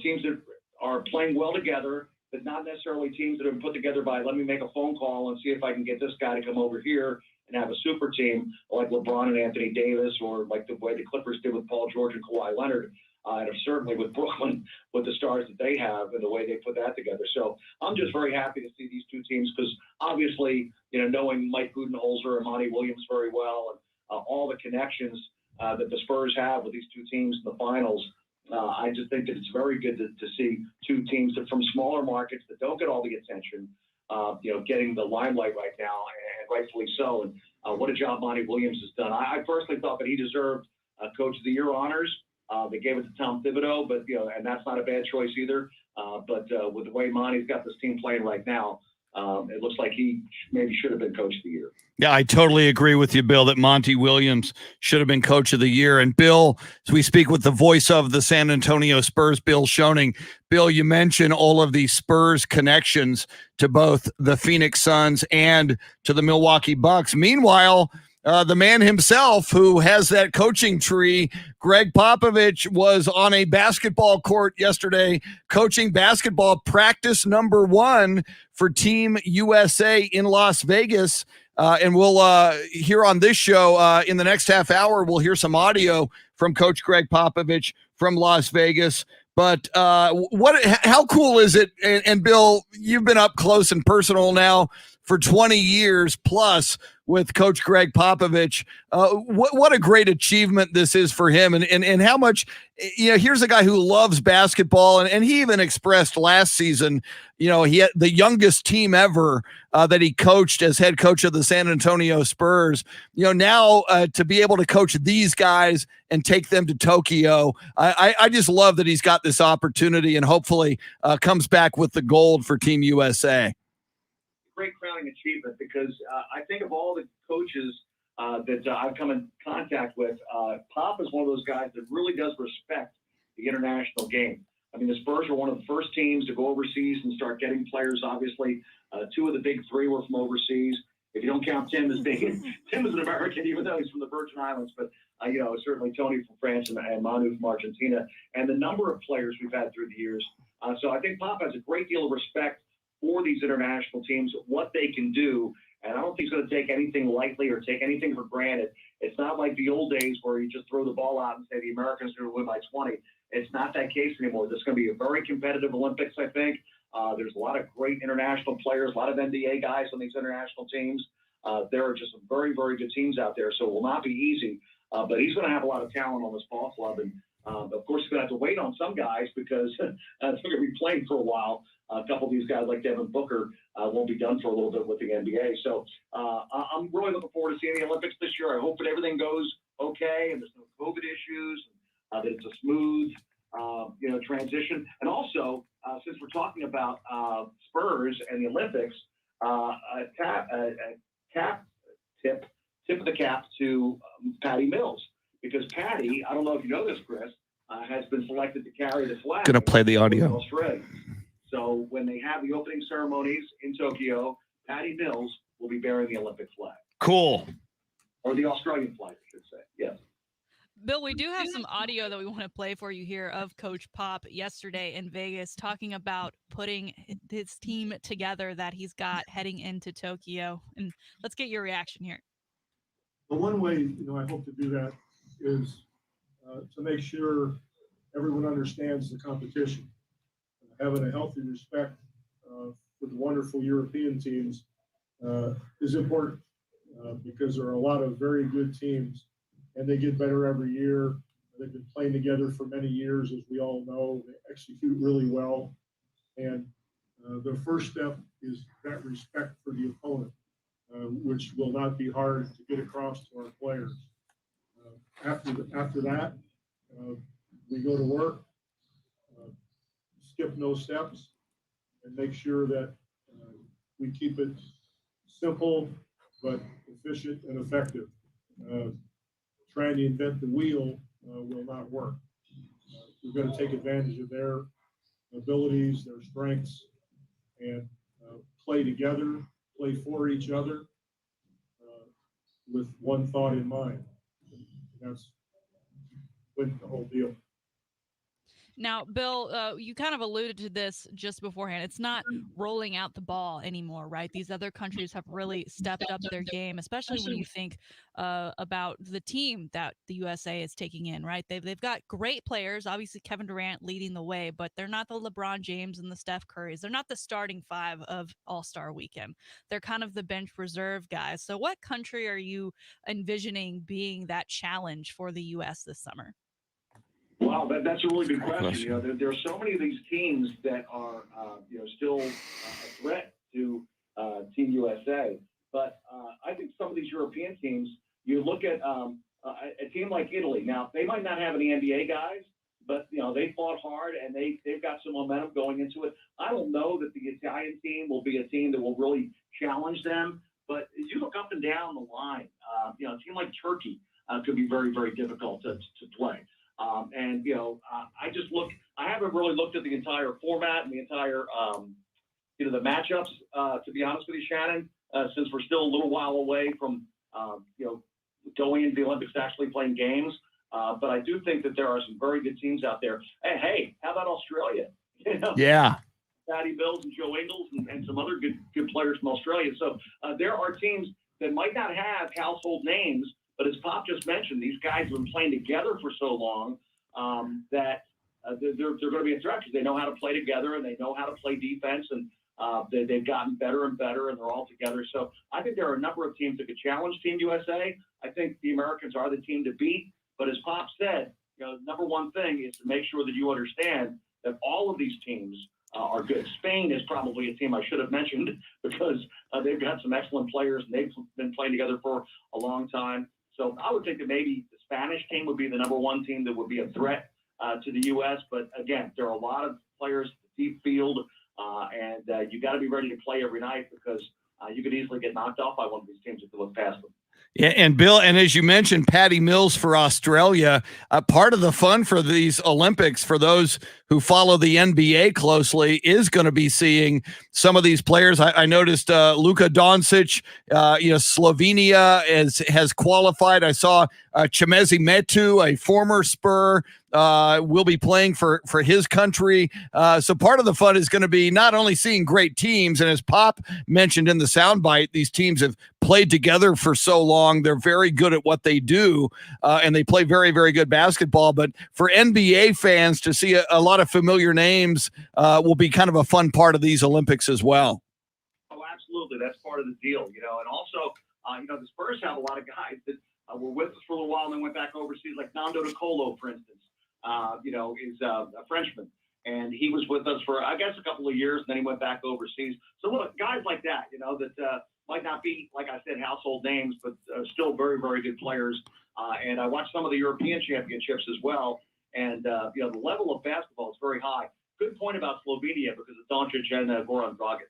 teams that are playing well together, but not necessarily teams that have been put together by, let me make a phone call and see if I can get this guy to come over here and have a super team like LeBron and Anthony Davis, or like the way the Clippers did with Paul George and Kawhi Leonard, and certainly with Brooklyn, with the stars that they have and the way they put that together. So I'm just very happy to see these two teams because obviously, knowing Mike Budenholzer and Monty Williams very well, and all the connections that the Spurs have with these two teams in the finals, I just think that it's very good to see two teams that from smaller markets that don't get all the attention, getting the limelight right now, and rightfully so. And what a job Monty Williams has done. I personally thought that he deserved Coach of the Year honors. They gave it to Tom Thibodeau, but and that's not a bad choice either. But with the way Monty's got this team playing right now, it looks like he maybe should have been Coach of the Year. Yeah, I totally agree with you, Bill, that Monty Williams should have been Coach of the Year. And Bill, as we speak with the voice of the San Antonio Spurs, Bill Schoening. Bill, you mentioned all of these Spurs connections to both the Phoenix Suns and to the Milwaukee Bucks. Meanwhile, the man himself who has that coaching tree, Greg Popovich, was on a basketball court yesterday coaching basketball practice number 1 for Team USA in Las Vegas. And we'll hear on this show in the next half hour, we'll hear some audio from Coach Greg Popovich from Las Vegas. But how cool is it? And Bill, you've been up close and personal now for 20 years plus with Coach Greg Popovich. What a great achievement this is for him, and how much, here's a guy who loves basketball, and he even expressed last season, he had the youngest team ever that he coached as head coach of the San Antonio Spurs. Now to be able to coach these guys and take them to Tokyo, I just love that he's got this opportunity, and hopefully comes back with the gold for Team USA. Great crowning achievement, because I think of all the coaches that I've come in contact with, Pop is one of those guys that really does respect the international game. I mean, the Spurs were one of the first teams to go overseas and start getting players. Obviously, 2 of the big 3 were from overseas. If you don't count Tim as being Tim is an American, even though he's from the Virgin Islands, but certainly Tony from France and Manu from Argentina, and the number of players we've had through the years. So I think Pop has a great deal of respect for these international teams, what they can do. And I don't think he's going to take anything lightly or take anything for granted. It's not like the old days where you just throw the ball out and say the Americans are going to win by 20. It's not that case anymore. This is going to be a very competitive Olympics, I think. There's a lot of great international players, a lot of NBA guys on these international teams. There are just some very, very good teams out there, so it will not be easy. But he's going to have a lot of talent on this ball club. And, of course, he's going to have to wait on some guys because they're going to be playing for a while. A couple of these guys like Devin Booker won't be done for a little bit with the NBA. So I'm really looking forward to seeing the Olympics this year. I hope that everything goes okay and there's no COVID issues, that it's a smooth, transition. And also, since we're talking about Spurs and the Olympics, tip of the cap to Patty Mills, because Patty, I don't know if you know this, Chris, has been selected to carry the flag. Going to play the audio. In Australia. So when they have the opening ceremonies in Tokyo, Patty Mills will be bearing the Olympic flag. Cool. Or the Australian flag, I should say. Yes. Bill, we do have some audio that we want to play for you here of Coach Pop yesterday in Vegas talking about putting his team together that he's got heading into Tokyo. And let's get your reaction here. The one way, I hope to do that is to make sure everyone understands the competition. Having a healthy respect for the wonderful European teams is important because there are a lot of very good teams, and they get better every year. They've been playing together for many years, as we all know. They execute really well. And the first step is that respect for the opponent, which will not be hard to get across to our players. After that, we go to work, skip no steps, and make sure that we keep it simple but efficient and effective. Trying to invent the wheel will not work. We've got to take advantage of their abilities, their strengths, and play together, play for each other with one thought in mind. That's with the whole deal. Now, Bill, you kind of alluded to this just beforehand. It's not rolling out the ball anymore, right? These other countries have really stepped up their game, especially when you think about the team that the USA is taking in, right? They've got great players, obviously Kevin Durant leading the way, but they're not the LeBron James and the Steph Currys. They're not the starting five of All-Star Weekend. They're kind of the bench reserve guys. So what country are you envisioning being that challenge for the U.S. this summer? Wow, that's a really good question. You know, there are so many of these teams that are, still a threat to Team USA. But I think some of these European teams, you look at a team like Italy. Now, they might not have any NBA guys, but, they fought hard and they've got some momentum going into it. I don't know that the Italian team will be a team that will really challenge them. But you look up and down the line, a team like Turkey could be very, very difficult to play. I haven't really looked at the entire format and the entire, the matchups, to be honest with you, Shannon, since we're still a little while away from, going into the Olympics, actually playing games. But I do think that there are some very good teams out there. Hey, how about Australia? Yeah. Patty Mills and Joe Ingles and some other good players from Australia. So there are teams that might not have household names, but as Pop just mentioned, these guys have been playing together for so long that they're going to be a threat because they know how to play together and they know how to play defense, and they've gotten better and better, and they're all together. So I think there are a number of teams that could challenge Team USA. I think the Americans are the team to beat. But as Pop said, number one thing is to make sure that you understand that all of these teams are good. Spain is probably a team I should have mentioned because they've got some excellent players and they've been playing together for a long time. So I would think that maybe the Spanish team would be the number one team that would be a threat to the U.S. But again, there are a lot of players, deep field, and you got to be ready to play every night because you could easily get knocked off by one of these teams if you look past them. Yeah, and Bill, and as you mentioned, Patty Mills for Australia, part of the fun for these Olympics, for those who follow the NBA closely, is going to be seeing some of these players. I noticed Luka Doncic, Slovenia has qualified. I saw Chemezi Metu, a former Spur, will be playing for his country. So part of the fun is going to be not only seeing great teams, and as Pop mentioned in the soundbite, these teams have played together for so long. They're very good at what they do, and they play very, very good basketball. But for NBA fans to see a lot of familiar names will be kind of a fun part of these Olympics as well. Oh, absolutely. That's part of the deal, and also, the Spurs have a lot of guys that were with us for a little while and then went back overseas, like Nando De Colo, for instance. Is a Frenchman, and he was with us for, I guess, a couple of years, and then he went back overseas. So look, guys like that, that might not be, like I said, household names, but still very, very good players. And I watched some of the European championships as well, and the level of basketball is very high. Good point about Slovenia because of Doncic and Goran Dragic.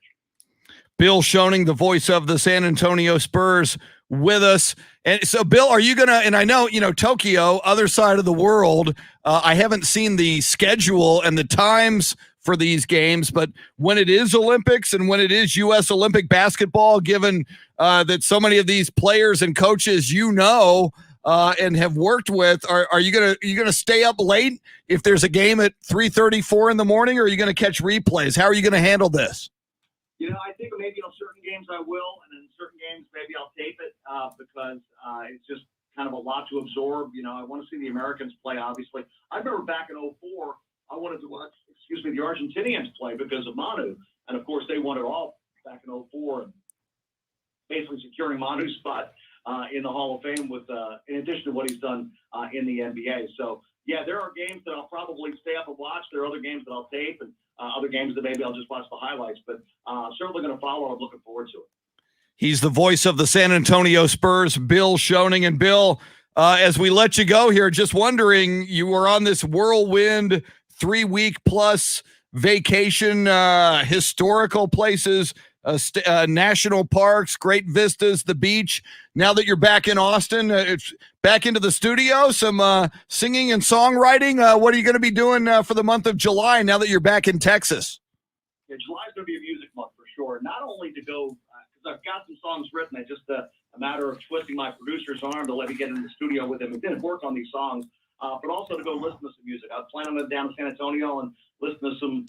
Bill Schoening, the voice of the San Antonio Spurs, with us. And so, Bill, are you going to, and I know, Tokyo, other side of the world, I haven't seen the schedule and the times for these games, but when it is Olympics and when it is U.S. Olympic basketball, given that so many of these players and coaches, and have worked with, are you going to stay up late if there's a game at 3:34 in the morning, or are you going to catch replays? How are you going to handle this? I think maybe on certain games I will, and in certain games maybe I'll tape it because it's just kind of a lot to absorb. I want to see the Americans play, obviously. I remember back in 2004, I wanted to watch, the Argentinians play because of Manu. And, of course, they won it all back in 2004, and basically securing Manu's spot in the Hall of Fame with, in addition to what he's done in the NBA. So, yeah, there are games that I'll probably stay up and watch. There are other games that I'll tape, and other games that maybe I'll just watch the highlights. But certainly going to follow. I'm looking forward to it. He's the voice of the San Antonio Spurs, Bill Schoening. And Bill, as we let you go here, just wondering, you were on this whirlwind 3-week plus vacation, historical places. national parks, great vistas, the beach. Now that you're back in Austin, it's back into the studio, some singing and songwriting. What are you going to be doing for the month of July now that you're back in Texas? Yeah, July's going to be a music month for sure. Not only to go, because I've got some songs written, it's just a matter of twisting my producer's arm to let me get in the studio with him and then work on these songs, but also to go listen to some music. I plan on going down to San Antonio and listen to some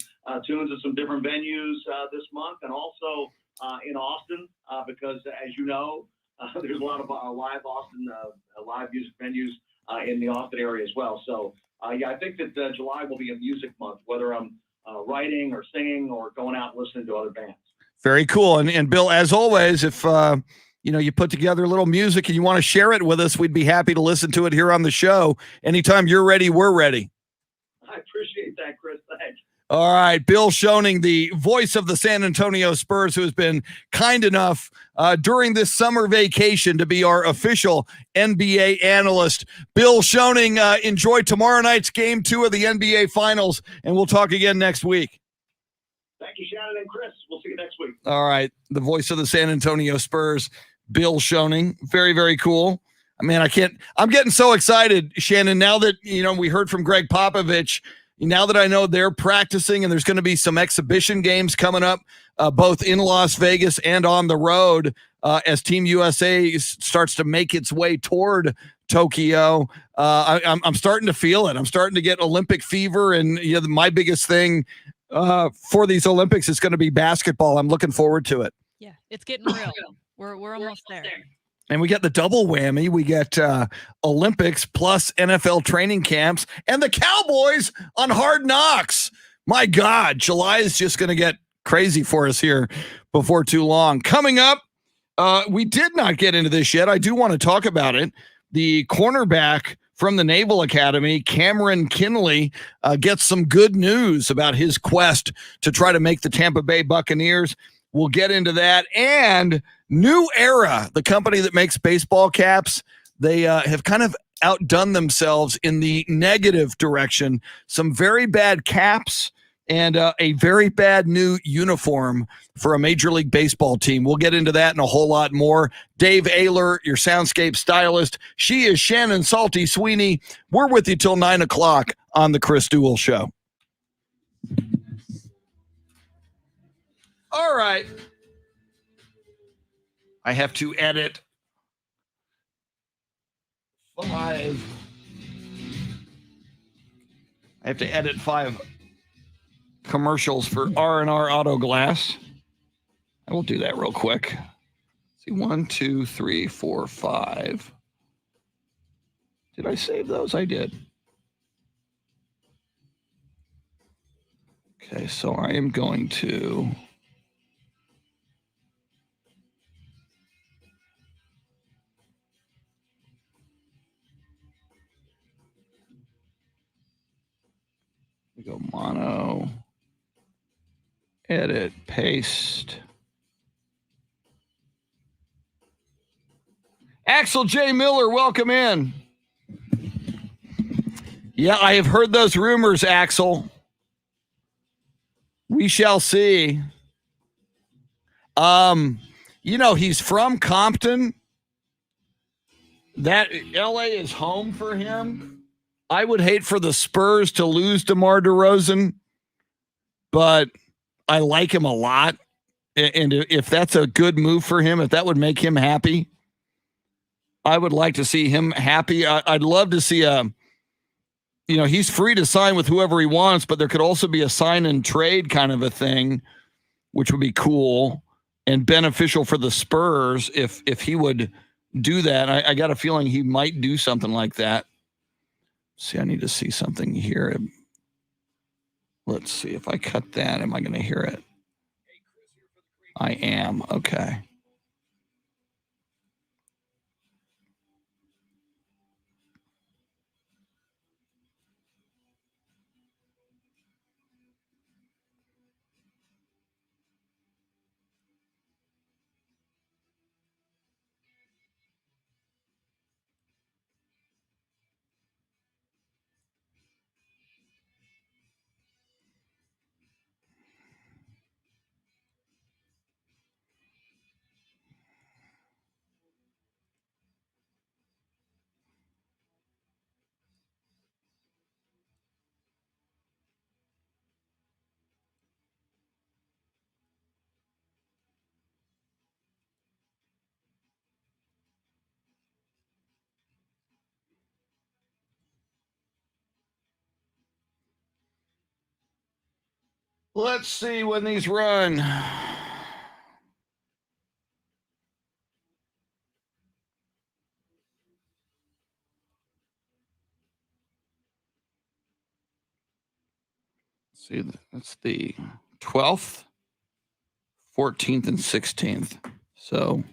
tunes at some different venues this month, and also in Austin, because as you know, there's a lot of live Austin, live music venues in the Austin area as well. So, yeah, I think that July will be a music month, whether I'm writing or singing or going out and listening to other bands. Very cool. And Bill, as always, if you put together a little music and you want to share it with us, we'd be happy to listen to it here on the show. Anytime you're ready, we're ready. I appreciate that, Chris. Thanks. All right, Bill Schoening, the voice of the San Antonio Spurs, who has been kind enough during this summer vacation to be our official NBA analyst. Bill Schoening, enjoy tomorrow night's Game 2 of the NBA Finals, and we'll talk again next week. Thank you, Shannon and Chris. We'll see you next week. All right, the voice of the San Antonio Spurs, Bill Schoening. Very, very cool. I mean, I'm getting so excited, Shannon, now that, we heard from Greg Popovich. Now that I know they're practicing and there's going to be some exhibition games coming up, both in Las Vegas and on the road, as Team USA starts to make its way toward Tokyo, I'm starting to feel it. I'm starting to get Olympic fever, and my biggest thing for these Olympics is going to be basketball. I'm looking forward to it. Yeah, it's getting real. We're almost there. And we get the double whammy. We get Olympics plus NFL training camps and the Cowboys on Hard Knocks. My God, July is just going to get crazy for us here before too long. Coming up, we did not get into this yet. I do want to talk about it. The cornerback from the Naval Academy, Cameron Kinley, gets some good news about his quest to try to make the Tampa Bay Buccaneers. We'll get into that. And New Era, the company that makes baseball caps, they have kind of outdone themselves in the negative direction. Some very bad caps and a very bad new uniform for a Major League Baseball team. We'll get into that and a whole lot more. Dave Ayler, your soundscape stylist. She is Shannon Salty Sweeney. We're with you till 9 o'clock on the Chris Duel Show. All right. I have to edit 5. I have to edit 5 commercials for R&R Auto Glass. I will do that real quick. See, 1, 2, 3, 4, 5. Did I save those? I did. Okay, so I am going to go mono, edit, paste. Axel J. Miller, welcome in. Yeah, I have heard those rumors, Axel. We shall see. He's from Compton. That LA is home for him. I would hate for the Spurs to lose DeMar DeRozan, but I like him a lot. And if that's a good move for him, if that would make him happy, I would like to see him happy. I'd love to see he's free to sign with whoever he wants, but there could also be a sign and trade kind of a thing, which would be cool and beneficial for the Spurs if he would do that. I got a feeling he might do something like that. See, I need to see something here. Let's see if I cut that. Am I going to hear it? I am. Okay. Let's see when these run. See, that's the 12th, 14th, and 16th. So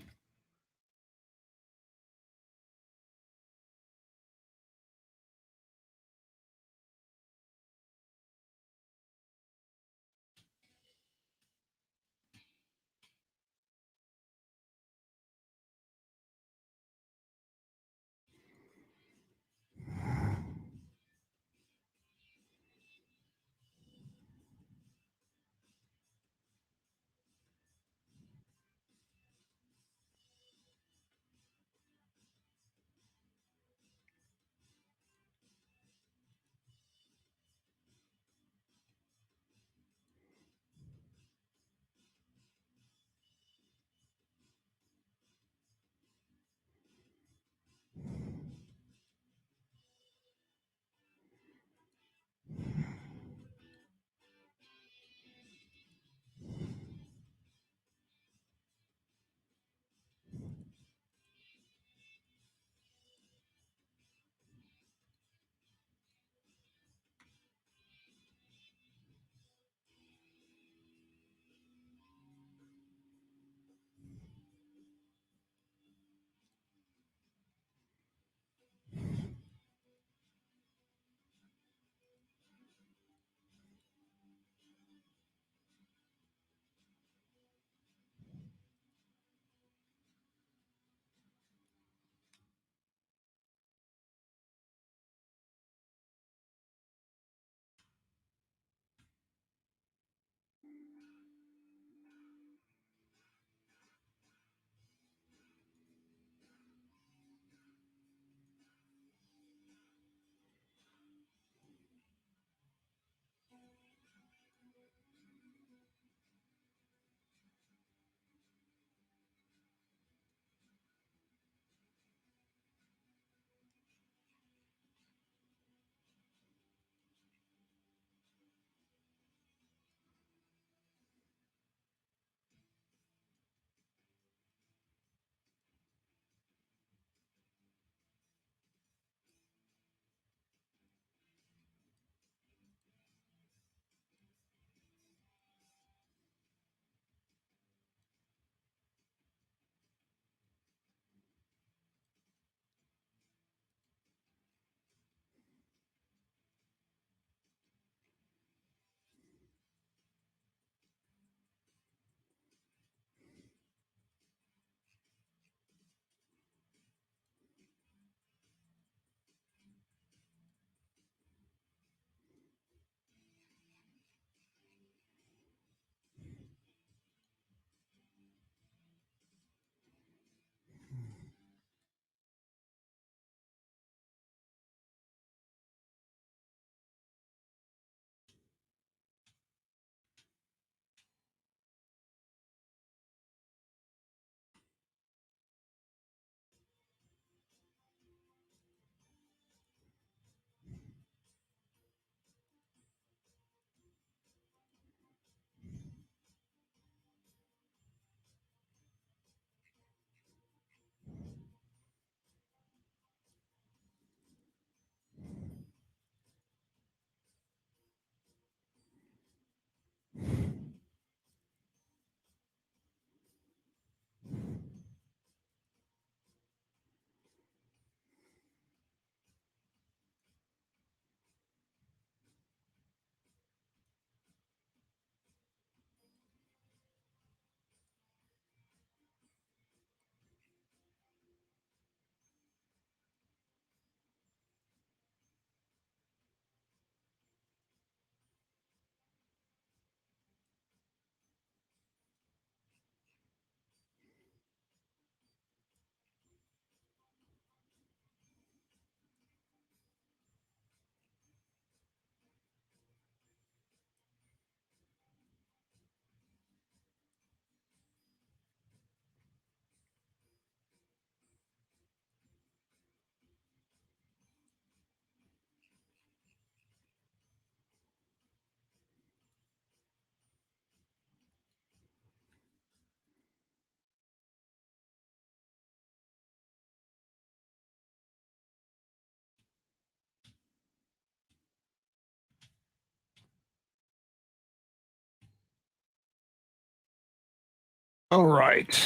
All right.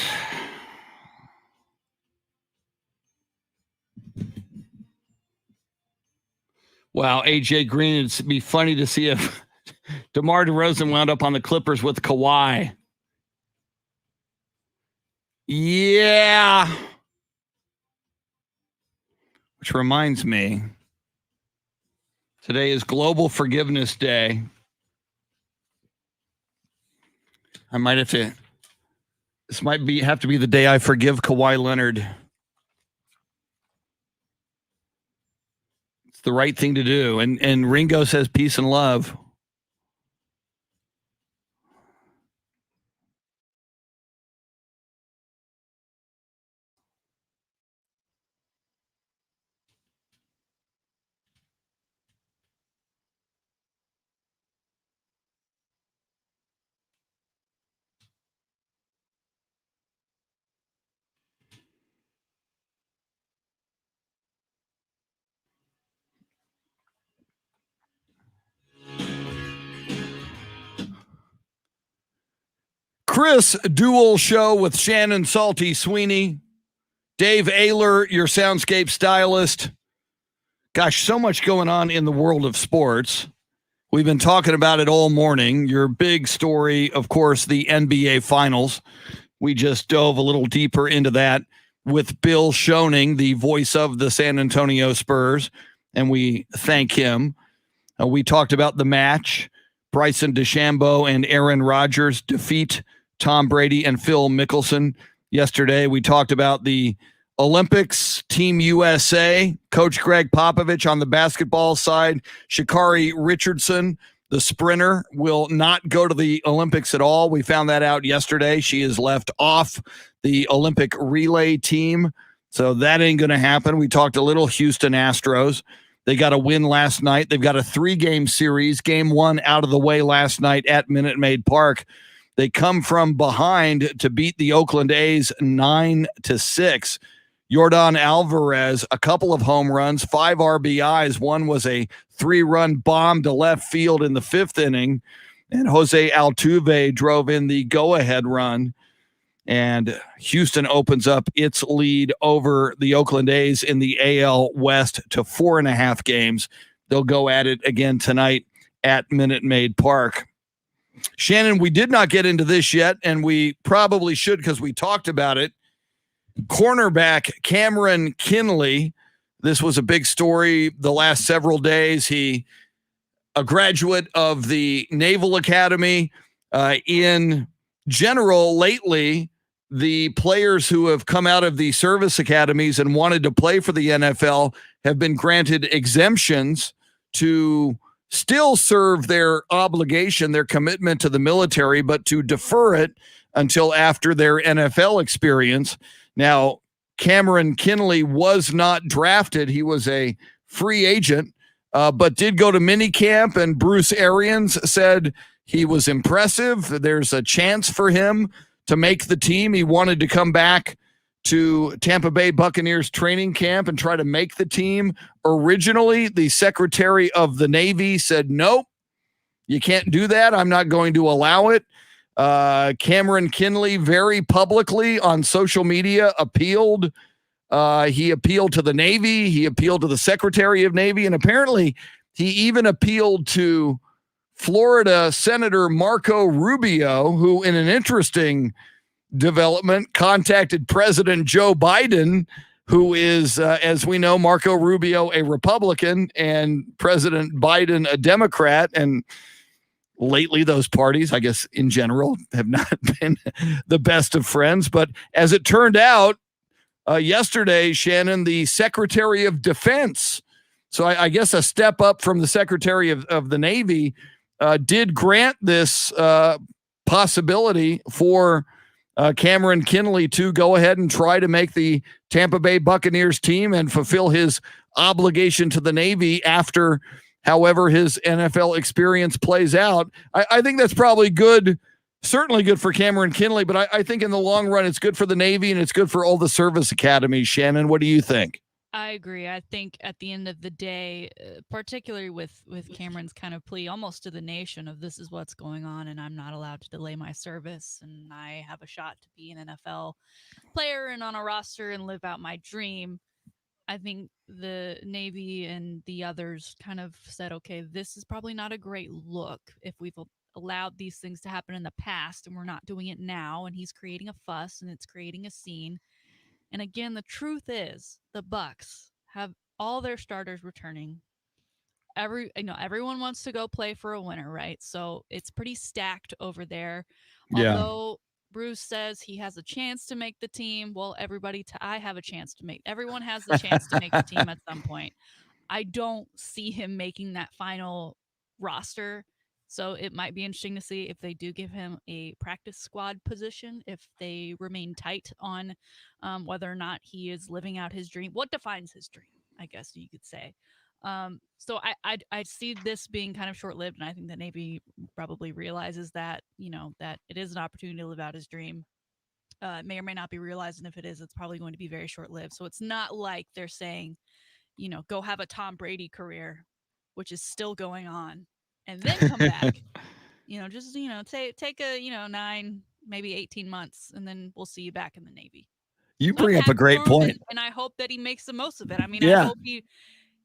Wow, AJ Green, it'd be funny to see if DeMar DeRozan wound up on the Clippers with Kawhi. Yeah. Which reminds me, today is Global Forgiveness Day. I might have to, this might have to be the day I forgive Kawhi Leonard. It's the right thing to do. And Ringo says peace and love. Chris Duel Show with Shannon Salty Sweeney. Dave Ayler, your soundscape stylist. Gosh, so much going on in the world of sports. We've been talking about it all morning. Your big story, of course, the NBA Finals. We just dove a little deeper into that with Bill Schoening, the voice of the San Antonio Spurs, and we thank him. We talked about the match. Bryson DeChambeau and Aaron Rodgers defeat Tom Brady and Phil Mickelson yesterday. We talked about the Olympics, Team USA, Coach Greg Popovich on the basketball side. Sha'Carri Richardson, the sprinter, will not go to the Olympics at all. We found that out yesterday. She is left off the Olympic relay team, so that ain't going to happen. We talked a little Houston Astros. They got a win last night. They've got a 3-game series. Game 1 out of the way last night at Minute Maid Park. They come from behind to beat the Oakland A's 9-6. Yordan Alvarez, a couple of home runs, 5 RBIs. One was a 3-run bomb to left field in the 5th inning. And Jose Altuve drove in the go-ahead run. And Houston opens up its lead over the Oakland A's in the AL West to 4.5 games. They'll go at it again tonight at Minute Maid Park. Shannon, we did not get into this yet, and we probably should because we talked about it. Cornerback Cameron Kinley, this was a big story the last several days. A graduate of the Naval Academy. In general, lately, the players who have come out of the service academies and wanted to play for the NFL have been granted exemptions to still serve their obligation, their commitment to the military, but to defer it until after their NFL experience. Now, Cameron Kinley was not drafted. He was a free agent, but did go to minicamp, and Bruce Arians said he was impressive. There's a chance for him to make the team. He wanted to come back to Tampa Bay Buccaneers training camp and try to make the team. Originally, the Secretary of the Navy said, nope, you can't do that. I'm not going to allow it. Cameron Kinley very publicly on social media appealed. He appealed to the Navy. He appealed to the Secretary of Navy. And apparently he even appealed to Florida Senator Marco Rubio, who in an interesting development contacted President Joe Biden, who is, as we know, Marco Rubio, a Republican, and President Biden, a Democrat. And lately, those parties, I guess, in general, have not been the best of friends. But as it turned out, yesterday, Shannon, the Secretary of Defense, so I guess a step up from the Secretary of the Navy, did grant this possibility for Cameron Kinley to go ahead and try to make the Tampa Bay Buccaneers team and fulfill his obligation to the Navy after however his NFL experience plays out. I think that's probably good, certainly good for Cameron Kinley, but I think in the long run, it's good for the Navy and it's good for all the service academies. Shannon, what do you think? I agree. I think at the end of the day, particularly with Cameron's kind of plea almost to the nation of this is what's going on and I'm not allowed to delay my service and I have a shot to be an NFL player and on a roster and live out my dream. I think the Navy and the others kind of said, okay, this is probably not a great look if we've allowed these things to happen in the past and we're not doing it now. And he's creating a fuss and it's creating a scene. And again, the truth is the Bucks have all their starters returning. Everyone wants to go play for a winner, right? So it's pretty stacked over there. Yeah. Although Bruce says he has a chance to make the team, well, I have a chance to make. Everyone has the chance to make the team at some point. I don't see him making that final roster. So it might be interesting to see if they do give him a practice squad position, if they remain tight on whether or not he is living out his dream. What defines his dream, I guess you could say. So I see this being kind of short-lived, and I think the Navy probably realizes that, that it is an opportunity to live out his dream. It may or may not be realized, and if it is, it's probably going to be very short-lived. So it's not like they're saying, go have a Tom Brady career, which is still going on, and then come back. Just take a 9, maybe 18 months, and then we'll see you back in the Navy. You So I'm bring up a happy great for him, point. and I hope that he makes the most of it. I mean, Yeah. I hope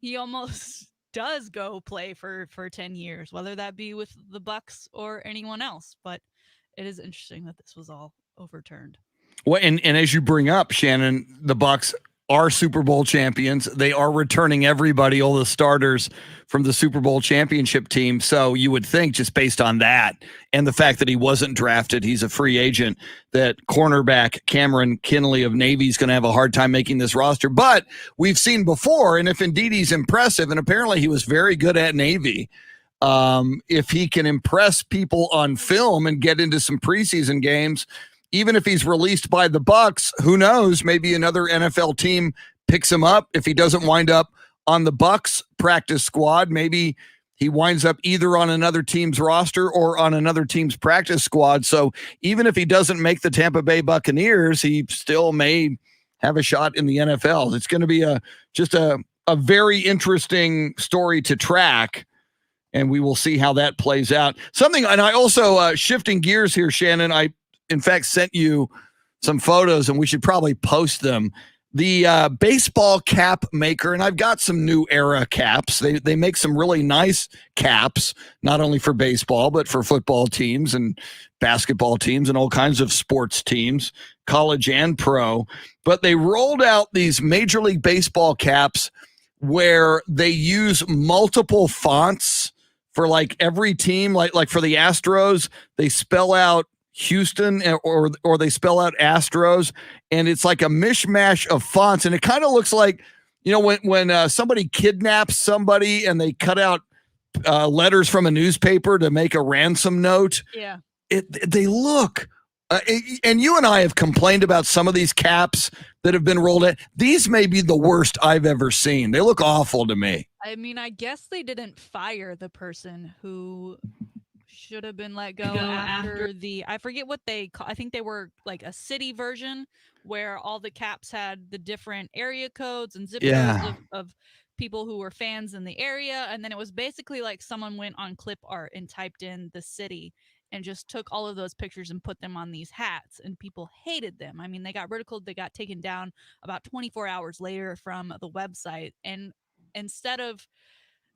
he almost does go play for 10 years, whether that be with the Bucks or anyone else. But it is interesting that this was all overturned. Well, and as you bring up, Shannon, the Bucks are Super Bowl champions. They are returning everybody, all the starters from the Super Bowl championship team. So you would think, just based on that and the fact that he wasn't drafted, he's a free agent, that cornerback Cameron Kinley of Navy is going to have a hard time making this roster. But we've seen before, and if indeed he's impressive, and apparently he was very good at Navy, if he can impress people on film and get into some preseason games, even if he's released by the Bucks, who knows? Maybe another NFL team picks him up. If he doesn't wind up on the Bucks practice squad, maybe he winds up either on another team's roster or on another team's practice squad. So even if he doesn't make the Tampa Bay Buccaneers, he still may have a shot in the NFL. It's going to be just a very interesting story to track. And we will see how that plays out. And I also, shifting gears here, Shannon, I, in fact, sent you some photos, and we should probably post them. The baseball cap maker, and I've got some new era caps. They make some really nice caps, not only for baseball, but for football teams and basketball teams and all kinds of sports teams, college and pro. But they rolled out these Major League Baseball caps where they use multiple fonts for like every team. Like for the Astros, they spell out Houston or they spell out Astros, and it's like a mishmash of fonts, and it kind of looks like, when somebody kidnaps somebody and they cut out letters from a newspaper to make a ransom note. Yeah, they look and you and I have complained about some of these caps that have been rolled in. These may be the worst I've ever seen. They look awful to me. I mean, I guess they didn't fire the person who should have been let go after I forget what they call. I think they were like a city version where all the caps had the different area codes and zip codes of people who were fans in the area. And then it was basically like someone went on clip art and typed in the city and just took all of those pictures and put them on these hats, and people hated them. I mean, they got ridiculed. They got taken down about 24 hours later from the website. And instead of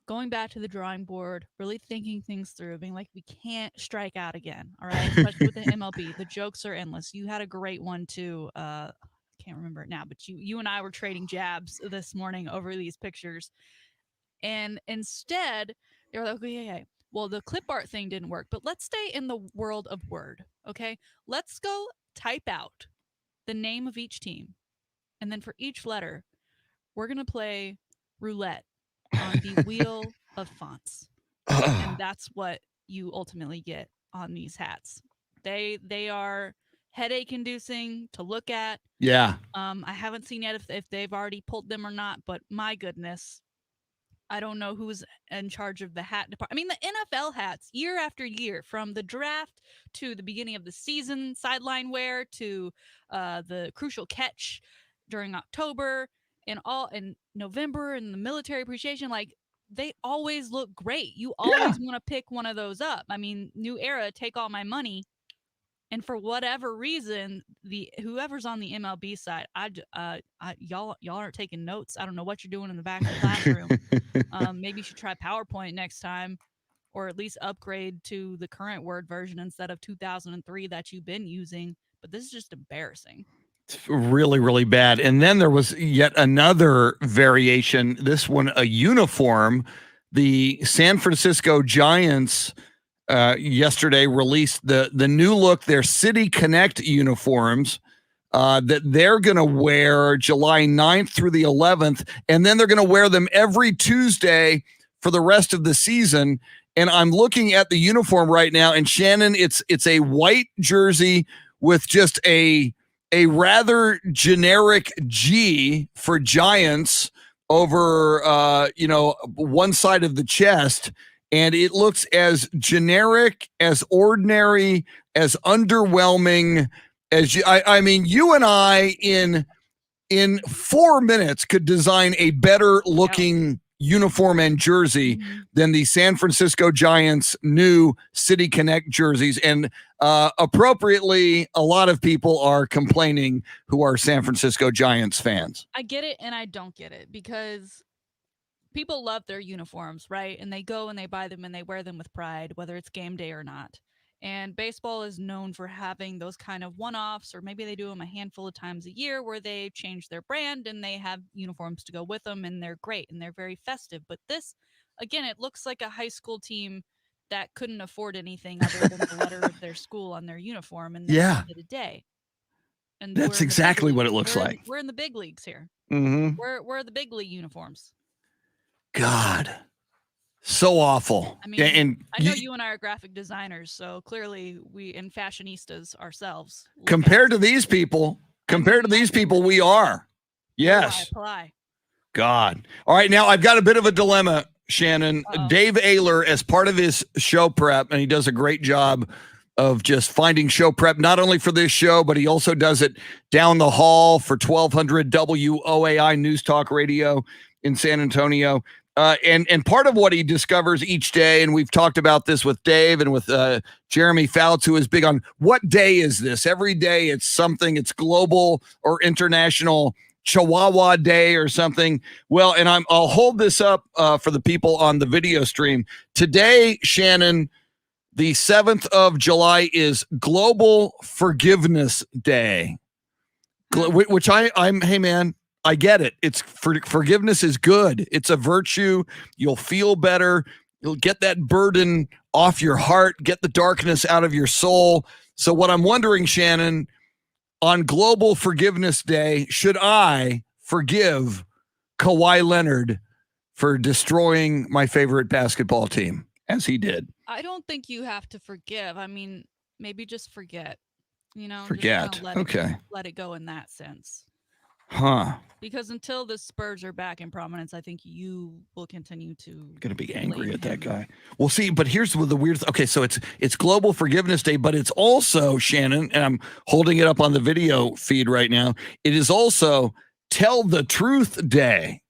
going back to the drawing board, really thinking things through, being like, we can't strike out again. All right. Especially with the MLB. The jokes are endless. You had a great one too. I can't remember it now, but you and I were trading jabs this morning over these pictures. And instead, they were like, okay, well, the clip art thing didn't work, but let's stay in the world of Word. Okay. Let's go type out the name of each team. And then for each letter, we're going to play roulette on the wheel of fonts. And that's what you ultimately get on these hats. They are headache inducing to look at. Yeah. I haven't seen yet if they've already pulled them or not, but my goodness, I don't know who's in charge of the hat department. I mean, the NFL hats, year after year, from the draft to the beginning of the season, sideline wear to the crucial catch during October. and all in November and the military appreciation, like they always look great. You always want to pick one of those up. I mean, New Era, take all my money. And for whatever reason, whoever's on the MLB side, y'all aren't taking notes. I don't know what you're doing in the back of the classroom. Maybe you should try PowerPoint next time, or at least upgrade to the current Word version instead of 2003 that you've been using. But this is just embarrassing. It's really, really bad. And then there was yet another variation. This one, a uniform. The San Francisco Giants yesterday released the new look, their City Connect uniforms that they're going to wear July 9th through the 11th. And then they're going to wear them every Tuesday for the rest of the season. And I'm looking at the uniform right now, and Shannon, it's a white jersey with just a rather generic G for Giants over one side of the chest. And it looks as generic, as ordinary, as underwhelming as you. I mean, you and I in 4 minutes could design a better looking uniform and jersey than the San Francisco Giants' new City Connect jerseys. And appropriately, a lot of people are complaining who are San Francisco Giants fans. I get it and I don't get it, because people love their uniforms, right? And they go and they buy them and they wear them with pride, whether it's game day or not. And baseball is known for having those kind of one-offs, or maybe they do them a handful of times a year where they change their brand and they have uniforms to go with them, and they're great and they're very festive. But this, again, it looks like a high school team that couldn't afford anything other than the letter of their school on their uniform, and they did a day. And that's exactly what it looks like. We're in the big leagues here. Mm-hmm. We're the big league uniforms. God, so awful. I mean, and I know you and I are graphic designers, so clearly we and fashionistas ourselves. Compared to these people, we are. Yes. Apply. God. All right, now I've got a bit of a dilemma, Shannon. Dave Ayler, as part of his show prep, and he does a great job of just finding show prep, not only for this show, but he also does it down the hall for 1200 WOAI News Talk Radio in San Antonio. And part of what he discovers each day, and we've talked about this with Dave and with Jeremy Fouts, who is big on what day is this? Every day it's something, it's global or international Chihuahua Day or something. Well, and I'll hold this up for the people on the video stream. Today, Shannon, the 7th of July is Global Forgiveness Day, which I'm, hey man, I get it. It's forgiveness is good. It's a virtue. You'll feel better. You'll get that burden off your heart, get the darkness out of your soul. So what I'm wondering, Shannon, on Global Forgiveness Day, should I forgive Kawhi Leonard for destroying my favorite basketball team, as he did? I don't think you have to forgive. I mean, maybe just forget. Forget. Just let it go in that sense. Huh. Because until the Spurs are back in prominence, I think you will continue to be angry at that guy. Well, see, but here's the weird. Okay, so it's Global Forgiveness Day, but it's also, Shannon, and I'm holding it up on the video feed right now. It is also Tell the Truth Day,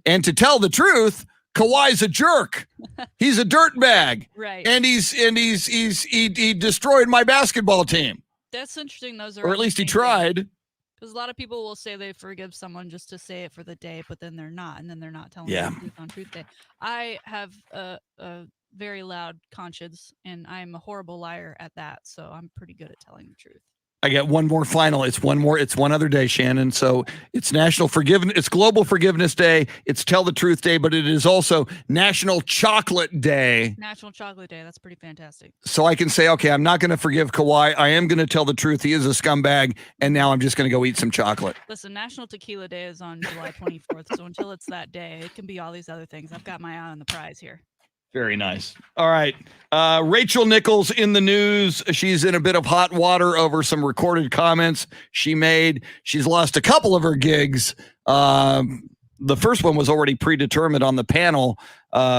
and to tell the truth, Kawhi's a jerk. He's a dirtbag, right? And he destroyed my basketball team. That's interesting. Or at least he tried. Because a lot of people will say they forgive someone just to say it for the day, but then they're not, and then they're not telling the truth on Truth Day. I have a very loud conscience, and I'm a horrible liar at that, so I'm pretty good at telling the truth. I got one more final. It's one other day, Shannon. So it's it's Global Forgiveness Day. It's Tell the Truth Day, but it is also National Chocolate Day. National Chocolate Day. That's pretty fantastic. So I can say, okay, I'm not going to forgive Kawhi. I am going to tell the truth. He is a scumbag. And now I'm just going to go eat some chocolate. Listen, National Tequila Day is on July 24th. So until it's that day, it can be all these other things. I've got my eye on the prize here. Very nice. All right. Rachel Nichols in the news. She's in a bit of hot water over some recorded comments she made. She's lost a couple of her gigs. The first one was already predetermined on the panel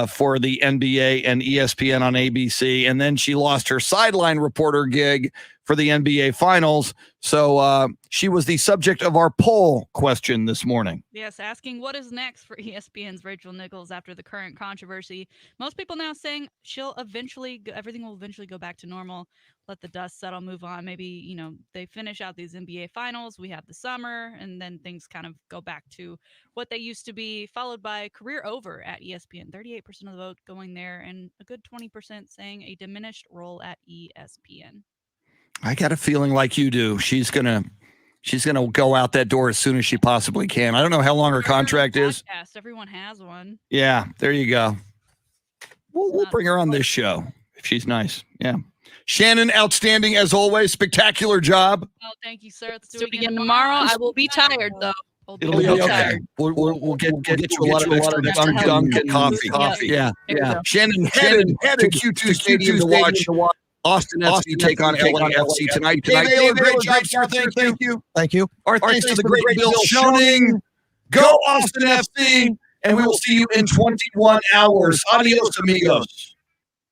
for the NBA and ESPN on ABC. And then she lost her sideline reporter gig for the NBA Finals. So she was the subject of our poll question this morning. Yes, asking what is next for ESPN's Rachel Nichols after the current controversy. Most people now saying everything will eventually go back to normal, let the dust settle, move on. Maybe, they finish out these NBA Finals, we have the summer, and then things kind of go back to what they used to be, followed by career over at ESPN. 38% of the vote going there, and a good 20% saying a diminished role at ESPN. I got a feeling like you do. She's gonna go out that door as soon as she possibly can. I don't know how long her contract is. Everyone has one. Yeah, there you go. We'll bring her on this show if she's nice. Yeah. Shannon, outstanding as always. Spectacular job. Oh, thank you, sir. Let's do it again tomorrow. I will be tired though. It'll be okay. We'll get you a lot of extra Dunkin' coffee. Yeah. Shannon headed to Q2 Stadium to watch Austin FC take on LAFC tonight. Dave Ayler, great job, sir. Thank you. Thank you. Our thanks to the great Bill Schoening. Go Austin FC, and we will see you in 21 hours. Adios, amigos.